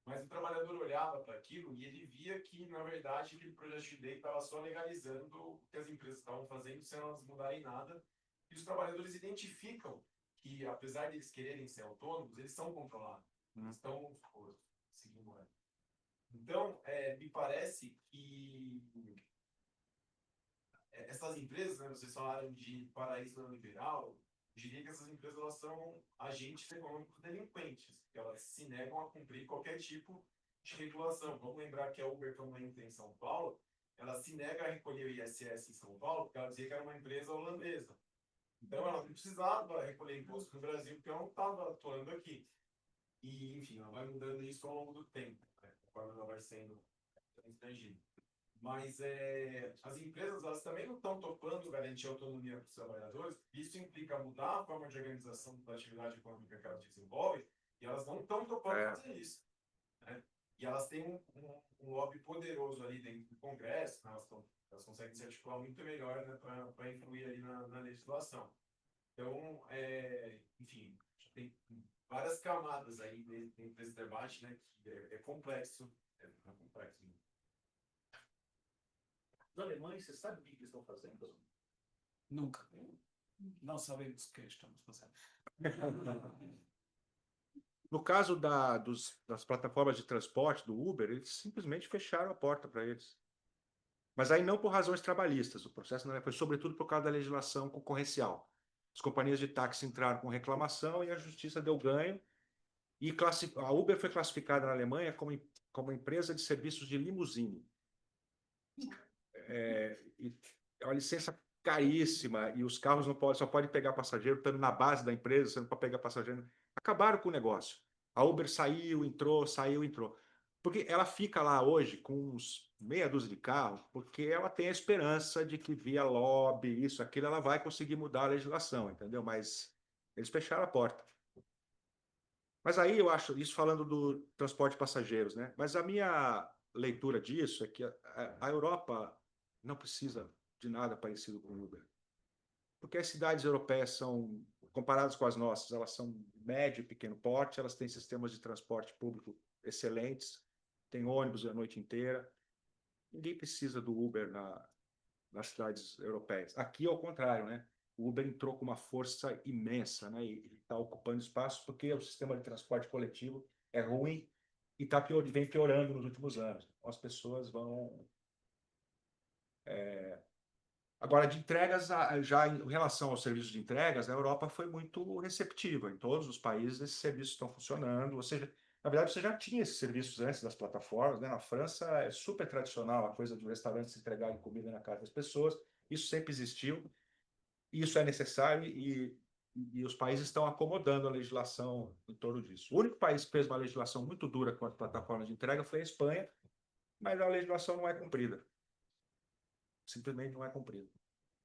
Mas o trabalhador olhava para aquilo e ele via que, na verdade, aquele projeto de lei estava só legalizando o que as empresas estavam fazendo sem elas mudarem nada. E os trabalhadores identificam que, apesar de eles quererem ser autônomos, eles são controlados. Eles estão seguindo ela. Então, me parece que essas empresas, né, vocês falaram de paraíso neoliberal, eu diria que essas empresas elas são agentes econômicos delinquentes, porque elas se negam a cumprir qualquer tipo de regulação. Vamos lembrar que a Uber, quando entra em São Paulo, ela se nega a recolher o ISS em São Paulo, porque ela dizia que era uma empresa holandesa. Então, ela não precisava recolher imposto no Brasil, porque ela não estava atuando aqui. E, enfim, ela vai mudando isso ao longo do tempo, né, conforme ela vai sendo extangida. Mas as empresas elas também não estão topando garantir autonomia para os trabalhadores. Isso implica mudar a forma de organização da atividade econômica que elas desenvolvem, e elas não estão topando fazer isso. Né? E elas têm um lobby poderoso ali dentro do Congresso, né? Elas conseguem se articular muito melhor, né, para influir ali na legislação. Então, enfim, tem várias camadas aí dentro desse debate, né, que é complexo. É complexo. Os alemães, você sabe o que eles estão fazendo? Nunca. Não sabemos o que estamos fazendo. No caso das plataformas de transporte, do Uber, eles simplesmente fecharam a porta para eles. Mas aí não por razões trabalhistas, o processo não foi sobretudo por causa da legislação concorrencial. As companhias de táxi entraram com reclamação e a justiça deu ganho. E a Uber foi classificada na Alemanha como empresa de serviços de limusine. E é uma licença caríssima e os carros só podem pegar passageiro estando na base da empresa, você não pode pegar passageiro. Acabaram com o negócio. A Uber saiu, entrou, saiu, entrou. Porque ela fica lá hoje com uns meia dúzia de carros, porque ela tem a esperança de que via lobby, isso, aquilo, ela vai conseguir mudar a legislação, entendeu? Mas eles fecharam a porta. Mas aí eu acho, isso falando do transporte de passageiros, né? Mas a minha leitura disso é que a Europa não precisa de nada parecido com o Uber. Porque as cidades europeias são, comparadas com as nossas, elas são médio e pequeno porte, elas têm sistemas de transporte público excelentes, tem ônibus a noite inteira. Ninguém precisa do Uber nas cidades europeias. Aqui, ao contrário, né? O Uber entrou com uma força imensa, né? E está ocupando espaço porque o sistema de transporte coletivo é ruim e vem piorando nos últimos anos. Então, as pessoas vão... Agora, de entregas, já em relação aos serviços de entregas, a Europa foi muito receptiva. Em todos os países, esses serviços estão funcionando. Ou seja, na verdade, você já tinha esses serviços antes das plataformas, né? Na França, é super tradicional a coisa de um restaurante se entregar comida na casa das pessoas. Isso sempre existiu. Isso é necessário e os países estão acomodando a legislação em torno disso. O único país que fez uma legislação muito dura com as plataformas de entrega foi a Espanha, mas a legislação não é cumprida. Simplesmente não é cumprida.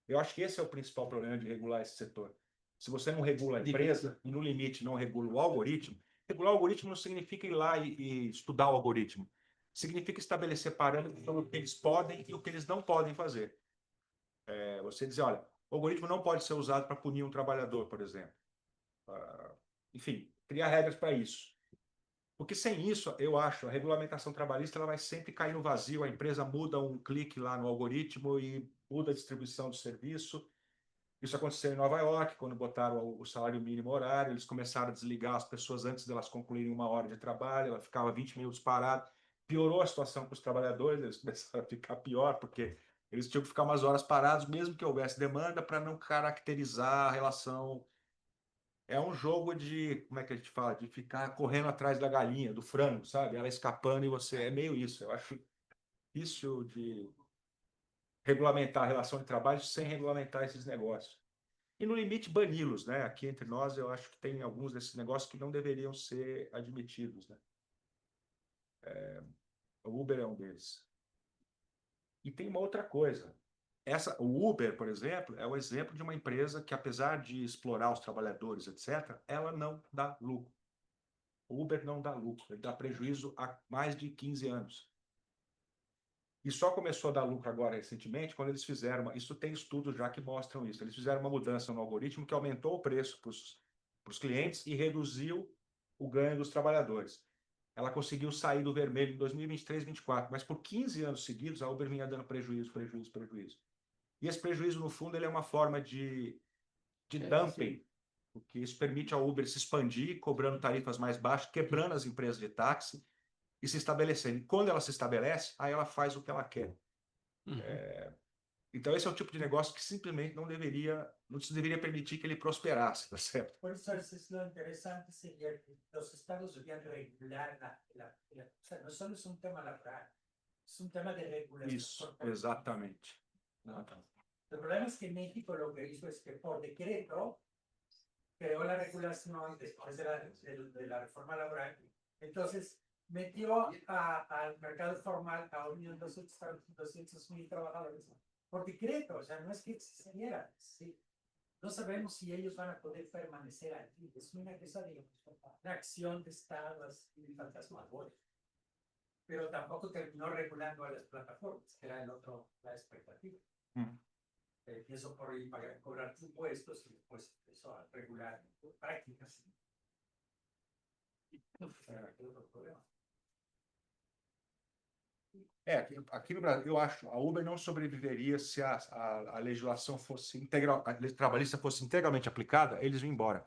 Eu acho que esse é o principal problema de regular esse setor. Se você não regula a empresa e, no limite, não regula o algoritmo, regular o algoritmo não significa ir lá e estudar o algoritmo. Significa estabelecer parâmetros sobre o que eles podem e o que eles não podem fazer. Você dizer, olha, o algoritmo não pode ser usado para punir um trabalhador, por exemplo. Enfim, criar regras para isso. Porque sem isso, eu acho, a regulamentação trabalhista ela vai sempre cair no vazio, a empresa muda um clique lá no algoritmo e muda a distribuição do serviço. Isso aconteceu em Nova York, quando botaram o salário mínimo horário, eles começaram a desligar as pessoas antes delas concluírem uma hora de trabalho, ela ficava 20 minutos parada, piorou a situação para os trabalhadores, eles começaram a ficar pior, porque eles tinham que ficar umas horas parados, mesmo que houvesse demanda, para não caracterizar a relação. É um jogo de, como é que a gente fala? De ficar correndo atrás da galinha, do frango, sabe? Ela escapando e você... É meio isso. Eu acho difícil de regulamentar a relação de trabalho sem regulamentar esses negócios. E, no limite, bani-los, né? Aqui entre nós, eu acho que tem alguns desses negócios que não deveriam ser admitidos, né? O Uber é um deles. E tem uma outra coisa. O Uber, por exemplo, é o exemplo de uma empresa que, apesar de explorar os trabalhadores, etc., ela não dá lucro. O Uber não dá lucro, ele dá prejuízo há mais de 15 anos. E só começou a dar lucro agora, recentemente, quando eles fizeram... Isso tem estudos já que mostram isso. Eles fizeram uma mudança no algoritmo que aumentou o preço para os clientes e reduziu o ganho dos trabalhadores. ela conseguiu sair do vermelho em 2023, 2024, mas por 15 anos seguidos a Uber vinha dando prejuízo, prejuízo, prejuízo. E esse prejuízo, no fundo, ele é uma forma de dumping, porque isso permite ao Uber se expandir, cobrando tarifas mais baixas, quebrando as empresas de táxi e se estabelecendo. E quando ela se estabelece, aí ela faz o que ela quer. Então, esse é o tipo de negócio que simplesmente não se deveria permitir que ele prosperasse, tá certo? Por eso es lo interesante sería que los estados debían regular o sea, no solo es un tema laboral, es un tema de regulación. Isso, exatamente. El problema es que México lo que hizo es que por decreto creó la regulación después de la reforma laboral. Entonces metió al mercado formal a 1.200.000 trabajadores por decreto, o sea, no es que existiera. ¿Sí? No sabemos si ellos van a poder permanecer aquí. Es una cosa de una acción de Estado así fantasmagórica. Pero tampoco terminó regulando a las plataformas, que era la expectativa. Empezó por ir para cobrar impuestos y después empezó a regular prácticas. Aqui no Brasil, eu acho, a Uber não sobreviveria se a legislação fosse integral, a lei trabalhista fosse integralmente aplicada, eles iam embora.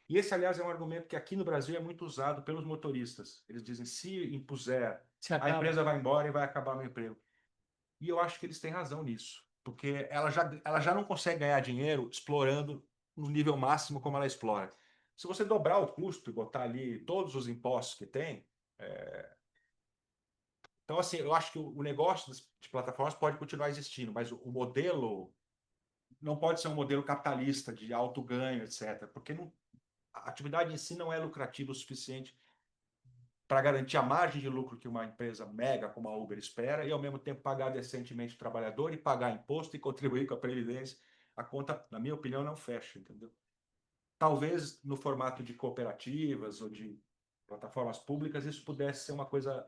E esse, aliás, é um argumento que aqui no Brasil é muito usado pelos motoristas. Eles dizem, se impuser, a empresa vai embora e vai acabar meu emprego. E eu acho que eles têm razão nisso, porque ela já não consegue ganhar dinheiro explorando no nível máximo como ela explora. Se você dobrar o custo e botar ali todos os impostos que tem, então, assim, eu acho que o negócio de plataformas pode continuar existindo, mas o modelo não pode ser um modelo capitalista de alto ganho, etc., porque a atividade em si não é lucrativa o suficiente para garantir a margem de lucro que uma empresa mega como a Uber espera e, ao mesmo tempo, pagar decentemente o trabalhador e pagar imposto e contribuir com a Previdência. A conta, na minha opinião, não fecha, entendeu? Talvez no formato de cooperativas ou de plataformas públicas isso pudesse ser uma coisa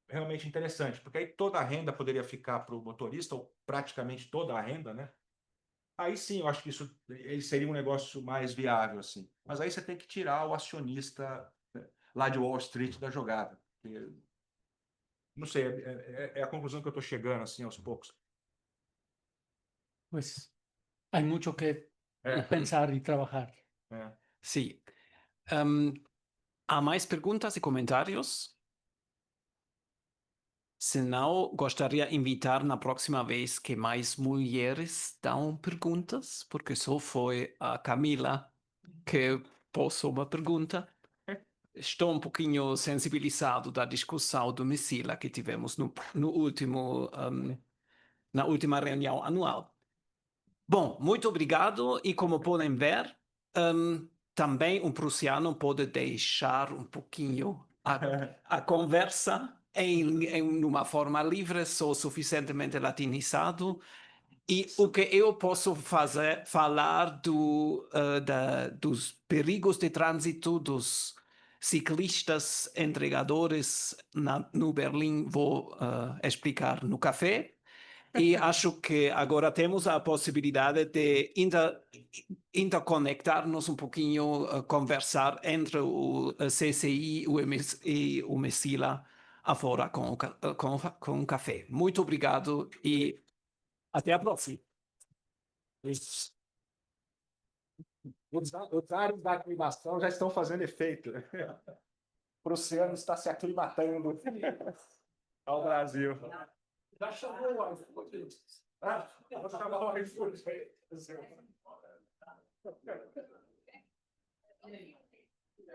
realmente interessante, porque aí toda a renda poderia ficar para o motorista, ou praticamente toda a renda, né? Aí sim, eu acho que ele seria um negócio mais viável, assim. Mas aí você tem que tirar o acionista, né, lá de Wall Street da jogada. Porque, não sei, é a conclusão que eu estou chegando, assim, aos poucos. Pues hay mucho que pensar y trabajar. Sí. ¿Há mais perguntas e comentários? Se não, gostaria de invitar na próxima vez que mais mulheres dão perguntas, porque só foi a Camila que posou uma pergunta. Estou um pouquinho sensibilizado da discussão do Messila que tivemos na última reunião anual. Bom, muito obrigado e como podem ver, também prussiano pode deixar um pouquinho a conversa em uma forma livre, sou suficientemente latinizado, e o que eu posso falar dos perigos de trânsito dos ciclistas entregadores no Berlim, vou explicar no café. E acho que agora temos a possibilidade de interconectar-nos um pouquinho, conversar entre o CCI e o Messila afora com o café. Muito obrigado e até a próxima. Os ares da aclimação já estão fazendo efeito. O oceano está se aclimatando ao Brasil. Já chamou o iFood? Vou chamar o iFood.